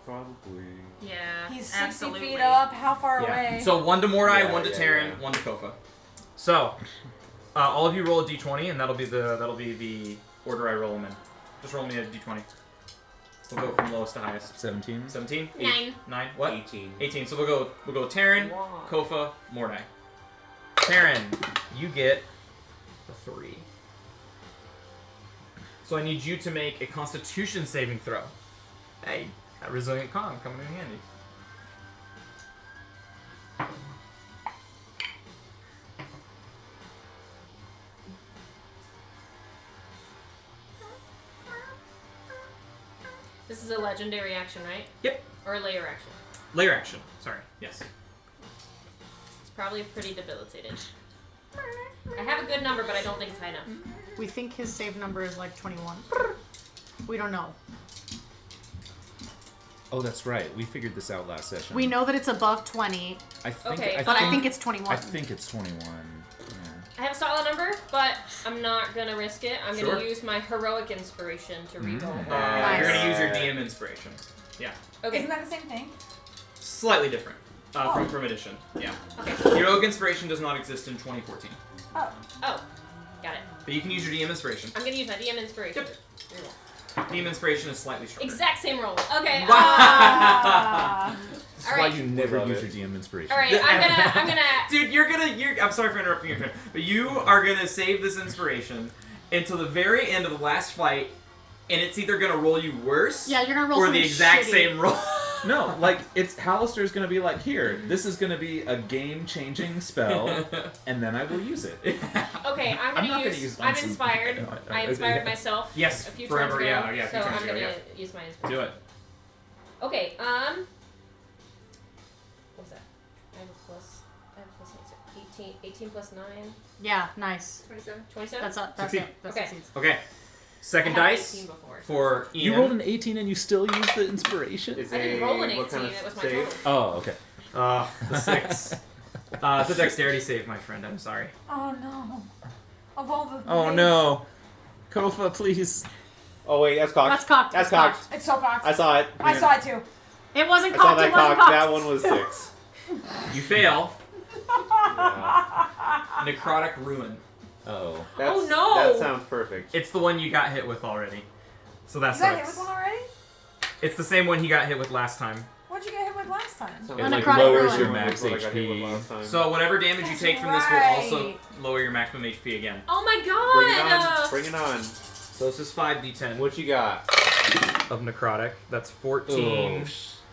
Probably. Yeah, He's 60 absolutely. feet up. How far away? So 1 to Mordai, Yeah, 1 to yeah, Terran, yeah. 1 to Kofa. So all of you roll a d20, and that'll be the order I roll them in. Just roll me a d20. We'll go from lowest to highest. 17. 17. 9. 9. What? 18. 18. So we'll go Terran, Kofa, Mordai. Terran, you get a 3. So I need you to make a Constitution saving throw. Hey, that resilient con coming in handy. This is a legendary action, right? Yep. Or a layer action. Layer action. Sorry. Yes. It's probably pretty debilitated. I have a good number, but I don't think it's high enough. We think his save number is like 21. We don't know. Oh, that's right. We figured this out last session. We know that it's above 20, I think. Okay, but I think it's 21. I think it's 21. Yeah. I have a solid number, but I'm not gonna risk it. I'm Sure. gonna use my heroic inspiration to reroll. You're gonna use your DM inspiration. Yeah. Okay. Isn't that the same thing? Slightly different. From addition. Yeah. Okay. Heroic inspiration does not exist in 2014, Oh. Oh, got it. but you can use your DM inspiration. I'm gonna use my DM inspiration. Yep. Reroll. Beam Inspiration is slightly stronger. Exact same roll. Okay. Ah. That's All why right. you never Love use it. your DM inspiration. All right. I'm gonna. Dude, you're. I'm sorry for interrupting your turn, but you are gonna save this inspiration until the very end of the last fight, and it's either gonna roll you worse, Yeah, you're gonna roll or something the exact shitty. same roll. No, like it's Hallister's gonna be like, here, this is gonna be a game-changing spell, and then I will use it. Okay. I'm I'm not gonna gonna use. use I'm unseen- inspired. No, I inspired myself. Yes, A few forever, turns ago. yeah, a few So turns I'm ago, gonna use my inspiration. Do it. Okay. What's that? I have a plus 18. 18 plus 9. Yeah, nice. 27. 27. That's Succeed. it. That Okay. succeeds. Okay. Second I had dice 18 before. for Ian. You rolled an 18 and you still use the inspiration? Is I didn't a- roll an 18. what kind of It was my save? total. Oh, okay. The 6. It's a dexterity save, my friend. I'm sorry. Oh no. Of all the Oh things- no. Kofa, please. Oh wait, that's cocked. That's cocked. That's That's cocked. cocked. It's so cocked. I saw it. I saw it too. It wasn't I saw cocked. that It wasn't cocked. cocked. That one was 6. You fail. Yeah. Necrotic Ruin. Oh. That's, Oh, no! That sounds perfect. It's the one you got hit with already. So that You got hit sucks. with one already? It's the same one he got hit with last time. What'd you get hit with last time? Sounds It A like necrotic lowers ruin. your max What I got hit with HP. last time. So whatever damage you That's take from this will right. also lower your maximum HP again. Oh my Bring it god! on. Bring it on. So this is 5d10 What you got? of necrotic. That's 14.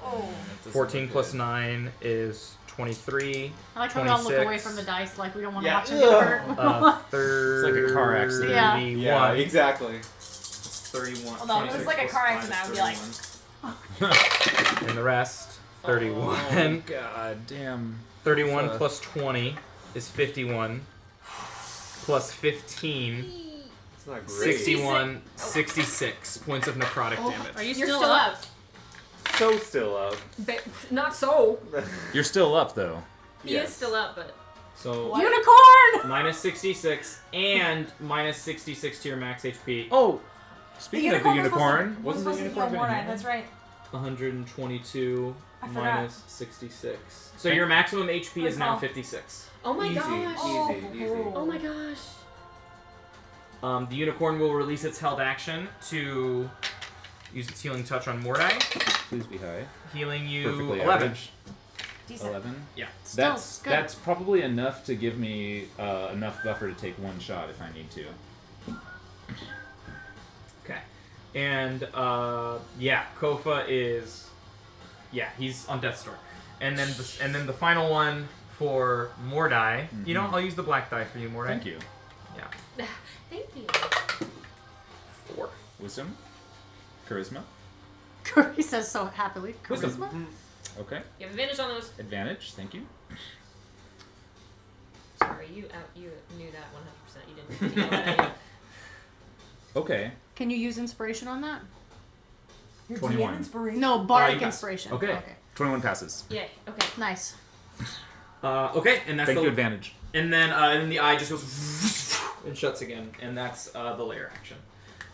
Oh. 14 plus 9 is 23. I like how we all look 26. away from the dice, like we don't want to Yeah. watch him get hurt. It's like a car accident. Yeah. 31. Yeah, exactly. It's 31. Hold on, if it was 26 like a plus car 5 accident, is I would be like- 31. And the rest, 31. God damn. 31 Kofa. plus 20 is 51. Plus 15, It's not great. 61, 66 points of necrotic damage. Are you You're still, still up? up. So still up. Not so. You're still up, though. He is still up, but. So Unicorn! minus 66 and minus 66 to your max HP. Oh, speaking of the was unicorn, supposed wasn't to the heal unicorn Mordai, gonna That's right. 122 I forgot. minus 66. So your maximum HP is now 56. Oh my Easy, gosh. easy, easy. Oh my gosh. The unicorn will release its held action to use its healing touch on Mordai, Please be high. healing you Perfectly 11. average. Decent. 11. Yeah. Still That's good. that's probably enough to give me enough buffer to take one shot if I need to. Okay. And yeah, Kofa is he's on death's door. And then the final one for Mordai. You know, I'll use the black die for you, Mordai. Thank you. Yeah. Thank you. 4. Wisdom, charisma. He says so happily. Wisdom. Charisma? Okay. You have advantage on those. Advantage. Thank you. Sorry, you knew that 100%. You didn't. Know that. Okay. Can you use inspiration on that? Your 21. DM inspiration. No, bardic you pass. inspiration. Okay. 21 passes. Yay. Okay. Nice. Okay, and that's Thank the you, advantage. and then the eye just goes and shuts again, and that's the layer action.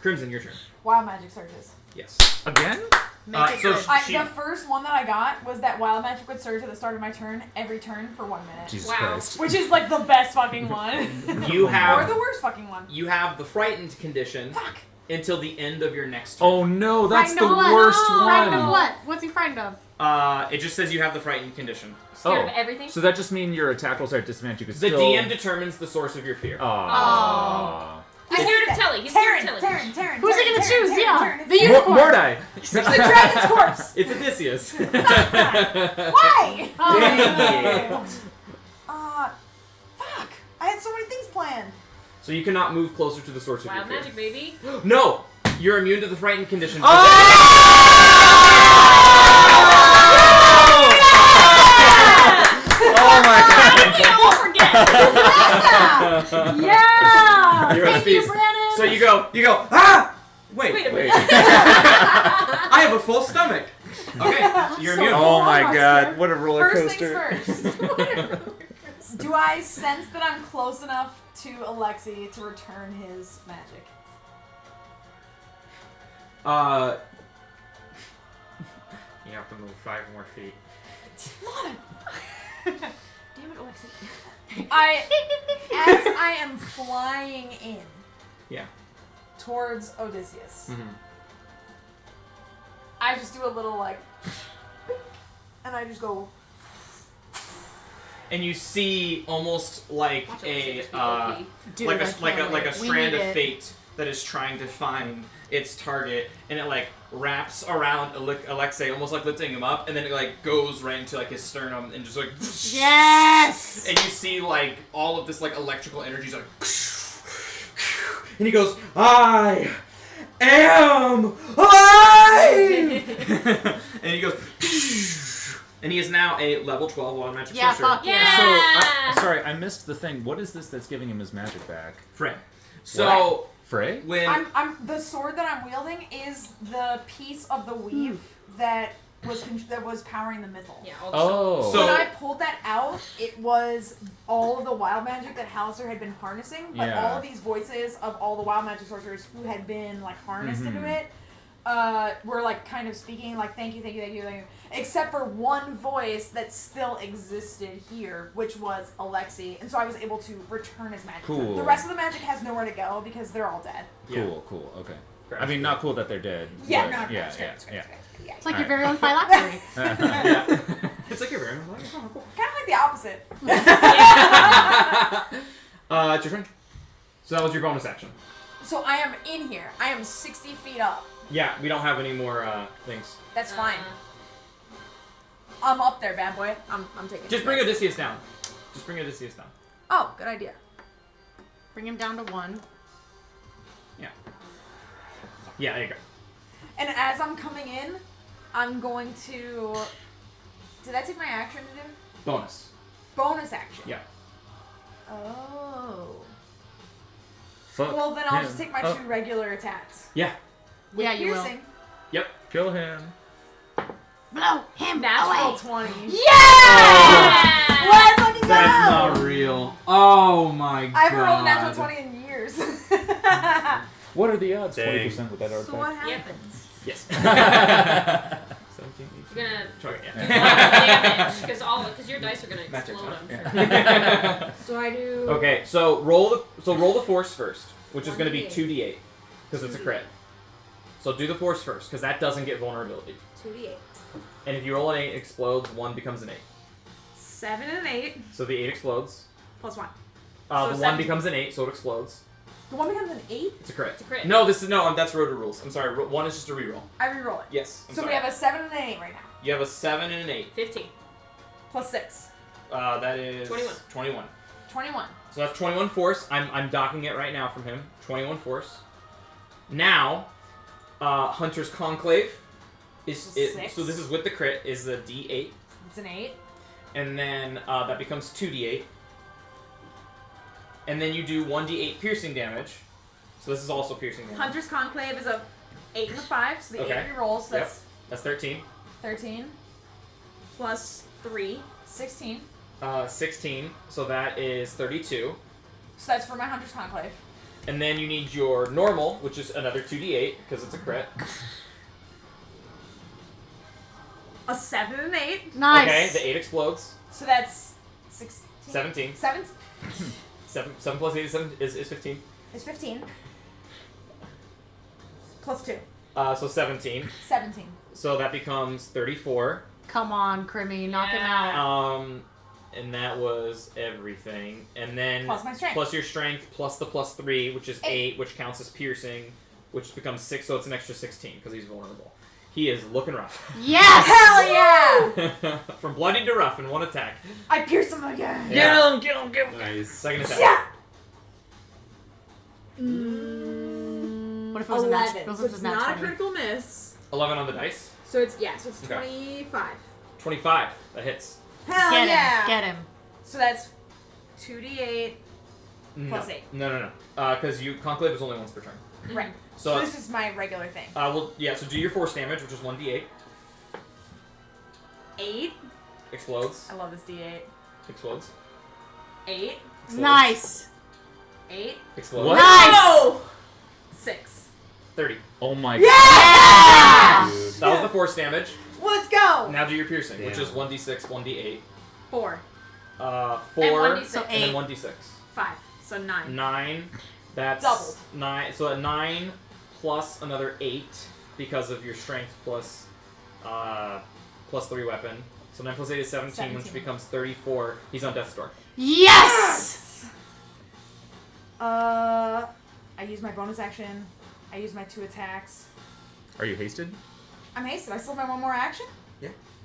Crimson, your turn. Wild magic surges. Yes. Again? Make it so good. she- The first one that I got was that wild magic would surge at the start of my turn, every turn for 1 minute. Jesus Wow. Christ. Which is like the best fucking one. You or have the worst fucking one. you have the frightened condition Fuck. until the end of your next turn. Oh no, that's the Frightened of what? worst No. Frightened of one. what? What's he frightened of? It just says you have the frightened condition. Scared Oh. of everything. So that just means your attack rolls are at disadvantage. You could The still... DM determines the source of your fear. Aww. He's scared of Telly. He's scared of Telly. Taryn. Who's he gonna choose? Yeah. The Mo- unicorn. Mordai. The dragon's corpse. It's Odysseus. Why? Oh. Dang it. Fuck. I had so many things planned. So you cannot move closer to the source of your Wild fear. magic, baby. No! You're immune to the frightened condition. Oh my god. I won't forget. Yeah! You're Thank you, Odysseus. Brandon! So you go, ah! Wait. Wait a Wait. minute. I have a full stomach. Okay, so you're immune. Oh my Oscar. god, what a roller First coaster. things first. Do I sense that I'm close enough to Alexi to return his magic? You have to move 5 more feet. Damn it, Alexi. As I am flying in Yeah. towards Odysseus, Mm-hmm. I just do a little like, and I just go. And you see almost like Watch it, a just be OP. Dude, like I a like a can't like a wait. We strand need of it. fate that is trying to find its target, and it like wraps around Alexei, almost like lifting him up, and then it like goes right into like his sternum and just like Yes! and you see like all of this like electrical energy like and he goes, I am alive! And he goes and he is now a level 12 wild magic Yeah, sorcerer. fuck yeah. So, sorry, I missed the thing. What is this that's giving him his magic back? Frey. So Frey? when I'm the sword that I'm wielding is the piece of the weave that was powering the mythal. Yeah, all the Oh. So- When I pulled that out, it was all of the wild magic that Hauser had been harnessing, but Yeah. all of these voices of all the wild magic sorcerers who had been like harnessed into Mhm. it were like kind of speaking like thank you, except for one voice that still existed here, which was Alexei, and so I was able to return his magic. Cool. The rest of the magic has nowhere to go because they're all dead. Cool, okay. I mean, not cool that they're dead. Yeah, but no, yeah, it's yeah, great, it's great, yeah. it's great, yeah. It's like your Alright. very own phylactery. it's like you're very cool. Kind of like the opposite. It's your turn. So that was your bonus action. So I am in here. I am 60 feet up. Yeah, we don't have any more things. That's fine. I'm up there, bad boy. I'm taking. Just bring Odysseus down. Oh, good idea. Bring him down to 1. Yeah, there you go. And as I'm coming in, I'm going to. Did I take my action to do? Bonus. Bonus action. Yeah. Oh. Fuck Well, then I'll him. just take my Oh, 2 regular attacks. Yeah. With Yeah, you will. piercing. Kill him. Blow him Natural away. 20. Yeah! Let's fucking go! That's not real. Oh my god. I haven't rolled a natural 20 in years. What are the odds? Dang. 20% with that So what artifact. happens? Yes. 17, You're gonna 20, do a lot of damage because your dice are gonna Magic, explode. huh? I'm sure. yeah. So I do. Okay, so roll the force first, which is going to be 2d8 because it's a crit. So do the force first because that doesn't get vulnerability. 2d8. And if you roll an 8, it explodes. 1 becomes an 8. 7 and 8 So the 8 explodes. plus 1. The So 1 7. becomes an 8, so it explodes. The one becomes an 8? It's a crit. It's a crit. No, that's rotor rules. I'm sorry. 1 is just a reroll. I reroll it. Yes. I'm So sorry. we have a 7 and an 8 right now. You have a 7 and an 8. 15. Plus 6. That is 21. 21. 21. So that's 21 force. I'm docking it right now from him. 21 force. Now, Hunter's Conclave is So it. 6. So this is with the crit is the D8, It's an 8. and then that becomes 2d8, and then you do 1d8 piercing damage. So this is also piercing damage. Hunter's Conclave is a 8 and a 5, so the Okay. 8 rerolls, so that's That's 13. 13. Plus 3. 16. 16. So that is 32. So that's for my Hunter's Conclave. And then you need your normal, which is another 2d8 because it's a crit. A 7 and 8. Nice. Okay, the 8 explodes. So that's 16. 17. 7 7 plus 8 is 15. is 15. Plus 2. So 17. 17. So that becomes 34. Come on, Crimmy, knock him Yeah. out. And that was everything. And then Plus my strength. plus your strength plus the plus 3, which is 8. 8, which counts as piercing, which becomes 6, so it's an extra 16 because he's vulnerable. He is looking rough. Yes! Hell yeah! From bloody to rough in one attack. I pierce him again. Yeah. Get him! Nice. Second attack. Yeah! What if it was a natural? 11. So it's not a 20? critical miss. 11 on the dice. So it's so it's Okay. 25. 25. That hits. Hell Get yeah! him. Get him. So that's 2d8. No. Plus 8. No. Because Conclave is only once per turn. Right. So, So this is my regular thing. so do your force damage, which is 1d8. 8. Explodes. I love this d8. Explodes. 8. Explodes. Nice. 8. Explodes. What? Nice. 6. 30. Oh my Yeah! That was the force damage. Let's go! Now do your piercing, which Damn. is 1d6, 1d8. 4. 4, And 1d6. So and then 8. 1d6. 5. So 9. 9. That's Doubled. 9. So a 9 plus another 8 because of your strength plus plus 3 weapon. So 9 plus 8 is 17, which becomes 34. He's on death's door. Yes! I use my bonus action. I use my 2 attacks. Are you hasted? I'm hasted. I still have my 1 more action.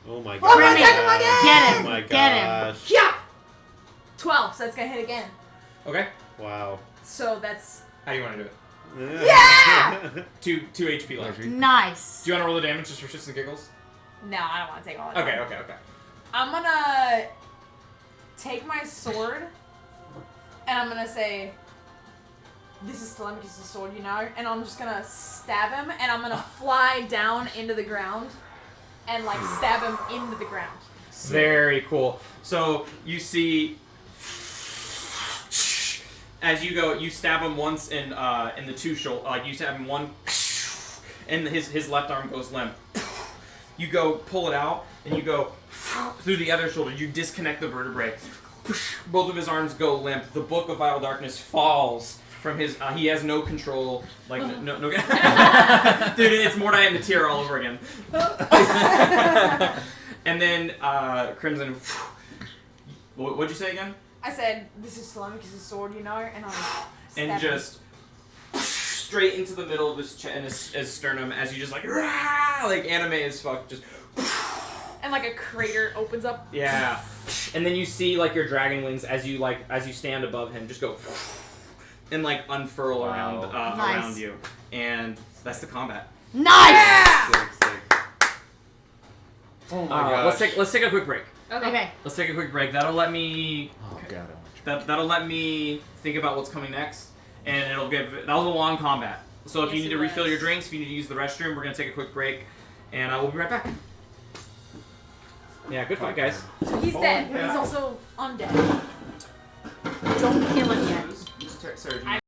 Oh my Oh, god. my attack him again! Get him! Oh my Get him! gosh. Yeah! 12, so that's gonna hit again. Okay. Wow. So that's... How do you want to do it? Yeah! 2 HP left. Do Nice. you want to roll the damage just for shits and giggles? No, I don't want to take all that. Okay. I'm gonna take my sword and I'm gonna say, "This is Telemachus' sword, you know," and I'm just gonna stab him and I'm gonna fly down into the ground and like stab him into the ground. Very cool. So you see, as you go, you stab him once in the 2 shoulder. Like you stab him one, and his left arm goes limp. You go pull it out, and you go through the other shoulder. You disconnect the vertebrae. Both of his arms go limp. The Book of Vile Darkness falls from his. He has no control. Like no. Dude, it's Mordai and the Tear all over again. And then Crimson. What'd you say again? I said, "This is Telemachus' sword, you know," and I'm And just straight into the middle of his sternum as you just like anime as fuck, just and like a crater opens up. yeah. And then you see like your dragon wings as you stand above him, just go and like unfurl around Nice. around you, and that's the combat. Nice. Sick. Oh my gosh. Let's take a quick break. Okay. Let's take a quick break. That'll let me Oh god, that'll let me think about what's coming next, and that was a long combat. So if you Yes, need to it refill was. your drinks, if you need to use the restroom, we're gonna take a quick break, and we'll be right back. Yeah, good fight, guys. So he's dead, but he's also undead. Don't kill him yet. Sarah, do you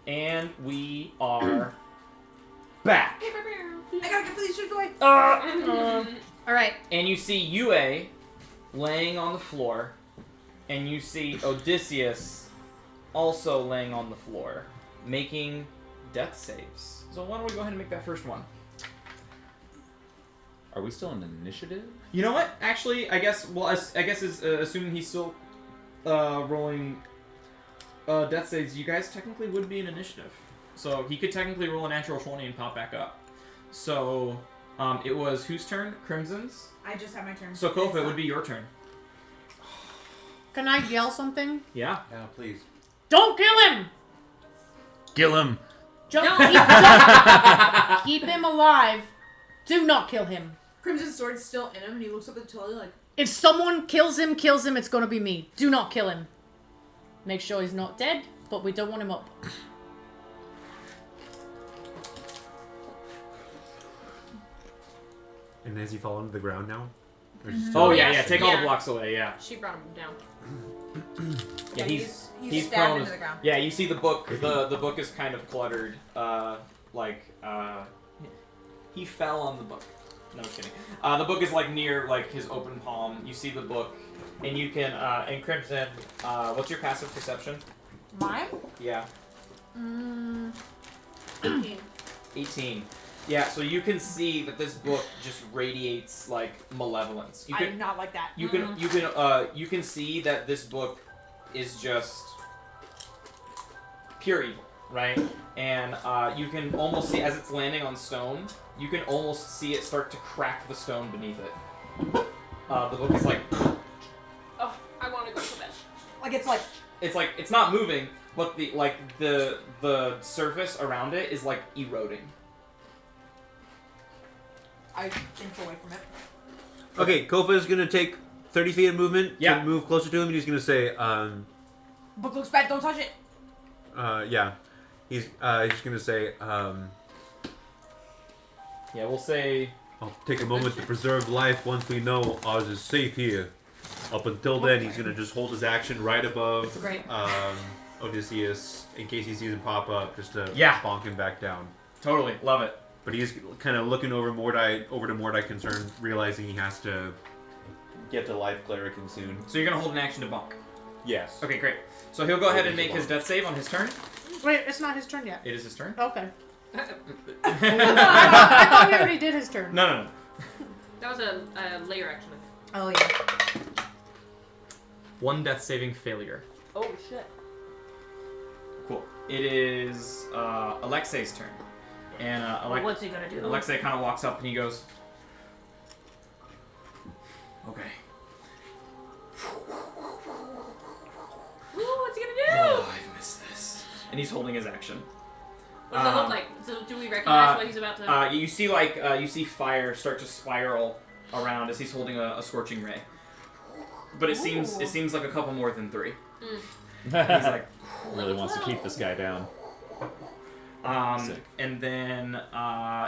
And we are back. I gotta get these shit away. All right. And you see Yue laying on the floor, and you see Odysseus also laying on the floor, making death saves. So why don't we go ahead and make that first one? Are we still in initiative? You know what? Actually, I guess. Well, I guess is assuming he's still rolling death saves. You guys technically would be in initiative, so he could technically roll a natural 20 and pop back up. So it was whose turn? Crimson's. I just had my turn. So Kofa, it would be your turn. Can I yell something? Yeah. Yeah, please. Don't kill him! Kill him! Keep him alive. Do not kill him. Crimson's sword's still in him, and he looks up at the trolley like, If someone kills him, it's gonna be me. Do not kill him. Make sure he's not dead, but we don't want him up. And has he fallen to the ground now? Or is he Oh still- yeah, take all the Yeah. blocks away. Yeah. She brought him down. Yeah, he's he's stabbed prone. into the ground. Yeah, you see the book. The book is kind of cluttered. He fell on the book. No, I'm just kidding. The book is like near like his open palm. You see the book, and you can and Crimson. What's your passive perception? Mine? Yeah, 18. 18. Yeah, so you can see that this book just radiates like malevolence. You I can do not like that. you can see that this book is just pure evil, right? And you can almost see as it's landing on stone, you can almost see it start to crack the stone beneath it. The book is like Oh, I want to go to bed. Like it's not moving, but the surface around it is like eroding. I inch away from it. Okay, Kofa is gonna take 30 feet of movement Yeah. to move closer to him, and he's gonna say, Book looks bad. Don't touch it. yeah. He's gonna say, Yeah, we'll say I'll take a moment to preserve life once we know ours is safe here. Up until then, he's gonna just hold his action right above Great. Odysseus in case he sees him pop up, just to Yeah. bonk him back down. totally love it. But he's kind of looking over to Mordai concerned, realizing he has to get to life clericing soon. So you're gonna hold an action to bonk. Yes. Okay, great. So he'll go ahead and make his death save on his turn. Wait, it's not his turn yet. It is his turn. Okay. no. I thought we already did his turn. No. That was a layer action. Oh yeah. One death saving failure. Oh shit. Cool. It is Alexei's turn. And What's he gonna do? Alexei kind of walks up and he goes, okay. Ooh, what's he gonna do? Oh, I've missed this. And he's holding his action. What does it look like? So do we recognize what he's about to? You see you see fire start to spiral around as he's holding a scorching ray. But it seems like a couple more than 3. He's like Really wants to keep this guy down. Sick. and then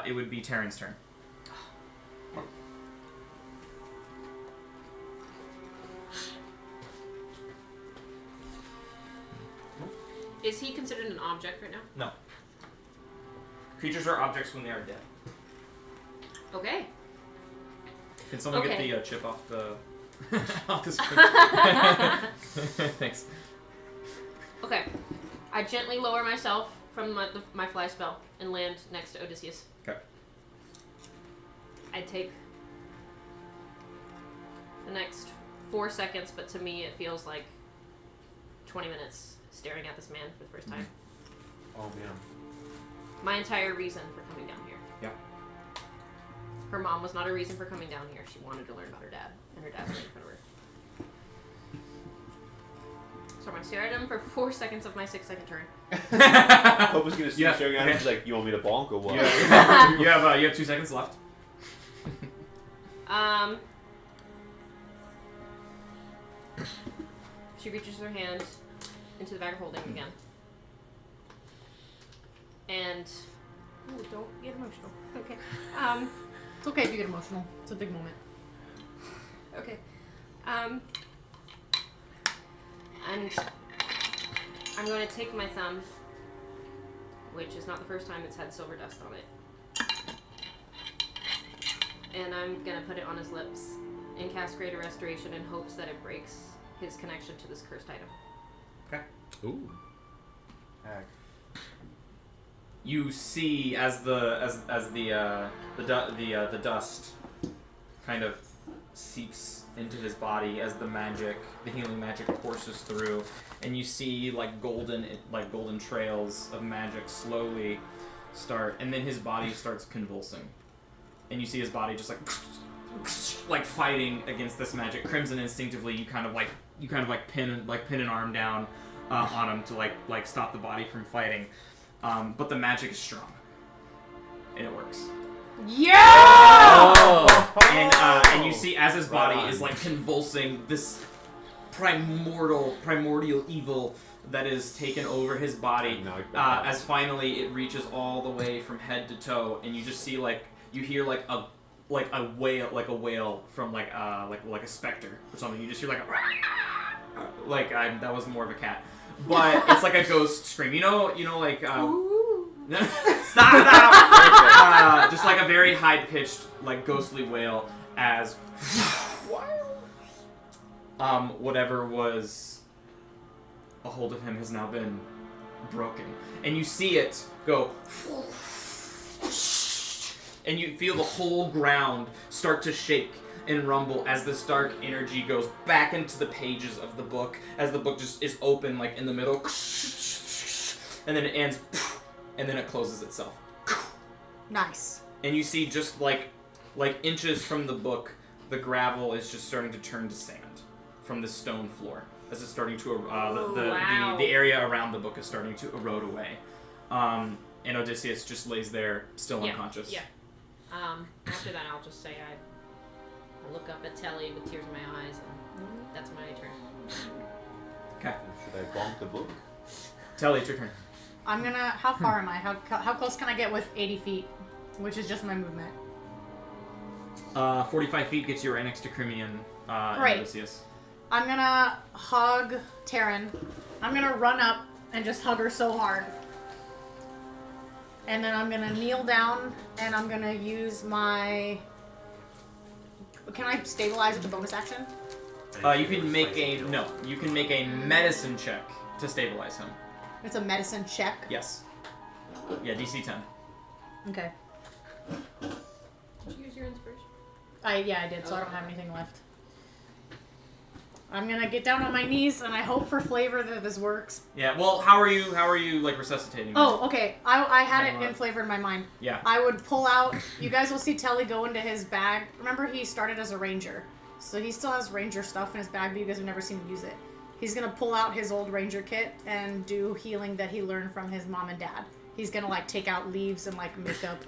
it would be Taryn's turn. Is he considered an object right now? No. Creatures are objects when they are dead. Okay. Can someone Okay. get the chip off the off the screen? Thanks. Okay. I gently lower myself from my fly spell and land next to Odysseus. Okay. I take the next 4 seconds, but to me it feels like 20 minutes staring at this man for the first time. Oh man. My entire reason for coming down here. Yeah. Her mom was not a reason for coming down here. She wanted to learn about her dad, and her dad was right in front of her. So I'm going to stare at him for 4 seconds of my 6-second turn. Kofa's gonna see Yeah, staring at him. okay. She's like, "You want me to bonk or what?" you have 2 seconds left. She reaches her hand into the bag of holding again. And ooh, don't get emotional. Okay. It's okay if you get emotional. It's a big moment. Okay. And I'm going to take my thumb which is not the first time it's had silver dust on it. And I'm gonna put it on his lips and cast Greater Restoration in hopes that it breaks his connection to this cursed item. Okay. Ooh. You see as the dust kind of seeps into his body as the healing magic courses through, and you see like golden trails of magic slowly start, and then his body starts convulsing, and you see his body just like fighting against this magic. Crimson, instinctively, you kind of like pin an arm down on him to like stop the body from fighting, but the magic is strong, and it works. Yeah! And you see as his body is like convulsing, this primordial evil that is taken over his body, as finally it reaches all the way from head to toe, and you just see you hear a whale from like a specter or something. You just hear that was more of a cat, but it's like a ghost scream. Stop! Just like a very high-pitched, like ghostly wail as whatever was a hold of him has now been broken, and you see it go, and you feel the whole ground start to shake and rumble as this dark energy goes back into the pages of the book, as the book just is open like in the middle, and then it ends, and then it closes itself. Nice. And you see just like inches from the book, the gravel is just starting to turn to sand from the stone floor as it's starting to the area around the book is starting to erode away. And Odysseus just lays there still unconscious. Yeah. After that, I'll just say I look up at Telly with tears in my eyes, and that's my turn. Okay. Should I bonk the book? Telly, it's your turn. I'm gonna. How far am I? How close can I get with 80 feet, which is just my movement? 45 feet gets you right next to Crimean and Great. Odysseus. I'm gonna hug Taryn. I'm gonna run up and just hug her so hard. And then I'm gonna kneel down and I'm gonna use my... Can I stabilize with the bonus action? You can make a medicine check to stabilize him. It's a medicine check. Yes. Yeah, DC 10. Okay. Did you use your inspiration? I did, so I don't have anything left. I'm gonna get down on my knees and I hope for flavor that this works. Yeah. Well, how are you like resuscitating? Oh, okay. I had it in flavor in my mind. Yeah. I would pull out. You guys will see Telly go into his bag. Remember, he started as a ranger, so he still has ranger stuff in his bag, but you guys have never seen him use it. He's gonna pull out his old ranger kit and do healing that he learned from his mom and dad. He's gonna like take out leaves and like make up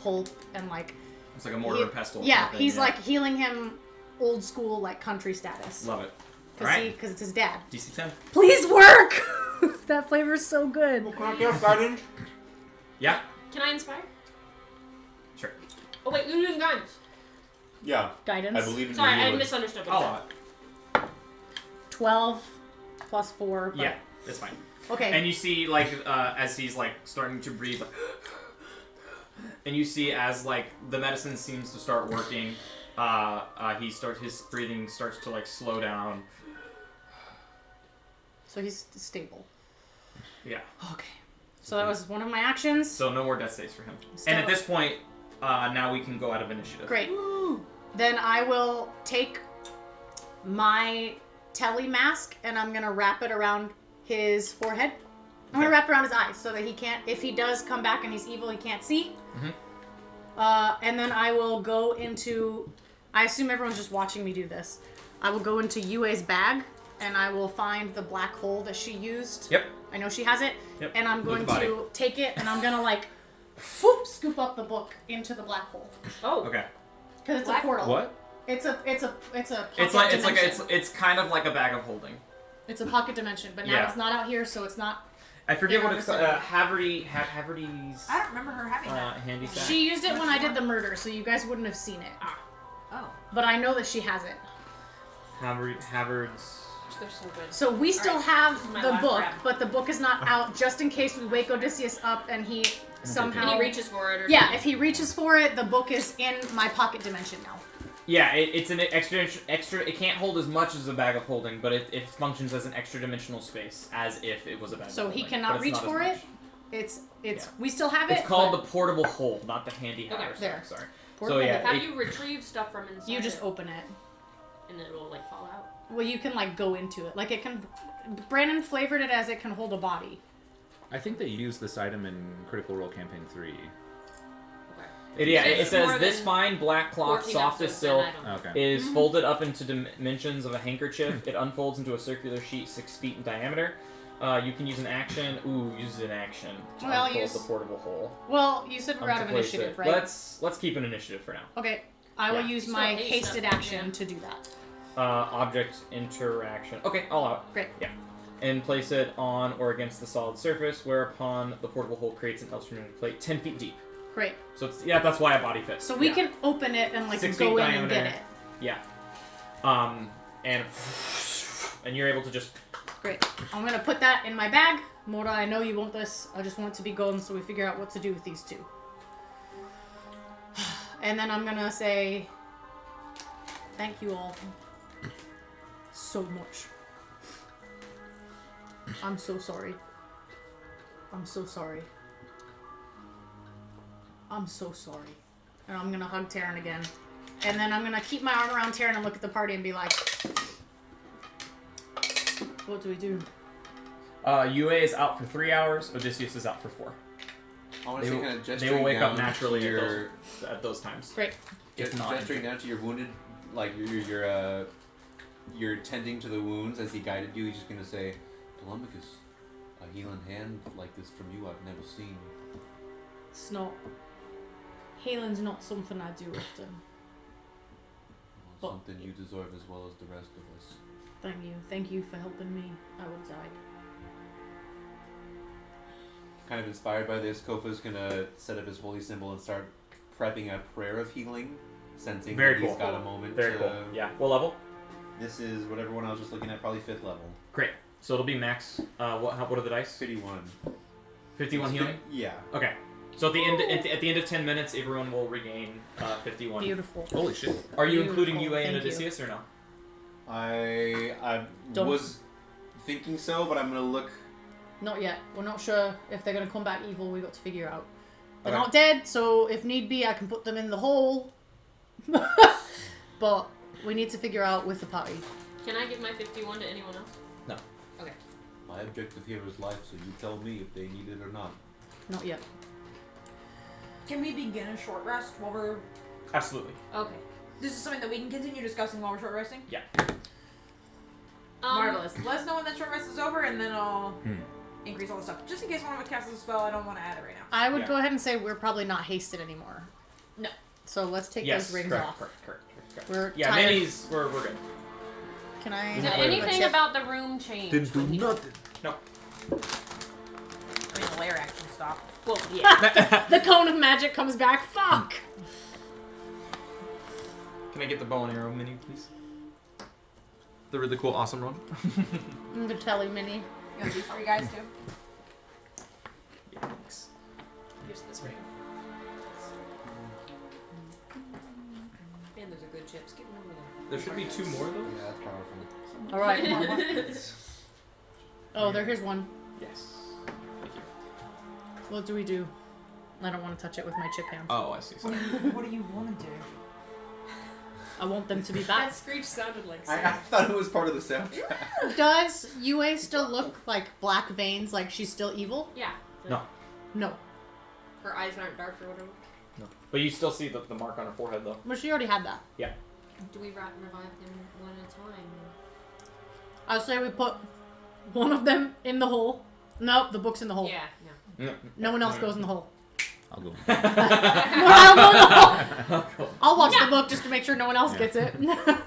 pulp and like. It's like a mortar and pestle. Yeah, kind of thing, he's like healing him old school like country status. Love it. Because it's his dad. DC 10. Please work! That flavor's so good. Can I get guidance? Yeah. Can I inspire? Sure. Oh wait, you're doing guidance. Yeah. Guidance. I believe in Sorry, your I healing. misunderstood. I'll allow it. 12 plus 4. But... Yeah, it's fine. Okay. And you see, like, as he's, like, starting to breathe, like, and you see as, like, the medicine seems to start working, his breathing starts to, like, slow down. So he's stable. Yeah. Okay. So that was one of my actions. So no more death saves for him. And at this point, now we can go out of initiative. Great. Then I will take my Telly mask and I'm going to wrap it around his forehead. I'm going to wrap it around his eyes so that he can't, if he does come back and he's evil, he can't see. Mm-hmm. And then I will go into, I assume everyone's just watching me do this. I will go into Yue's bag and I will find the black hole that she used. Yep. I know she has it. Yep. And I'm going With the body. to take it and I'm going to like, scoop up the book into the black hole. Oh. Okay. Because it's a Black- portal. What? It's a It's pocket like dimension. it's kind of like a bag of holding. It's a pocket dimension, but now Yeah. it's not out here, so it's not. I forget Yeah, what it's called. Haverty's I don't remember her having that. handy sack. She used it when I did the murder, so you guys wouldn't have seen it. Oh. But I know that she has it. Havard's. they're so good. So we still Alright, have this is my the last book, grab. but the book is not out just in case we wake Odysseus up and he somehow... And he reaches for it or Yeah, something. if he reaches for it, the book is in my pocket dimension now. Yeah, it's an extra. It can't hold as much as a bag of holding, but it functions as an extra dimensional space, as if it was a bag of So holding. he cannot but it's reach not as for much. it. It's Yeah. we still have It's it. called but the portable hole, not the handy Okay. haversack. There. Sorry. Portable So yeah, How it- do you retrieve stuff from inside? you just it? open it. And it will like fall out. Well, you can like go into it. Like it can. Brandon flavored it as it can hold a body. I think they use this item in Critical Role Campaign 3. it It's says more this than fine black cloth, 14 soft as episodes, silk, then I don't know. Okay. is folded up into dimensions of a handkerchief. It unfolds into a circular sheet 6 feet in diameter. You can use an action. Ooh, use an action to Well, unfold use- the portable hole. Well, you said we're out To of place initiative, it. right? Let's keep an initiative for now. Okay, I will Yeah. use You my still haste hasted that, action yeah. to do that. Object interaction. Okay, all out. Great. Yeah. And place it on or against the solid surface, whereupon the portable hole creates an illustrated plate 10 feet deep. Great. So it's, yeah, that's why a body fits. So we Yeah. can open it and like 6 go feet in and get diameter. it. Yeah. And you're able to just. Great. I'm gonna put that in my bag. Mora, I know you want this. I just want it to be gone so we figure out what to do with these two. And then I'm gonna say thank you all so much. I'm so sorry. I'm so sorry. I'm so sorry. And I'm gonna hug Taryn again. And then I'm gonna keep my arm around Taryn and look at the party and be like, what do we do? UA is out for 3 hours. Odysseus is out for 4. I want They to say will- kind of they gesturing will wake down up naturally to at your, at those times. Great. If not, gesturing down to your wounded, like you're tending to the wounds as he guided you. He's just gonna say, "Telemachus, a healing hand like this from you I've never seen." It's not. Healing's not something I do often. But- Something you deserve as well as the rest of us. Thank you. Thank you for helping me. I would die. Kind of inspired by this, Kofa's gonna set up his holy symbol and start prepping a prayer of healing, sensing Very that cool. he's got a moment Very to... cool. Yeah. What level? This is whatever one I was just looking at, probably 5th level. Great. So it'll be max. What are the dice? 51. 51 healing. Yeah. Okay. So at the end of 10 minutes, everyone will regain 51. Beautiful. Holy shit. Are you Beautiful. including UA and Thank you. Odysseus or no? I Don't- was thinking so, but I'm gonna look. Not yet. We're not sure if they're gonna come back evil. We got to figure out. They're Okay. not dead, so if need be, I can put them in the hole. But we need to figure out with the party. Can I give my 51 to anyone else? No. Okay. My objective here is life, so you tell me if they need it or not. Not yet. Can we begin a short rest while we're... Absolutely. Okay. This is something that we can continue discussing while we're short resting? Yeah. Marvelous. Let us know when that short rest is over, and then I'll increase all the stuff. Just in case one of us casts a spell, I don't want to add it right now. I would Yeah. go ahead and say we're probably not hasted anymore. No. So let's take Yes. those rings Correct. off. Correct. We're Yeah. tired. Minis. We're good. Can I? Did Yeah. anything about the room change? Didn't do nothing. No. I mean, the layer action stopped. Well, yeah. The cone of magic comes back. Fuck. Can I get the bow and arrow mini, please? The really cool, awesome one. The telly mini. You want these for you guys, too? Yeah. Thanks. Here's this ring. Man, those are good chips. Get one over there. There should be 2 more of those. Yeah, that's powerful. All right. Oh, here's one. Yes. Thank you. What do we do? I don't want to touch it with my chip hands. Oh, I see. Sorry. What do you want to do? I want them to be That back. screech sounded like I thought it was part of the soundtrack. Does Yue still look like black veins, like she's still evil? Yeah. No. No. Her eyes aren't dark or whatever. No. But you still see the mark on her forehead, though. Well, she already had that. Do we revive them one at a time? I'll say we put one of them in the hole. Nope, the book's in the hole. Yeah, no. No one else goes in the hole. I'll go. I'll go in the hole. I'll watch the book just to make sure no one else gets it.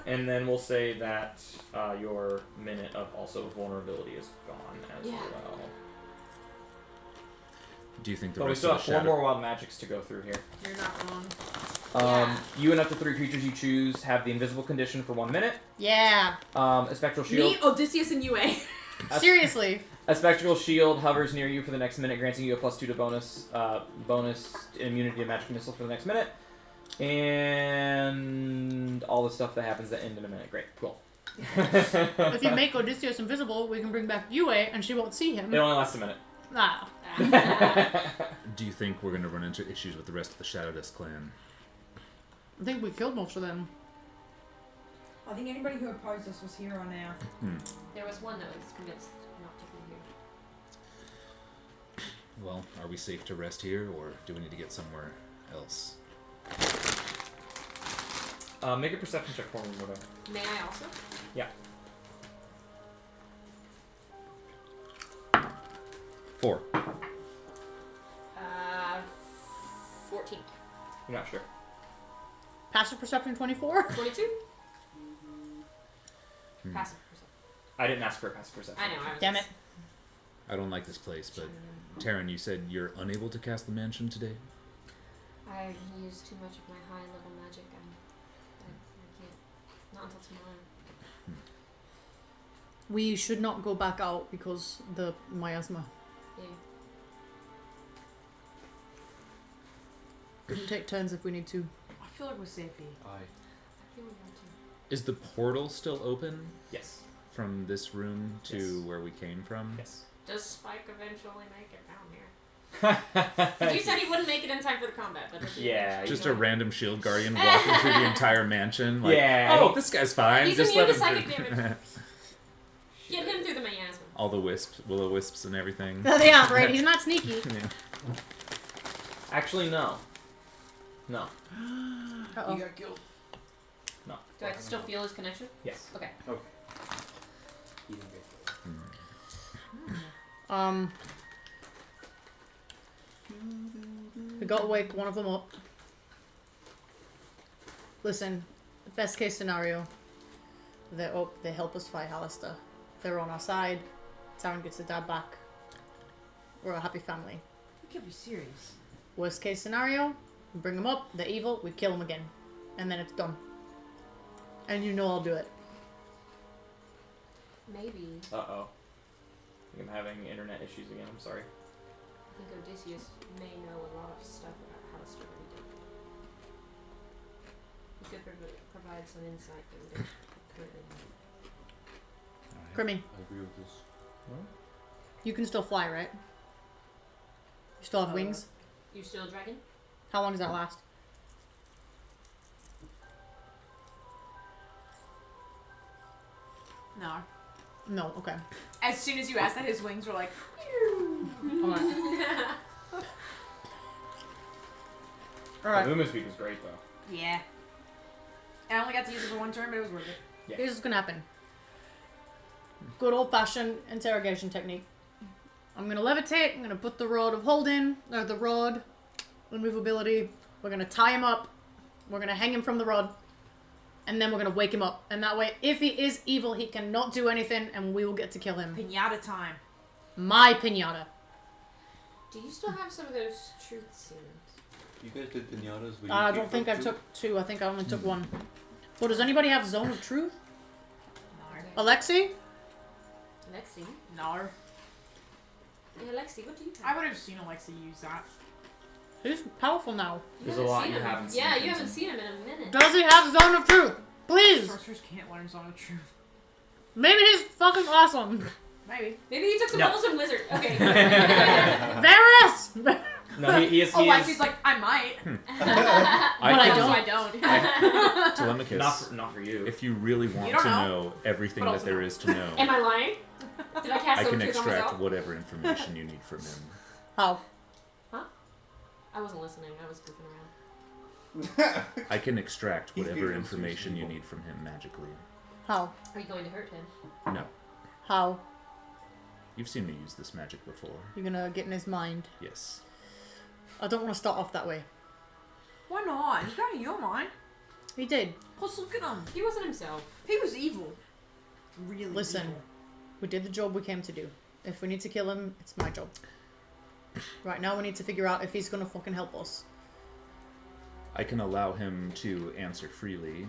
And then we'll say that your minute of also vulnerability is gone as Yeah. well. Do you think the But we rest still of have the 4 shadow... more wild magics to go through here. You're not wrong. Yeah. You and up to 3 creatures you choose have the invisible condition for 1 minute. Yeah. A spectral shield. Me, Odysseus, and UA. Seriously. A spectral shield hovers near you for the next minute, granting you a +2 to bonus immunity to magic missile for the next minute. And all the stuff that happens that end in a minute. Great, cool. If you make Odysseus invisible, we can bring back Yue and she won't see him. It only lasts a minute. Ah. Do you think we're going to run into issues with the rest of the Shadow Dust clan? I think we killed most of them. I think anybody who opposed us was here or now. There was one that was convinced not to be here. Well, are we safe to rest here, or do we need to get somewhere else? Make a perception check for me, Moto. May I also? Yeah. 4. 14. You're not sure. Passive perception 24? 22? Passive perception. I didn't ask for a passive perception. I know. I was Damn it. I don't like this place, but Taryn, you said you're unable to cast the mansion today? I used too much of my high level magic. I can't. Not until tomorrow. We should not go back out because the miasma. Yeah. We can take turns if we need to. I feel like we're safe here. I feel we want to. Is the portal still open Yes. from this room to Yes. where we came from? Yes. Does Spike eventually make it down here? You said he wouldn't make it in time for the combat, but Yeah. Just a random shield guardian walking through the entire mansion. Like, Yeah. oh, this guy's fine. He's Just immune let to him psychic through. damage. Get him through the miasma. All the will-o-wisps and everything. Yeah, right. He's not sneaky. Yeah. Actually, no. No. Uh-oh. You got killed. No. Do I still feel his connection? Yes. Okay. He didn't get killed. We gotta wake one of them up. Listen, best case scenario, they're up, they help us fight Alistair. They're on our side. Taryn gets the dad back. We're a happy family. You can't be serious. Worst case scenario, we bring them up, they're evil, we kill them again. And then it's done. And you know I'll do it. Maybe. Uh-oh. I think I'm having internet issues again. I'm sorry. I think Odysseus may know a lot of stuff about how to start what he did. He could provide some insight that we don't currently know. Grimmy, I agree with this. you can still fly, right? You still have wings? You still a dragon? How long does that last? No. No, okay. As soon as you asked that, his wings were like. Alright. The Alright. movement speed was great, though. Yeah. I only got to use it for one turn, but it was worth it. Yeah. Here's what's gonna happen. Good old fashioned interrogation technique. I'm gonna levitate, I'm gonna put the rod of holding, or the rod, immovability. We're gonna tie him up. We're gonna hang him from the rod. And then we're gonna wake him up. And that way, if he is evil, he cannot do anything, and we will get to kill him. Pinata time. My pinata. Do you still have some of those truth seals? You guys did pinatas. When I you don't think I came took 2. I think I only took 1. Well, does anybody have Zone of Truth? Alexi? Alexi? No. Hey, Alexi, what do you have? I would have seen Alexa use that. He's powerful now. You There's a haven't lot seen you him. haven't seen, Yeah, you Vincent. haven't seen him in a minute. Does he have Zone of Truth? Please! Sorcerers can't learn Zone of Truth. Maybe he's fucking awesome. Maybe. Maybe he took some No. levels in Wizard. Okay. Varys! No, he is. Oh, He Lexi's is like, I might. But I So don't. I don't. Telemachus, not for you. if you really want don't to know. know everything But that also there no. is to know, Am I lying? Did I cast I some can truth on extract myself? whatever information you need from him. How? I wasn't listening. I was goofing around. I can extract He's whatever being information you evil. need from him magically. How? Are you going to hurt him? No. How? You've seen me use this magic before. You're gonna get in his mind. Yes. I don't want to start off that way. Why not? He's got in your mind. He did. Plus, look at him. He wasn't himself. He was evil. Really Listen, evil. we did the job we came to do. If we need to kill him, it's my job. Right now we need to figure out if he's gonna fucking help us. I can allow him to answer freely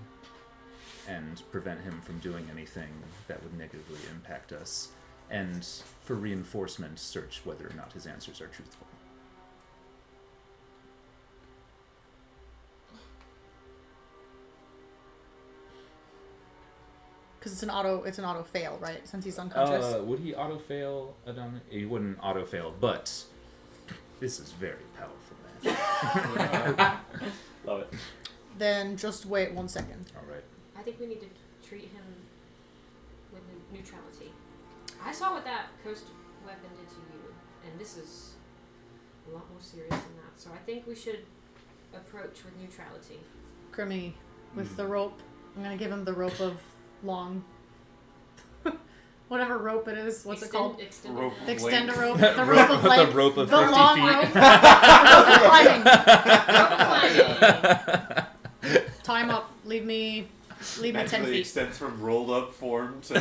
and prevent him from doing anything that would negatively impact us. And for reinforcement, search whether or not his answers are truthful. Because it's an auto fail, right? Since he's unconscious. Would he auto fail? He wouldn't auto fail, but this is very powerful, man. Love it. Then just wait 1 second. All right. I think we need to treat him with neutrality. I saw what that coast weapon did to you, and this is a lot more serious than that. So I think we should approach with neutrality. Grimmy, with the rope. I'm gonna give him the rope of long. Whatever rope it is. What's it called? Rope The of extender rope. length. The rope of length. The rope of the 50 long feet. rope. Climbing. Tie him up. Leave me 10 Naturally feet. extends from rolled up form to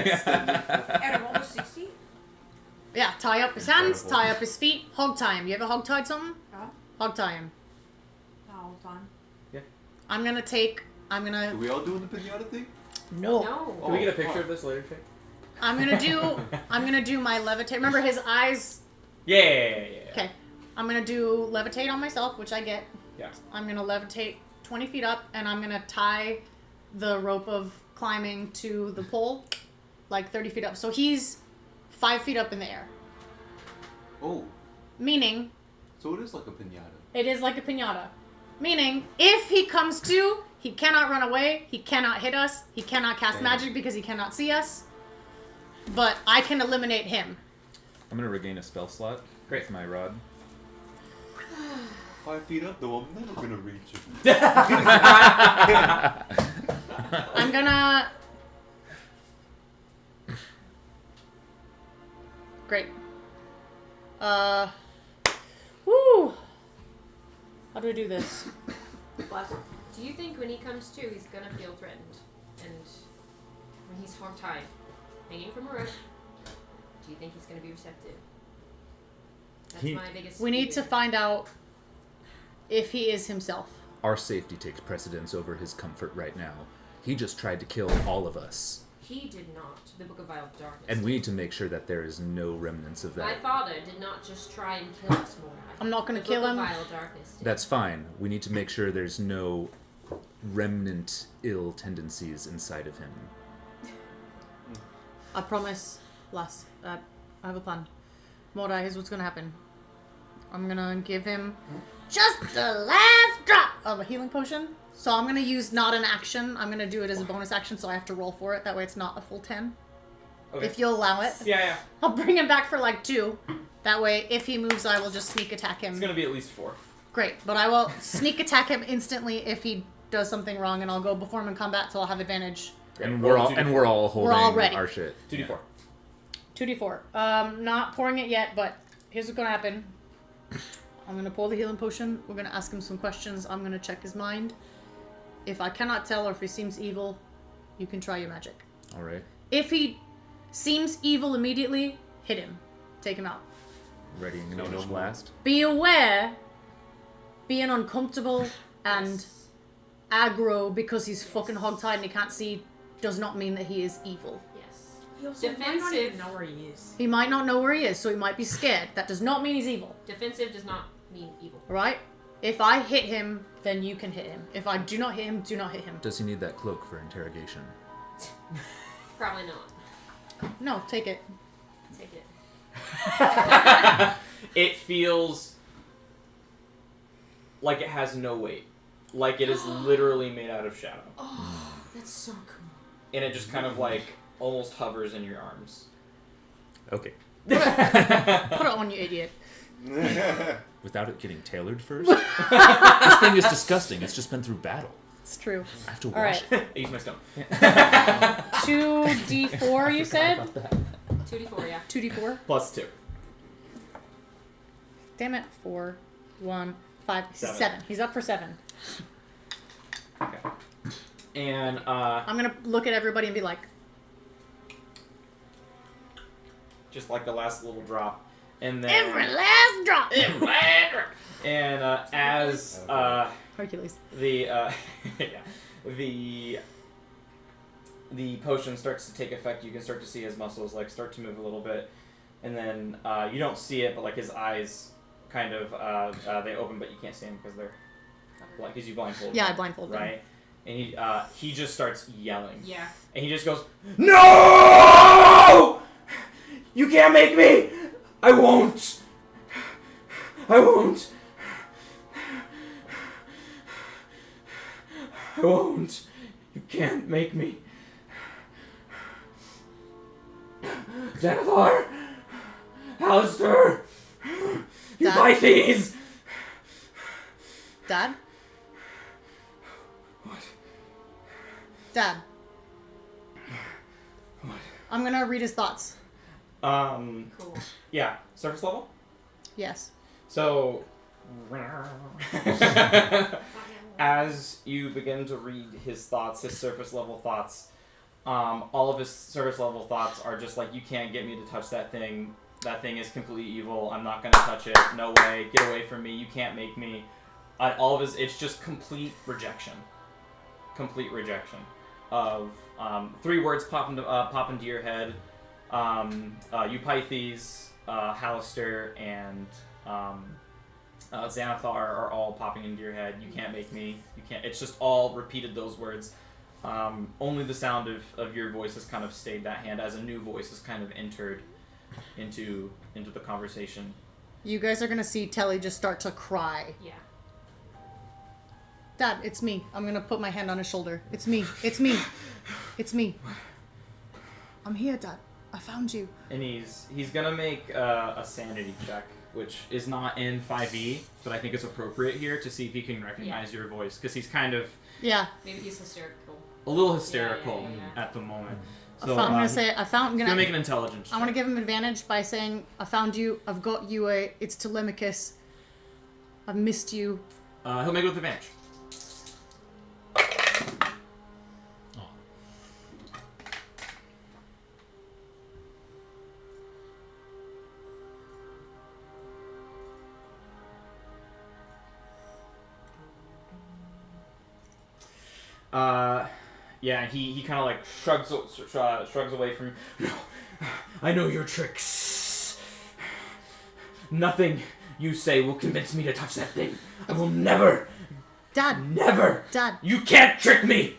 extended. Out of almost 60? Yeah, tie up his hands, Incredible. tie up his feet, hog tie him. You ever hog tied something? Huh? Hog tie him. All the time. I'm gonna Are we all doing the pinata thing? no. No. Can we get a picture of this later, Jake? I'm gonna do my levitate. Remember his eyes? Yeah. Okay. I'm gonna do levitate on myself, which I get. Yeah. I'm gonna levitate 20 feet up, and I'm gonna tie the rope of climbing to the pole, like 30 feet up. So he's 5 feet up in the air. Oh, Meaning, so it is like a pinata. it is like a piñata. Meaning, if he comes to, he cannot run away, he cannot hit us, he cannot cast Damn. magic because he cannot see us. But I can eliminate him. I'm gonna regain a spell slot. Great. With my rod. 5 feet up, though, I'm never gonna reach it. I'm gonna... Great. Woo! How do I do this? Do you think when he comes to, he's gonna feel threatened? And when he's hog-tied, hanging from a rope, do you think he's gonna be receptive? That's my biggest We need to fear. find out if he is himself. Our safety takes precedence over his comfort right now. He just tried to kill all of us. He did not. The Book of Vile Darkness. And we need to make sure that there is no remnants of My that. father did not just try and kill us, Mordai. I'm not gonna The kill Book him. Of Vile Darkness did. That's fine. We need to make sure there's no remnant ill tendencies inside of him. I promise. I have a plan. Mordai, here's what's gonna happen. I'm gonna give him just the last drop of a healing potion. So I'm gonna use not an action. I'm gonna do it as a bonus action, so I have to roll for it. That way it's not a full 10. Okay. If you'll allow it. Yeah. I'll bring him back for like 2. That way, if he moves, I will just sneak attack him. It's gonna be at least 4. Great, but I will sneak attack him instantly if he does something wrong, and I'll go before him in combat, so I'll have advantage. And Roll we're all 2d4. holding all ready. our shit. 2d4. 2d4. Not pouring it yet, but here's what's gonna happen. I'm gonna pour the healing potion. We're gonna ask him some questions. I'm gonna check his mind. If I cannot tell or if he seems evil, you can try your magic. All right. If he seems evil immediately, hit him. Take him out. Readying an Eldritch Blast. Be aware, being uncomfortable and aggro because he's fucking hogtied and he can't see does not mean that he is evil. Yes. He also might not Defensive. even know where he is. He might not know where he is, so he might be scared. That does not mean he's evil. Defensive does not mean evil. Alright? If I hit him, then you can hit him. If I do not hit him, do not hit him. Does he need that cloak for interrogation? Probably not. No, take it. Take it. It feels like it has no weight. Like it is literally made out of shadow. Oh, that's so cool. And it just kind of like almost hovers in your arms. Okay. Put it on, you idiot. Without it getting tailored first? This thing is disgusting. It's just been through battle. It's true. I have to wash Alright. I use my stone. 2d4, you said? 2d4, yeah. 2d4? Plus 2. Damn it. 4, 1, 5, 7. 7. He's up for 7. Okay. And I'm gonna look at everybody and be like, just like the last little drop. And then every last drop! and as Hercules. The yeah, the potion starts to take effect. You can start to see his muscles like start to move a little bit, and then you don't see it, but like his eyes kind of they open, but you can't see him because they're like because you blindfolded. Yeah, him, I blindfolded him. right? And he just starts yelling. Yeah. And he just goes, "No! You can't make me! I won't! I won't! I won't! You can't make me! Xanathar! Alistair! You Dad? Pythes! Dad? What? Dad. What? I'm gonna read his thoughts. Cool. Yeah, surface level? Yes. So, as you begin to read his thoughts, his surface level thoughts, all of his surface level thoughts are just like, you can't get me to touch that thing. That thing is completely evil. I'm not going to touch it. No way. Get away from me. You can't make me. All of his, it's just complete rejection. Complete rejection of 3 words pop into your head. Eupeithes, Halaster, and Xanathar are all popping into your head. You can't make me. You can't. It's just all repeated those words. Only the sound of your voice has kind of stayed that hand as a new voice has kind of entered into the conversation. You guys are gonna see Telly just start to cry. Yeah. Dad, it's me. I'm gonna put my hand on his shoulder. It's me. It's me. It's me. I'm here, Dad. I found you. And he's gonna make a sanity check, which is not in 5e, but I think it's appropriate here to see if he can recognize your voice, because he's kind of Yeah. Maybe he's hysterical. a little hysterical Yeah. at the moment. I'm gonna make an intelligence check. I want to give him advantage by saying, I found you. I've got you. It's Telemachus. I've missed you. He'll make it with advantage. Yeah, he kind of like shrugs away from you. No, I know your tricks. Nothing you say will convince me to touch that thing. I will never. Dad. Never. Dad. You can't trick me.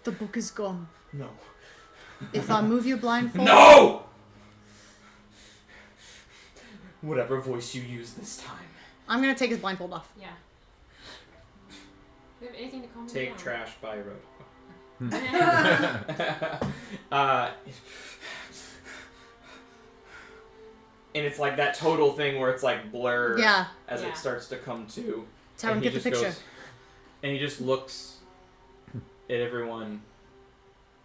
The book is gone. No. If I move you blindfold. No! Whatever voice you use this time. I'm gonna take his blindfold off. Yeah. Do you have anything to calm me Take down? trash by road. And it's like that total thing where it's like blur Yeah. as it starts to come to. Tell him And get he the just picture. and he just looks at everyone,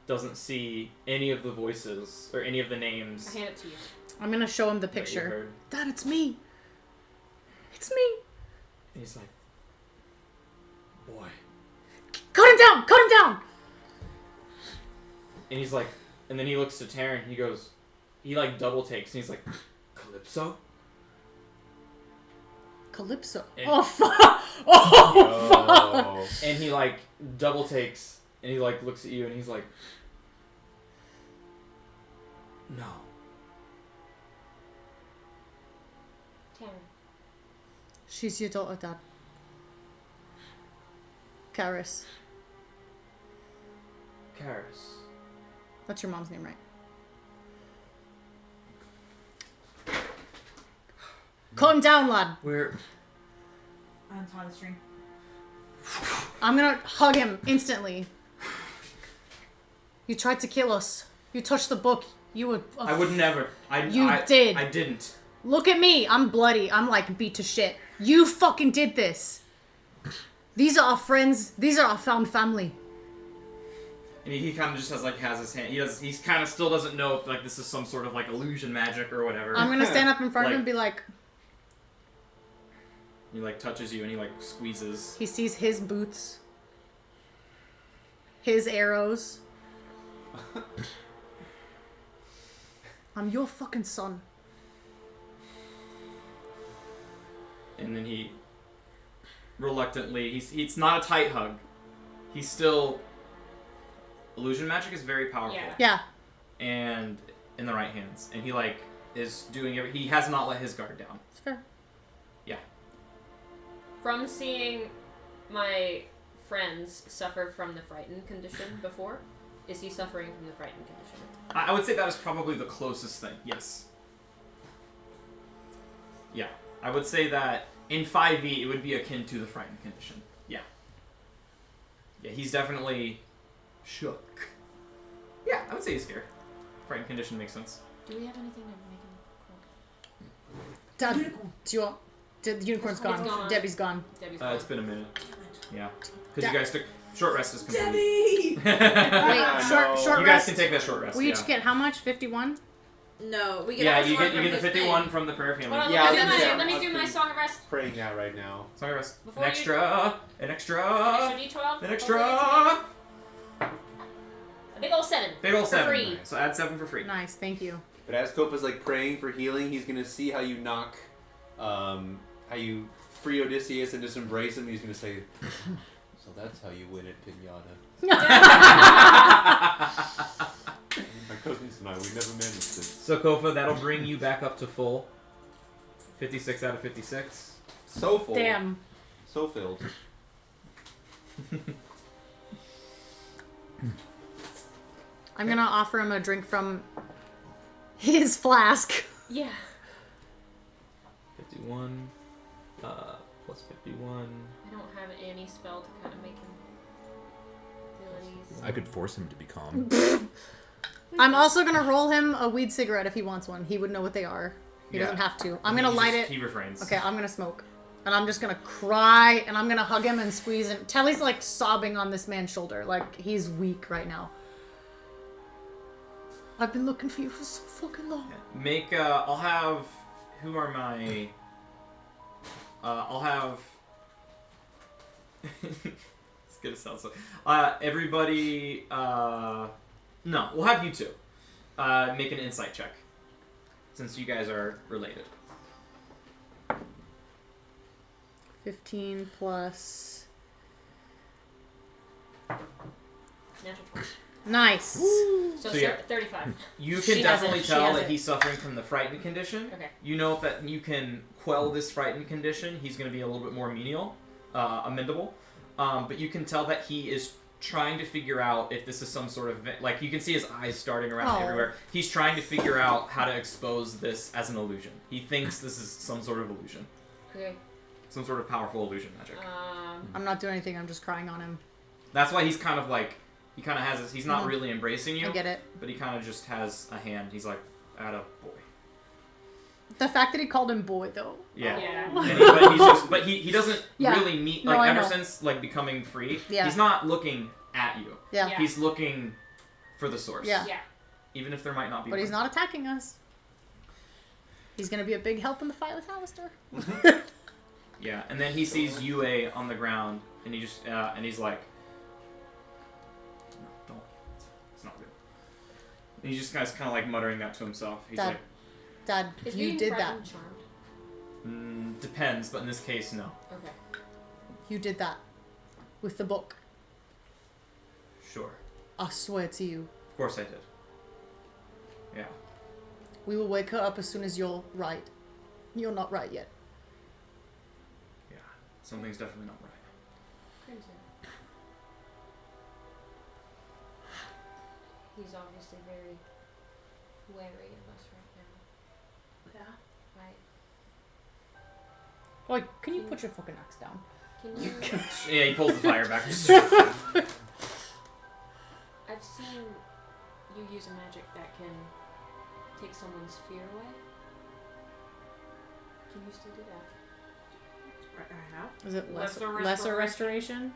doesn't see any of the voices or any of the names. I hand it to you. I'm gonna show him the that you picture. heard. Dad, it's me. It's me. And he's like, boy. Cut him down! Cut him down! And he's like, and then he looks to Taryn. He goes, he like double takes, and he's like, Calypso. Calypso. And- Oh fuck! Oh fuck! And he like double takes, and he like looks at you, and he's like, no. Taryn. She's your daughter, Dad. Karis. Karis. That's your mom's name, right? Calm down, lad. We're Untie the string. I'm gonna hug him instantly. You tried to kill us. You touched the book. You were. I would never. You did. I didn't. Look at me. I'm bloody. I'm like beat to shit. You fucking did this. These are our friends. These are our found family. And he kind of just has his hand. He kind of still doesn't know if like this is some sort of like illusion magic or whatever. I'm gonna stand up in front of him Like- and be like, He like touches you and he like squeezes. he sees his boots, his arrows. I'm your fucking son. And then he reluctantly. It's not a tight hug. He's still. Illusion magic is very powerful. Yeah. And in the right hands, and he like is doing every. He has not let his guard down. It's fair. Yeah. From seeing my friends suffer from the frightened condition before, is he suffering from the frightened condition? I would say that is probably the closest thing. Yes. Yeah, I would say that in 5e it would be akin to the frightened condition. Yeah. Yeah, he's definitely shook. Yeah, I would say he's scared. Frightened condition makes sense. Do we have anything to make him Dad, do you want... The unicorn's It's gone. gone. Debbie's gone. Debbie's gone. It's been a minute. Yeah. Because you guys took... Short rest is complete. Debbie! Wait, short You guys rest. can take that short rest, We yeah. each get how much? 51? No, we get Yeah, all you one get from the this 51 thing. from the prayer family. Hold on, Yeah, let I'll me do do my song of rest. Praying that right now. Sorry, rest. Before An you- extra. Extra D12. An Hopefully extra. A big ol' 7. Big ol' For 7. free. So add 7 for free. Nice, thank you. But as Kopa's like praying for healing, he's gonna see how you knock, how you free Odysseus and just embrace him. He's gonna say, "So that's how you win at Pinata." My cousins and I, we never managed it. So Kofa, that'll bring you back up to full. 56 out of 56. So full. Damn. So filled. I'm gonna offer him a drink from his flask. Yeah. 51. Plus 51. I don't have any spell to kind of make him feel at ease. I could force him to be calm. I'm also gonna roll him a weed cigarette if he wants one. He would know what they are. He doesn't have to. I'm gonna light it. He refrains. Okay, I'm gonna smoke. And I'm just gonna cry, and I'm gonna hug him and squeeze him. Telly's like sobbing on this man's shoulder. Like, he's weak right now. I've been looking for you for so fucking long. Make, I'll have... Who are my... I'll have... It's gonna sound so... everybody... No, we'll have you two. Make an insight check. Since you guys are related. 15 plus... Natural 20. Nice. So yeah. 35. You She can has definitely it, she tell has that it. he's suffering from the frightened condition. Okay. You know that you can quell this frightened condition. He's going to be a little bit more amendable. But you can tell that he is trying to figure out if this is some sort of... Like, you can see his eyes starting around Oh. everywhere. He's trying to figure out how to expose this as an illusion. He thinks this is some sort of illusion. Okay. Some sort of powerful illusion magic. I'm not doing anything, I'm just crying on him. That's why he's kind of like... He kind of has this... He's not Mhm. really embracing you. I get it. But he kind of just has a hand. He's like, atta boy. The fact that he called him boy, though. Yeah. Yeah. But he doesn't Yeah. really meet, No, like, I ever know. since, like, becoming free, Yeah. he's not looking at you. Yeah. Yeah. He's looking for the source. Yeah. Yeah. Even if there might not be But one. he's not attacking us. He's gonna be a big help in the fight with Alistair. Yeah, and then he sees Yue on the ground, and he just, and he's like, no, don't. It's not good. And he's just kind of like muttering that to himself. He's Dad. like, Dad, Is you being did that. frightened charmed? Depends, but in this case, no. Okay. You did that. With the book. Sure. I swear to you. Of course I did. Yeah. We will wake her up as soon as you're right. You're not right yet. Yeah. Something's definitely not right. Crimson. He's obviously very wary of us right now. Yeah. Right. Like, can you put your fucking axe down? Can you... Yeah, he pulls the fire back. I've seen you use a magic that can take someone's fear away. Can you still do that? Right, I have. Is it Lesser lesser restoration? restoration?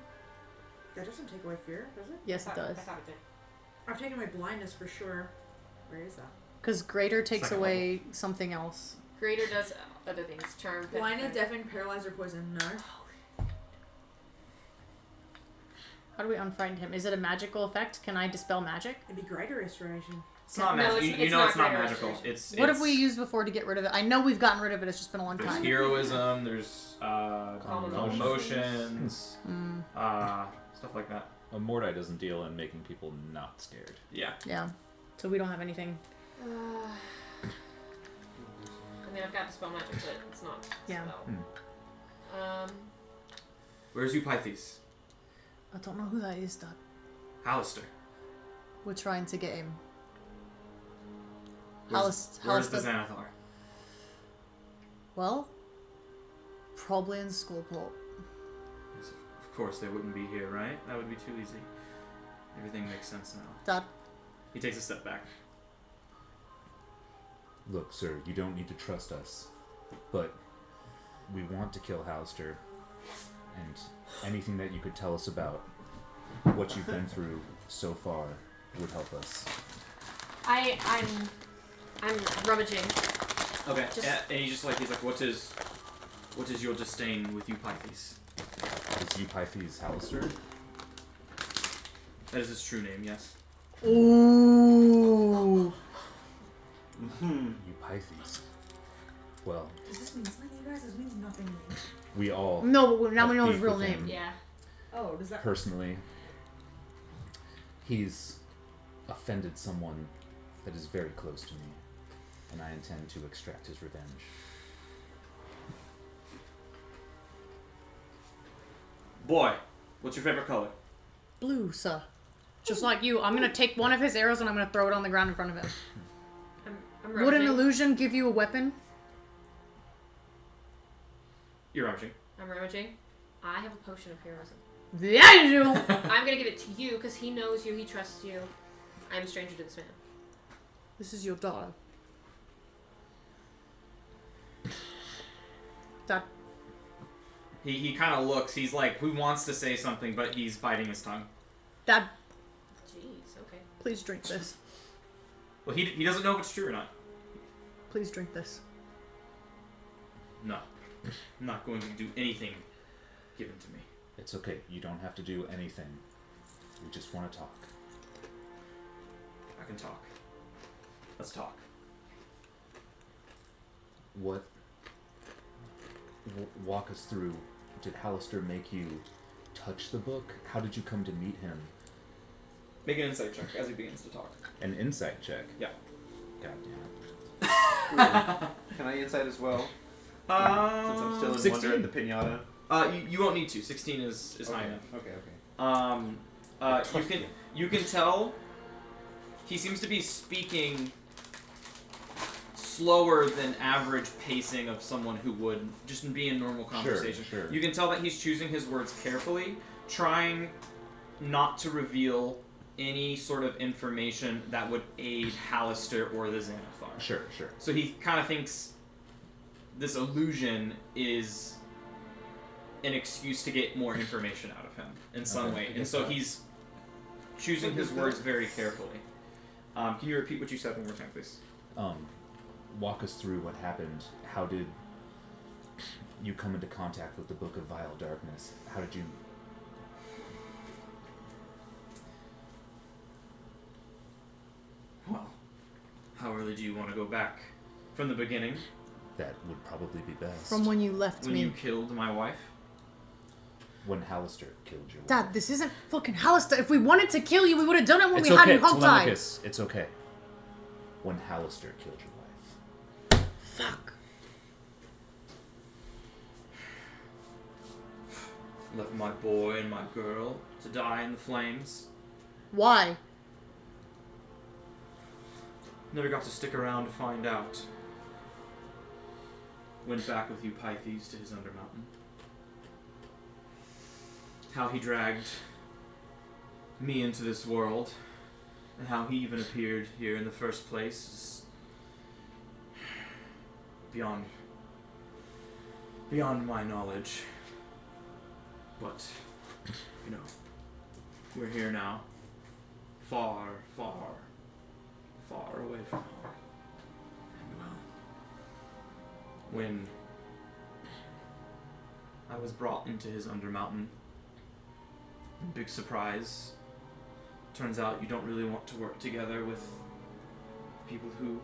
That doesn't take away fear, does it? Yes, it does. I thought it did. I've taken away blindness for sure. Where is that? Because greater takes Second away something else. Greater does other things. Charm. Blinded, deafened, paralyzed, or poisoned. No. How do we unfrighten him? Is it a magical effect? Can I dispel magic? It'd be greater restoration. It's not No, magical. it's- You it's know not it's not greater magical. restoration. It's What have we used before to get rid of it? I know we've gotten rid of it. It's just been a long There's time. heroism. There's Calm emotions. Stuff like that. A Mordai doesn't deal in making people not scared. Yeah. Yeah. So we don't have anything. I mean, I've got dispel magic, but it's not Yeah. spell. Where's Eupythes? I don't know who that is, Dad. Hallister. We're trying to get him. Where's the Xanathar? Well, probably in Skullport. Of course, they wouldn't be here, right? That would be too easy. Everything makes sense now. Dad. He takes a step back. Look, sir, you don't need to trust us, but we want to kill Hallister, and anything that you could tell us about what you've been through so far would help us. I'm rummaging. Okay. Just- And he's like, what is your disdain with Eupythes? Is Eupythes Hallister? That is his true name, yes. Ooh. Eupythes. Well, Does this mean something to you guys? This means nothing to me. we all No, but now we have know his beef real with name. him. Yeah. Oh, does that... Personally, he's offended someone that is very close to me, and I intend to extract his revenge. Boy, what's your favorite color? Blue, sir. Just like you. I'm gonna take one of his arrows and I'm gonna throw it on the ground in front of him. I'm Would an rummaging. illusion give you a weapon? You're rummaging. I'm rummaging. I have a potion of heroism. Yeah, you do. I'm gonna give it to you because he knows you, he trusts you. I'm a stranger to this man. This is your daughter. Dad. He kind of looks. He's like, he wants to say something, but he's biting his tongue. Dad, Jeez, okay. please drink this. Well, he doesn't know if it's true or not. Please drink this. No. I'm not going to do anything given to me. It's okay. You don't have to do anything. We just want to talk. I can talk. Let's talk. What? Walk us through. Did Hallister make you touch the book? How did you come to meet him? Make an insight check as he begins to talk. An insight check. Yeah. God damn it. Can I insight as well? Since I'm still in 16. wonder at the pinata. You won't need to. 16 is high enough. Okay. You can tell he seems to be speaking slower than average pacing of someone who would just be in normal conversation. Sure. You can tell that he's choosing his words carefully, trying not to reveal any sort of information that would aid Hallister or the Xanathar. Sure. So he kind of thinks this illusion is an excuse to get more information out of him in some Okay, way. I And get so that. he's choosing his words very carefully. Can you repeat what you said one more time, please? Walk us through what happened. How did you come into contact with the Book of Vile Darkness? How did you... Well, how early do you want to go back? From the beginning? That would probably be best. From when you left When me. you killed my wife? When Hallister killed your wife. Dad, this isn't fucking Hallister. If we wanted to kill you, we would have done it when It's we okay, had him hogtied. Telemachus. It's okay. When Hallister killed your wife. Fuck. Left my boy and my girl to die in the flames. Why? Never got to stick around to find out. Went back with Eupythes to his Undermountain. How he dragged me into this world, and how he even appeared here in the first place is beyond my knowledge. But, you know, we're here now. Far, far, far away from home. And well, when I was brought into his Undermountain, big surprise, turns out you don't really want to work together with People who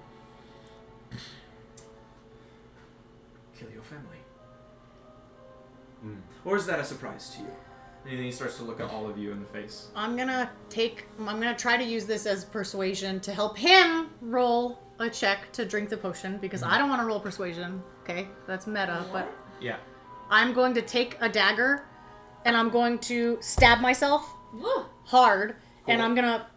kill your family. Or is that a surprise to you? And then he starts to look at all of you in the face. I'm gonna try to use this as persuasion to help him roll a check to drink the potion because I don't want to roll persuasion. Okay, that's meta, but Yeah. I'm going to take a dagger and I'm going to stab myself Woo. hard and I'm gonna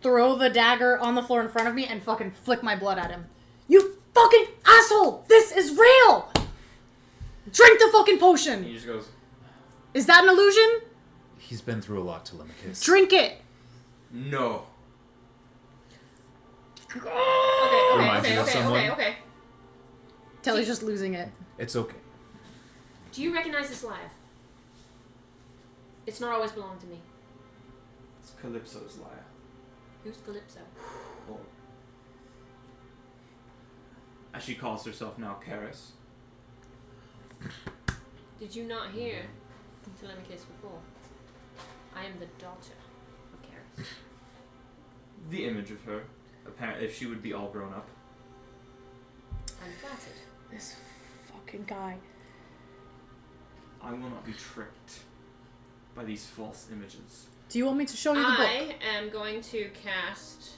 throw the dagger on the floor in front of me and fucking flick my blood at him. You fucking asshole! This is real! Drink the fucking And potion! he just goes, Is that an illusion? He's been through a lot, Telemachus. Drink it! no. Reminds you of someone? Okay. Telly's just losing it. It's okay. Do you recognize this lyre? It's not always belonged to me. It's Calypso's lyre. Who's Calypso? Or, as she calls herself now, Karis. Did you not hear Telemachus before? I am the daughter of Karis. The image of her. Apparently, if she would be all grown up. I'm flattered. This fucking guy. I will not be tricked by these false images. Do you want me to show you the book? I am going to cast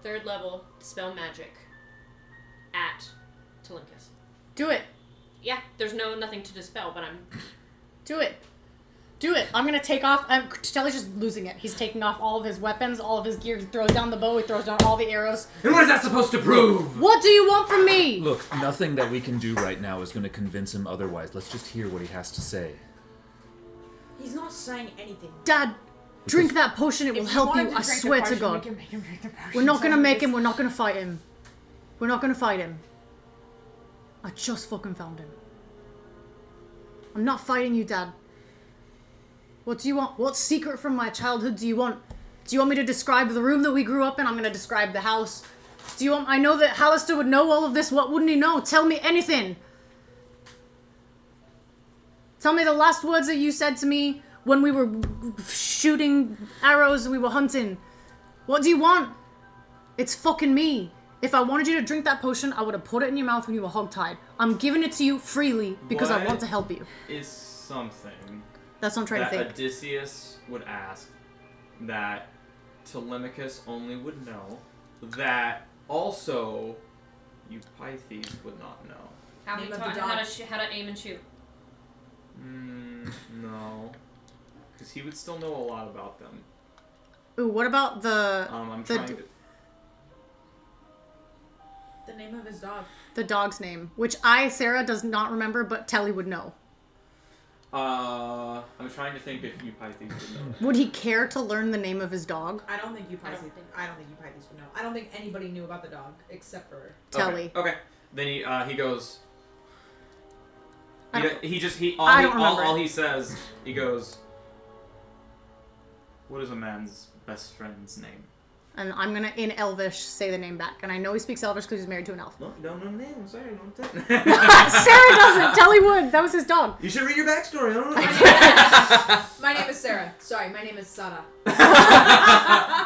3rd level Dispel Magic at Telemachus. Do it. Yeah, there's nothing to dispel, but I'm... Do it. Do it. I'm gonna take off. Telly's just losing it. He's taking off all of his weapons, all of his gear. He throws down the bow. He throws down all the arrows. And what is that supposed to prove? What do you want from me? Look, nothing that we can do right now is going to convince him otherwise. Let's just hear what he has to say. He's not saying anything. Dad, drink that potion. It will help you. I swear to God. We're not gonna make him. We're not gonna fight him. We're not gonna fight him. I just fucking found him. I'm not fighting you, Dad. What do you want? What secret from my childhood do you want? Do you want me to describe the room that we grew up in? I'm gonna describe the house. Do you want? I know that Hallister would know all of this. What wouldn't he know? Tell me anything. Tell me the last words that you said to me when we were shooting arrows and we were hunting. What do you want? It's fucking me. If I wanted you to drink that potion, I would have put it in your mouth when you were hogtied. I'm giving it to you freely because I want to help you. Is something That's what I'm trying to that think. Odysseus would ask that Telemachus only would know, that also Eupeithes would not know. How Name he of taught the how dog. how to aim and shoot. No. Because he would still know a lot about them. Ooh, what about I'm the trying to... The name of his dog. the dog's name, which Sarah, does not remember, but Telly would know. I'm trying to think if Eupeithes would know. Would he care to learn the name of his dog? I don't think I don't think- Eupeithes would know. I don't think anybody knew about the dog except for. Telly. Okay. Then he goes... I don't- All remember. he says, he goes, what is a man's best friend's name? And I'm gonna, in Elvish, say the name back. And I know he speaks Elvish because he's married to an elf. No, you don't know the name. I'm sorry, don't tell. Sarah doesn't! Telly would! That was his dog. You should read your backstory. I don't know. My name is Sarah. Sorry, my name is Sara.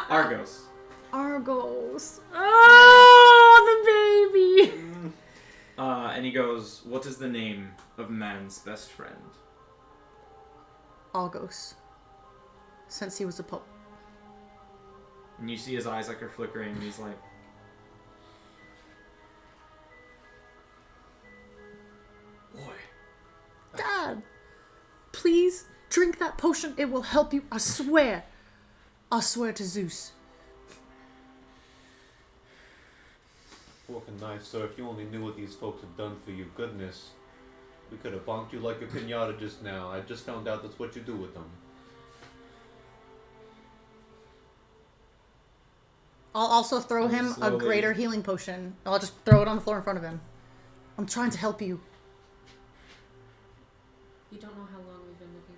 Argos. Argos. Oh, the baby! And he goes, what is the name of man's best friend? Argos. Since he was a pup. And you see his eyes like are flickering, and he's like, boy. Dad, please drink that potion. It will help you. I swear. I swear to Zeus. Fork and knife, sir. If you only knew what these folks have done for you, goodness. We could have bonked you like a pinata just now. I just found out that's what you do with them. I'll also throw him a Slowly. greater healing potion. I'll just throw it on the floor in front of him. I'm trying to help you. You don't know how long we've been looking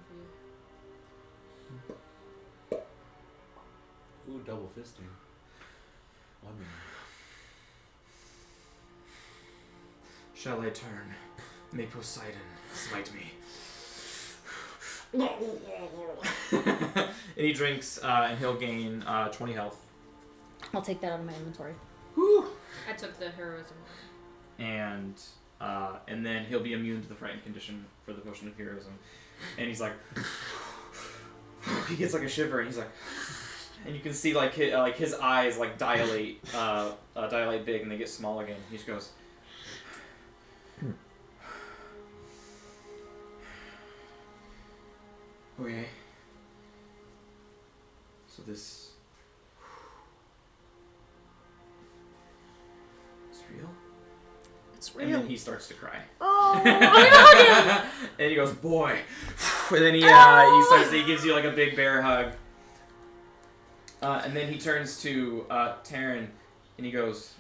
for you. Ooh, double fisting. I mean, Shall I turn? May Poseidon smite me. And he drinks, and he'll gain 20 health. I'll take that out of my inventory. Whew. I took the heroism. And then he'll be immune to the frightened condition for the potion of heroism. And he's like, he gets like a shiver, and he's like, and you can see like his eyes like dilate big, and they get small again. He just goes, okay. So this is real? It's And then he starts to cry. Oh, I'm gonna hug him. And he goes, boy. And then he gives you like a big bear hug. And then he turns to Taryn, and he goes,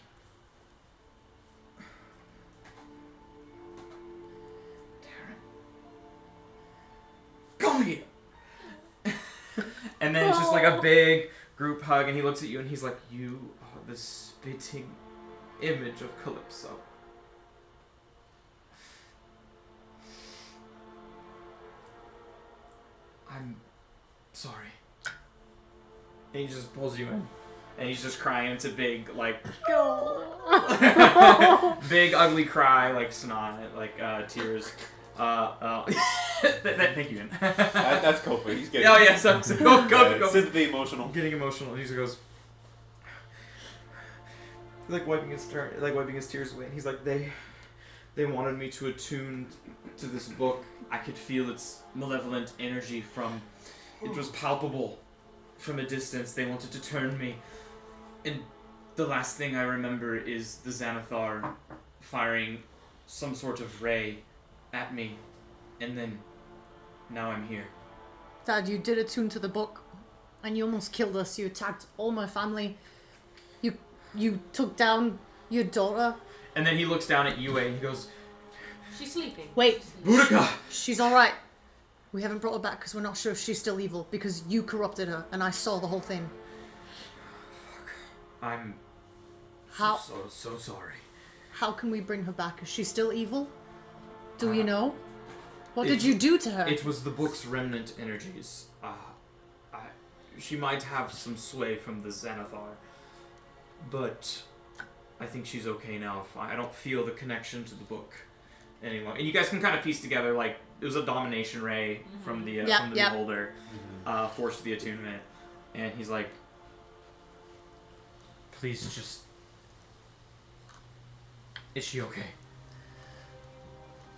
Taryn, come here. And then it's just like a big group hug, and he looks at you, and he's like, you are the spitting image of Calypso. I'm sorry. And he just pulls you in. And he's just crying. It's a big, like, big, ugly cry, like snot, like tears. Thank you, Ian. That's Kofi. He's getting. Oh, yeah, so go. Sympathy emotional. Getting emotional. And he just goes, like wiping his tears away. And he's like, they wanted me to attune to this book. I could feel its malevolent energy from. It was palpable from a distance. They wanted to turn me. And the last thing I remember is the Xanathar firing some sort of ray at me. And then, now I'm here. Dad, you did attune to the book, and you almost killed us. You attacked all my family. You took down your daughter. And then he looks down at Yue and he goes, She's sleeping. Wait. Boudica! She's alright. We haven't brought her back because we're not sure if she's still evil, because you corrupted her, and I saw the whole thing. I'm How so sorry. How can we bring her back? Is she still evil? Do we know? What did you do to her? It was the book's remnant energies. She might have some sway from the Xanathar, but I think she's okay now. I don't feel the connection to the book anymore. And you guys can kind of piece together, like, it was a domination ray from the beholder, forced the attunement. And he's like, please just... Is she okay?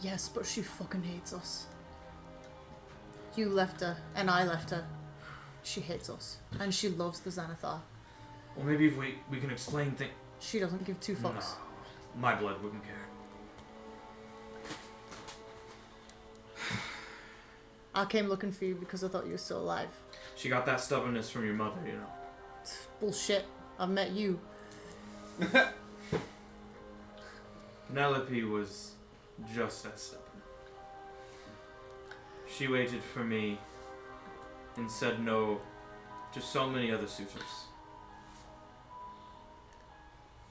Yes, but she fucking hates us. You left her, and I left her. She hates us, and she loves the Xanathar. Well, maybe if we can explain things... She doesn't give two fucks. No, my blood wouldn't care. I came looking for you because I thought you were still alive. She got that stubbornness from your mother, you know. It's bullshit. I've met you. Penelope was just as stubborn. She waited for me and said no to so many other suitors.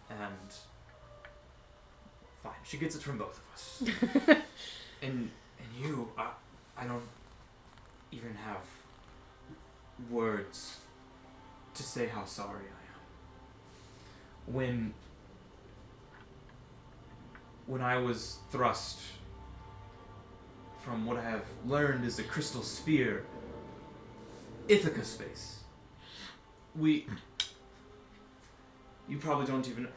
And fine, she gets it from both of us. and you, I don't even have words to say how sorry I am. When I was thrust from what I have learned is a crystal sphere, Ithaca space. You probably don't even...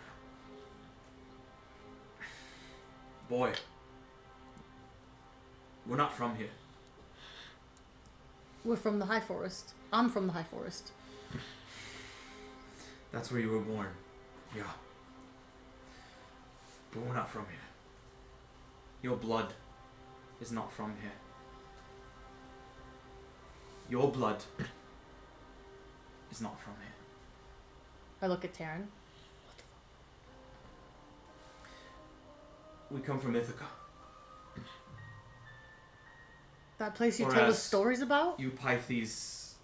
Boy. We're not from here. We're from the High Forest. I'm from the High Forest. That's where you were born. Yeah. But we're not from here. Your blood is not from here. Your blood is not from here. I look at Taryn. We come from Ithaca. That place you Or told as us stories about? Eupythes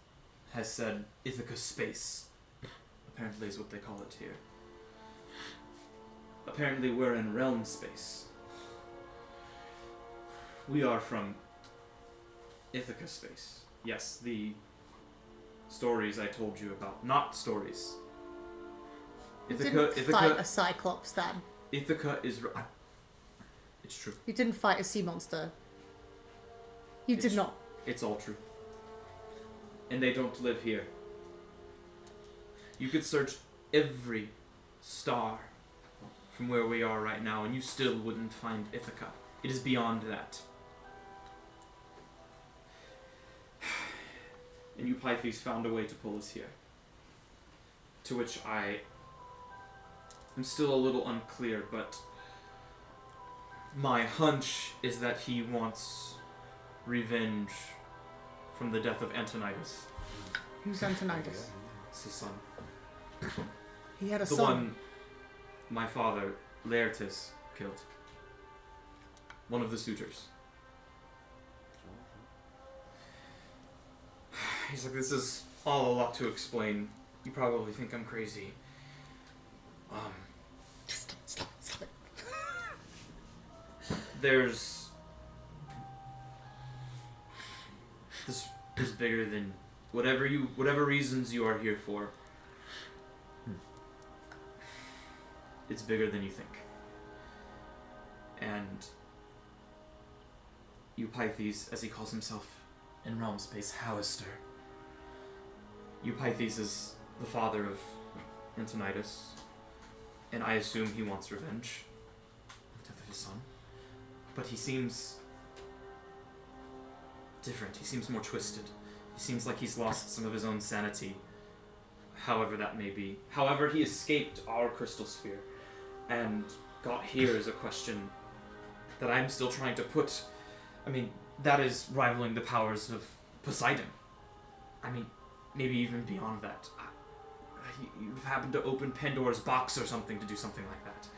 has said, Ithaca space. Apparently is what they call it here. Apparently we're in realm space. We are from Ithaca space. Yes, the stories I told you about. Not stories. You Ithaca, didn't fight a Ithaca, cyclops, Dad. Ithaca is. It's true. You didn't fight a sea monster. You did It's- not. It's all true. And they don't live here. You could search every star from where we are right now, and you still wouldn't find Ithaca. It is beyond that. And you Pythes found a way to pull us here. To which I am still a little unclear, but my hunch is that he wants revenge from the death of Antonidas, Who's Antonidas? his son. He had a The son. one my father, Laertes, killed. One of the suitors. He's like, this is all a lot to explain. You probably think I'm crazy. Just stop it. There's... This is bigger than whatever reasons you are here for. It's bigger than you think. And Eupeithes, as he calls himself in realm space, Hallister. Eupeithes is the father of Antonidas, and I assume he wants revenge for the death of his son. But he seems different. He seems more twisted. He seems like he's lost some of his own sanity, however that may be. However, he escaped our crystal sphere and got here is a question that I'm still trying to put. I mean, that is rivaling the powers of Poseidon. I mean, maybe even beyond that. You've happened to open Pandora's box or something to do something like that.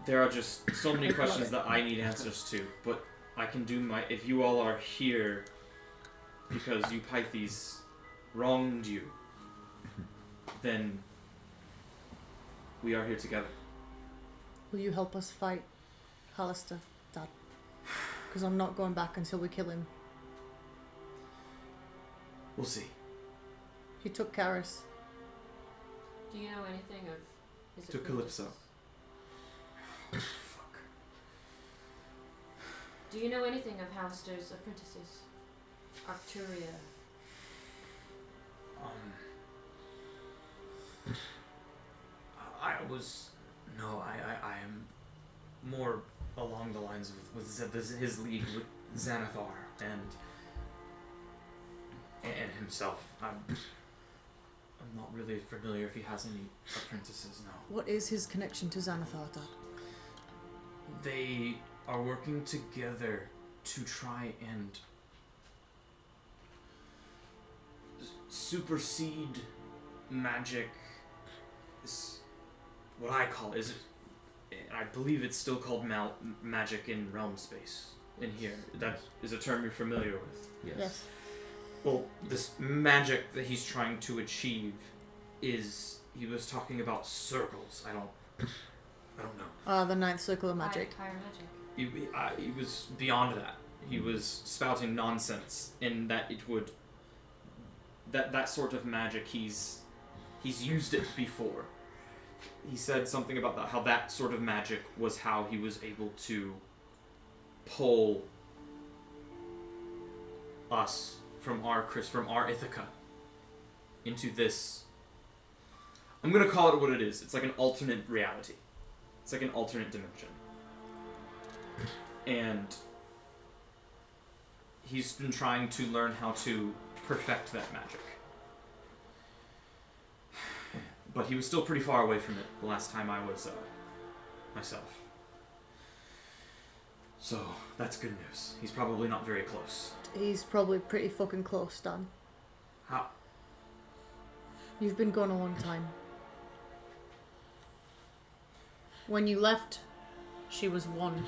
There are just so many questions that I need answers to, but I can do my... If you all are here because Eupeithes wronged you, then we are here together. Will you help us fight Hallister, Dad? Because I'm not going back until we kill him. We'll see. He took Karis. Do you know anything of his To Calypso. apprentices? Fuck. Do you know anything of Hallister's apprentices? Arcturia. I am more along the lines with his league with Xanathar and himself. I'm not really familiar if he has any apprentices now. What is his connection to Xanathar, Dad? They are working together to try and supersede magic. What I call is it? I believe it's still called magic in realm space in here. That is a term you're familiar with. Yes. Well, this magic that he's trying to achieve is, he was talking about circles. I don't know. The ninth circle of magic. Higher magic. He was beyond that. He was spouting nonsense in that it would... That sort of magic, he's used it before. He said something about that, how that sort of magic was how he was able to pull us from our Ithaca into this. I'm gonna call it what it is. It's like an alternate reality. It's like an alternate dimension. And he's been trying to learn how to perfect that magic. But he was still pretty far away from it the last time I was myself. So, that's good news. He's probably not very close. He's probably pretty fucking close, Dan. How? You've been gone a long time. When you left, she was 1.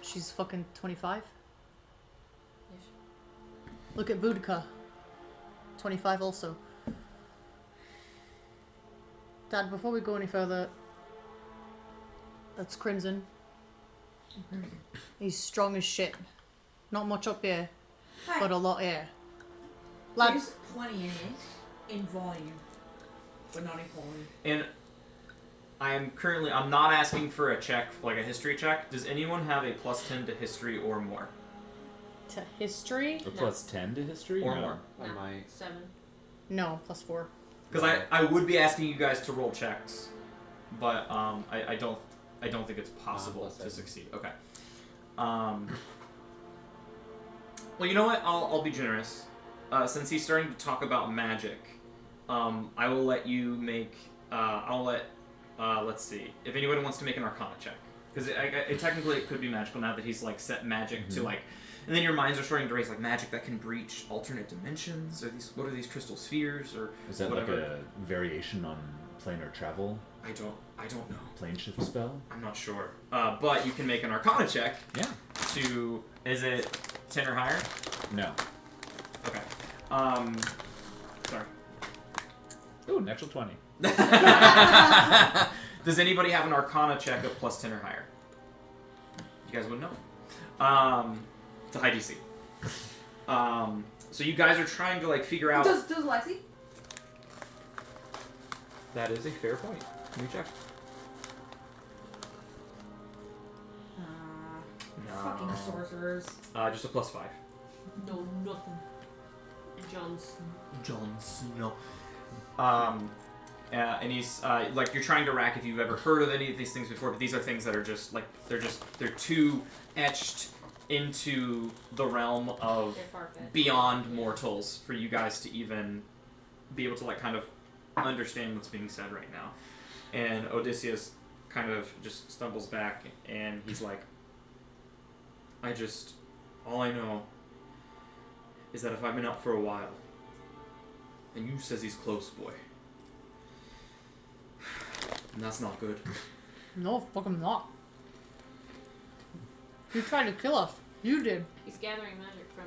She's fucking 25. Yes. Look at Boudica. 25 also. Dad, before we go any further, that's Crimson. He's strong as shit. Not much up here, but a lot here. Lad, There's plenty in it, in volume. but not equality. And I'm not asking for a check, like a history check. Does anyone have a +10 to history or more? To history? Or +10 to history? Or No. more? On my 7. No, +4. Because I would be asking you guys to roll checks, but I don't think it's possible to +7. succeed. Okay. Well, you know what? I'll be generous. Since he's starting to talk about magic, I will let you make. Let's see. If anybody wants to make an Arcana check, because it technically it could be magical now that he's like set magic to like. And then your minds are starting to raise like magic that can breach alternate dimensions, or what are these crystal spheres, or Is that whatever. like a variation on planar travel? I don't know. Plane shift spell? I'm not sure. But you can make an Arcana check Yeah. to. Is it 10 or higher? No. Okay. Sorry. Ooh, natural 20. Does anybody have an Arcana check of +10 or higher? You guys would know. It's a high DC. So you guys are trying to like figure out. Does Lexi? That is a fair point. Let me check. No. Fucking sorcerers. Just a +5. No, nothing. Johnson. Jon Snow. And he's like you're trying to rack if you've ever heard of any of these things before, but these are things that are just like they're too etched into the realm of They're far-fetched. beyond mortals for you guys to even be able to like kind of understand what's being said right now. And Odysseus kind of just stumbles back and he's like, all I know is that if I've been out for a while and you says he's close, boy, and that's not good. No, fucking not. You tried to kill us. You did. He's gathering magic from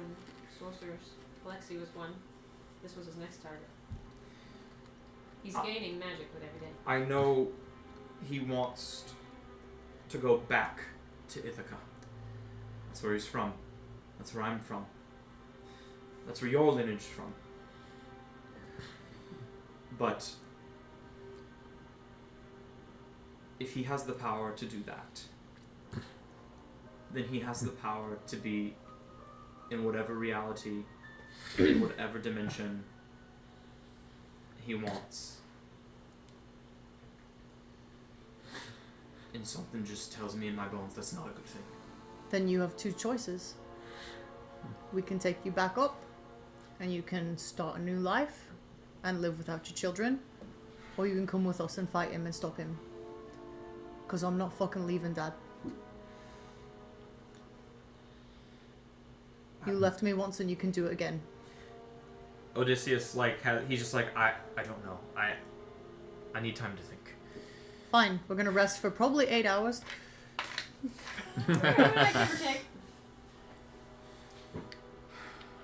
sorcerers. Alexi was one. This was his next target. He's gaining magic with every day. I know he wants to go back to Ithaca. That's where he's from. That's where I'm from. That's where your lineage is from. But if he has the power to do that, then he has the power to be in whatever reality, in whatever dimension he wants. And something just tells me in my bones that's not a good thing. Then you have two choices. We can take you back up, and you can start a new life and live without your children, or you can come with us and fight him and stop him. Because I'm not fucking leaving, Dad. You left me once and you can do it again. Odysseus, he's just like, I don't know. I need time to think. Fine, we're gonna rest for probably 8 hours. Give or take.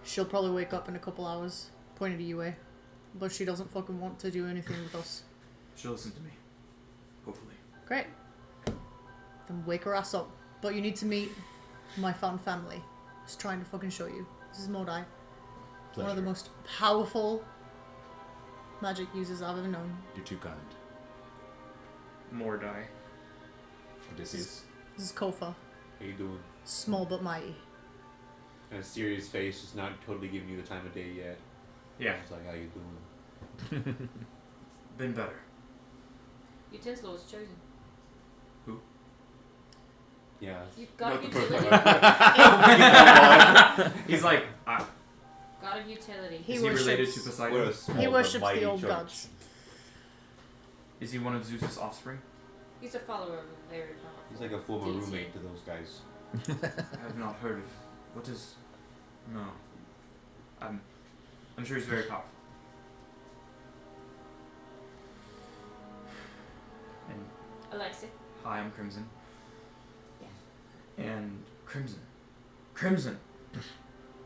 She'll probably wake up in a couple hours, pointing to UA. But she doesn't fucking want to do anything with us. She'll listen to me. Hopefully. Great. Then wake her ass up. But you need to meet my found family. Just trying to fucking show you. This is Modai. One of the most powerful magic users I've ever known. You're too kind. Mordai. Odysseus. This is Kofa. How you doing? Small but mighty. And a serious face is not totally giving you the time of day yet. Yeah. It's like, how you doing? Been better. Utensil was chosen. Yeah. You got Not a the first utility. He's like, God of utility. He is he related worships- to Poseidon? We're a small He but worships mighty the old church. gods. Is he one of Zeus's offspring? He's a follower of a very powerful. He's like a former deity. roommate to those guys. I have not heard of. What is? No. I'm sure he's very powerful. And Alexi. hi, I'm Crimson. And Crimson,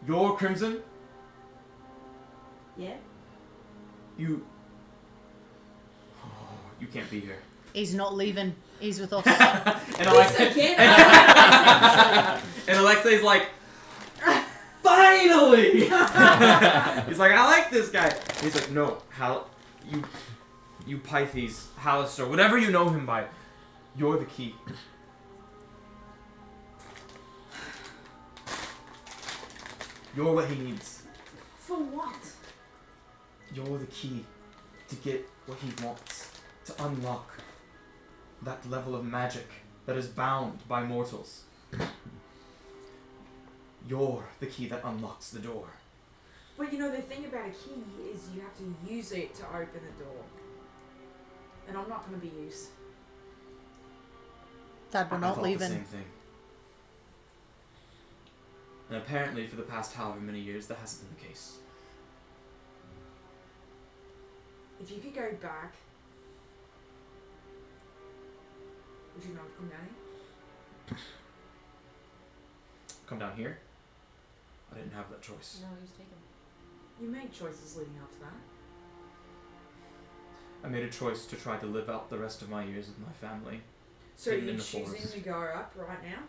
you're Crimson. Yeah. You can't be here. He's not leaving. He's with us. And Alexei's like, finally! He's like, I like this guy. He's like, no, how you You Pythes, Hallister, whatever you know him by, you're the key. You're what he needs. For what? You're the key to get what he wants. To unlock that level of magic that is bound by mortals. You're the key that unlocks the door. But you know, the thing about a key is you have to use it to open the door. And I'm not going to be used. Dad, we're I not thought leaving. the same thing. And apparently for the past however many years that hasn't been the case. If you could go back, would you not come down here? Come down here? I didn't have that choice. No, he was taken. You made choices leading up to that. I made a choice to try to live out the rest of my years with my family. So are Hidden you in the choosing forest. to go up right now?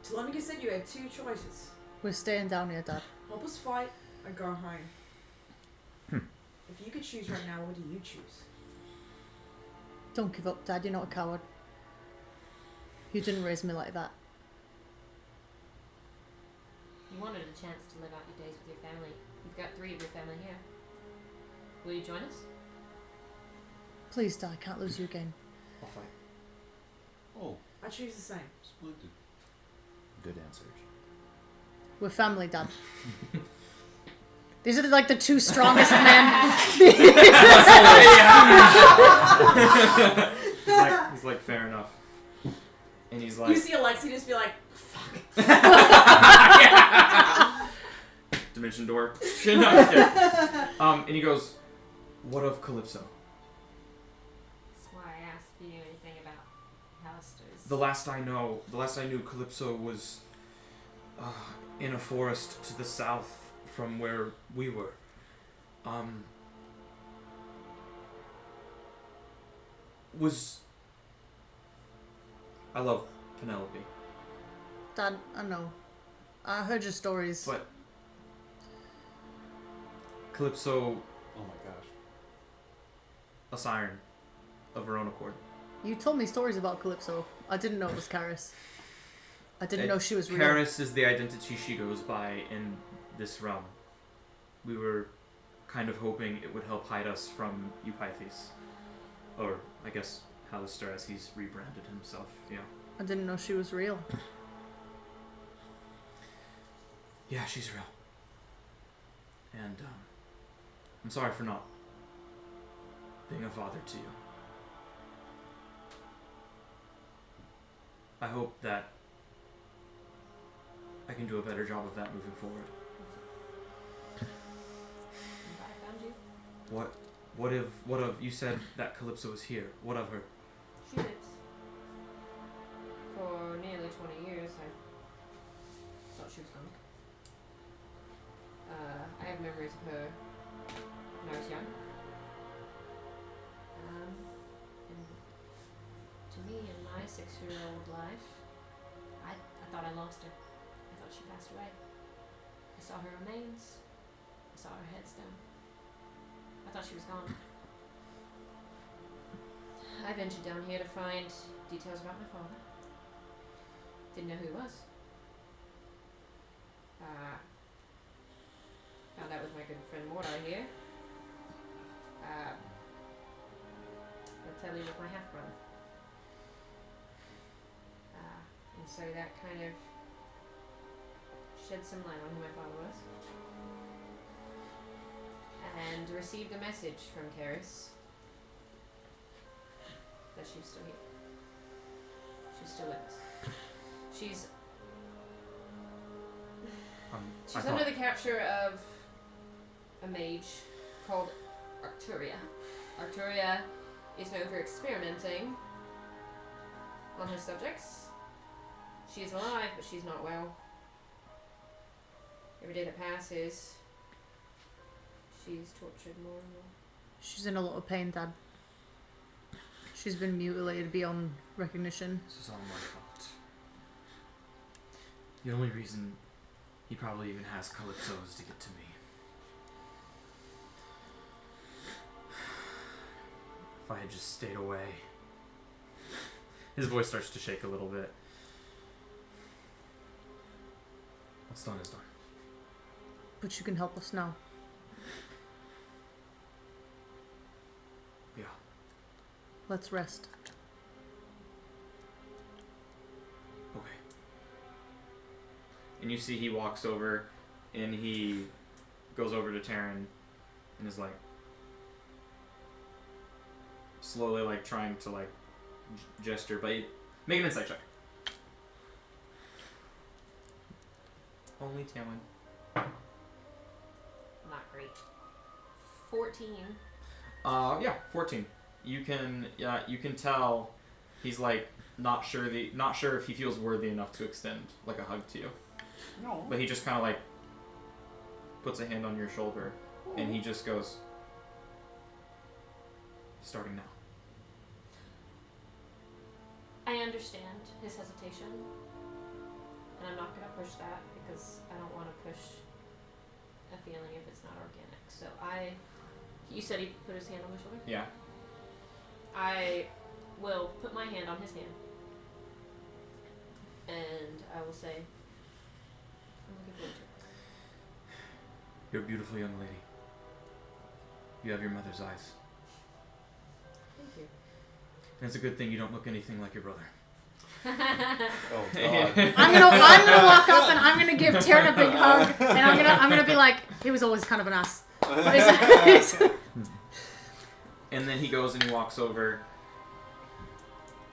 Telemachus said you had two choices. We're staying down here, Dad. Help us fight or go home. If you could choose right now, what do you choose? Don't give up, Dad. You're not a coward. You didn't raise me like that. You wanted a chance to live out your days with your family. You've got 3 of your family here. Will you join us? Please, Dad. I can't lose you again. I'll fight. Oh, I choose the same. splendid. Good answer. We're family, Dad. These are like the 2 strongest men. He's like, fair enough. And he's like, You see Alexi just be like, fuck. dimension door. No, I'm kidding. And he goes, what of Calypso? That's why I asked if you knew anything about Hallister's. The last I knew, Calypso was in a forest to the south from where we were. I love Penelope, Dad, I know. I heard your stories. but Calypso, Oh my gosh. a siren of her own accord. You told me stories about Calypso. I didn't know it was Karis. I didn't know she was real. Karis is the identity she goes by in this realm. We were kind of hoping it would help hide us from Eupeithes. Or, I guess, Hallister as he's rebranded himself, yeah. I didn't know she was real. Yeah, she's real. And, I'm sorry for not being a father to you. I hope that I can do a better job of that moving forward. I'm glad I found you. What of, you said that Calypso is here. What of her? She lives. For nearly 20 years, I thought she was gone. I have memories of her when I was young. And to me, in my 6-year-old life, I thought I lost her. I thought she passed away. I saw her remains. I saw her headstone. I thought she was gone. I ventured down here to find details about my father. Didn't know who he was. Found out with my good friend Mordai here. I'll tell you, was my half brother. And so that kind of shed some light on who my father was. And received a message from Karis that she's still here. She's still with us. She's under the capture of a mage called Arcturia. Arcturia is known for experimenting on her subjects. She is alive, but she's not well. Every day that passes, she's tortured more and more. She's in a lot of pain, Dad. She's been mutilated beyond recognition. This is all my fault. The only reason he probably even has Calypso is to get to me. if I had just stayed away. His voice starts to shake a little bit. What's done is done. But you can help us now. Yeah. Let's rest. Okay. And you see he walks over and he goes over to Taryn and is like slowly like trying to like gesture, but make an insight check. Only Taryn. Not great. 14. Yeah, 14. You can tell he's like not sure if he feels worthy enough to extend like a hug to you. No. But he just kind of like puts a hand on your shoulder and he just goes, starting now. I understand his hesitation, and I'm not going to push that because I don't want to push a feeling if it's not organic. So you said he put his hand on my shoulder? Yeah. I will put my hand on his hand, and I will say, I'm looking forward to it. You're a beautiful young lady. You have your mother's eyes. Thank you. And it's a good thing you don't look anything like your brother. Oh God. I'm gonna walk up and I'm gonna give Taryn a big hug, and I'm gonna be like, he was always kind of an ass. And then he goes and he walks over.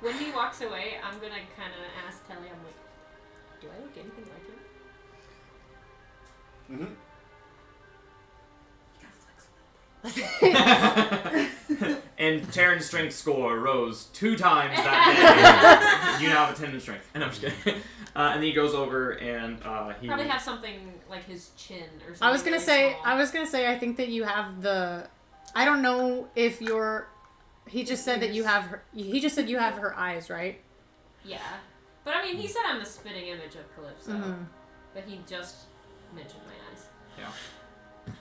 When he walks away, I'm going to kind of ask Telly, I'm like, do I look anything like him? And Taryn's strength score rose 2 times that day. You now have a 10 in strength. And I'm just kidding. And then he goes over and he Probably have something like his chin or something. I was gonna really say, I think that you have I don't know if you're. He just said that you have her. He just said you have her eyes, right? Yeah, but I mean, he said I'm the spitting image of Calypso, Mm-hmm. but he just mentioned my eyes. Yeah.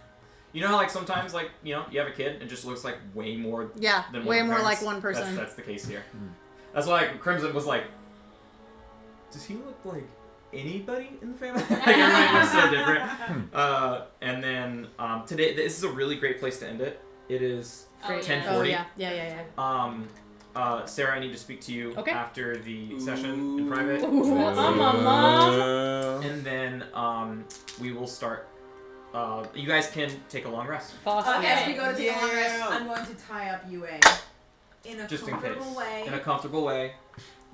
You know how like sometimes like you have a kid and it just looks like way more Yeah, than way one more parents? like one person. That's the case here. That's why Crimson was like, does he look like anybody in the family? Like everybody looks so different. And then today, this is a really great place to end it. It is Great. 10:40. Oh yeah. Sarah, I need to speak to you Okay. after the session in private. Ooh, I'm a mom. And then we will start. You guys can take a long rest. As we go to take a long rest, Yeah. I'm going to tie up UA in a Just in comfortable case. way, In a comfortable way.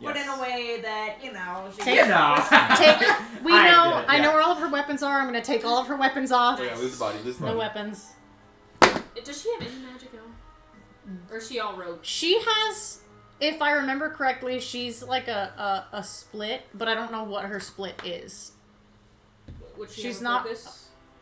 but in Yes. a way that she Take- gets I know Yeah. where all of her weapons are. I'm gonna take all of her weapons off. Oh, yeah, lose the body. Lose the No body. weapons. Does she have any magic at all? Or is she all rogue? She has, if I remember correctly, she's like a split, but I don't know what her split is. Would she She's have a not- focus?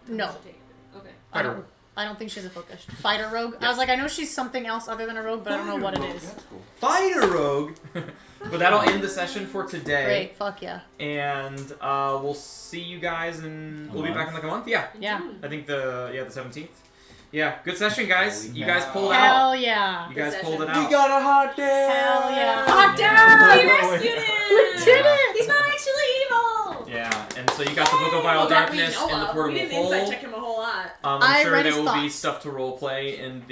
No. Would she take it? Okay. I don't think she's a focused fighter rogue. I was like, I know she's something else other than a rogue, but I don't know what it is. That's cool. Fighter rogue. But that'll end the session for today. Great, fuck yeah. And we'll see you guys and we'll be back in like a month. Yeah. Yeah. I think the 17th. Yeah, good session, guys. Holy You guys cow. pulled out. Hell yeah. You guys Good pulled it session. out. We got a hot day. Hell yeah. Hot Yeah. We rescued him! We did it! He's not actually evil! Yeah, and so you got the Book of Vile Darkness in the We portable didn't hole. insight check him a whole lot. I'm I sure read there his will be thoughts. stuff to roleplay in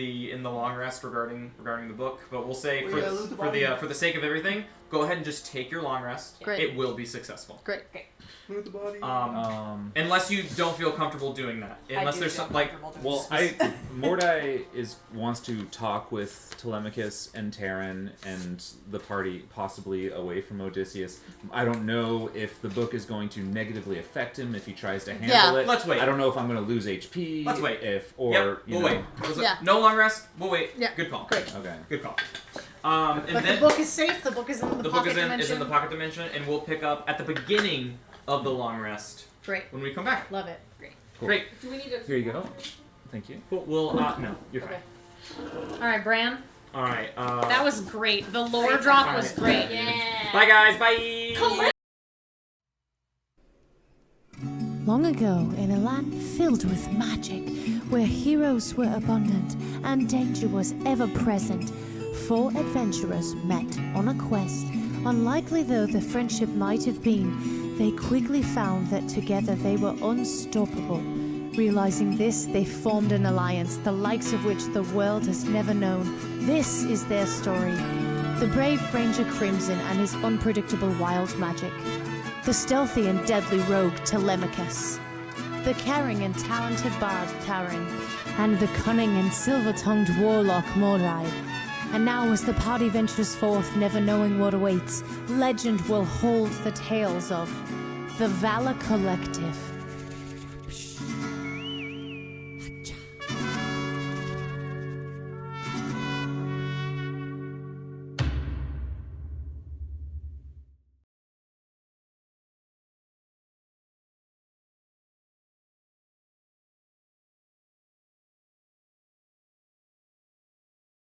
the long rest regarding the book. But we'll say We gotta lose the body. for the sake of everything, go ahead and just take your long rest. Great. It will be successful. Great. Lose the body. Unless you don't feel comfortable doing that. Unless there's some like Well, Mordai wants to talk with Telemachus and Terran and the party, possibly away from Odysseus. I don't know if the book is going to negatively affect him if he tries to handle it. Let's wait. I don't know if I'm going to lose HP. Let's wait. We'll wait. Yeah. No long rest. We'll wait. Yeah. Good call. Great. Okay. Good call. And But then the book is safe. The book is in the the book pocket is in dimension. the pocket dimension, and we'll pick up at the beginning of the long rest Great. when we come back. Love it. Great. Cool. Great. Do we need to... Here you go. Thank you. We'll no, you're Okay. All right, Bran. fine. All right. That was great. The lore drop was great. Yeah. Bye guys. Bye. Long ago, in a land filled with magic, where heroes were abundant and danger was ever present, four adventurers met on a quest. Unlikely though the friendship might have been, they quickly found that together they were unstoppable. Realizing this, they formed an alliance, the likes of which the world has never known. This is their story. The brave Ranger Crimson and his unpredictable wild magic. The stealthy and deadly rogue Telemachus. The caring and talented bard Taran. And the cunning and silver-tongued warlock Mordai. And now as the party ventures forth, never knowing what awaits, legend will hold the tales of the Valor Collective.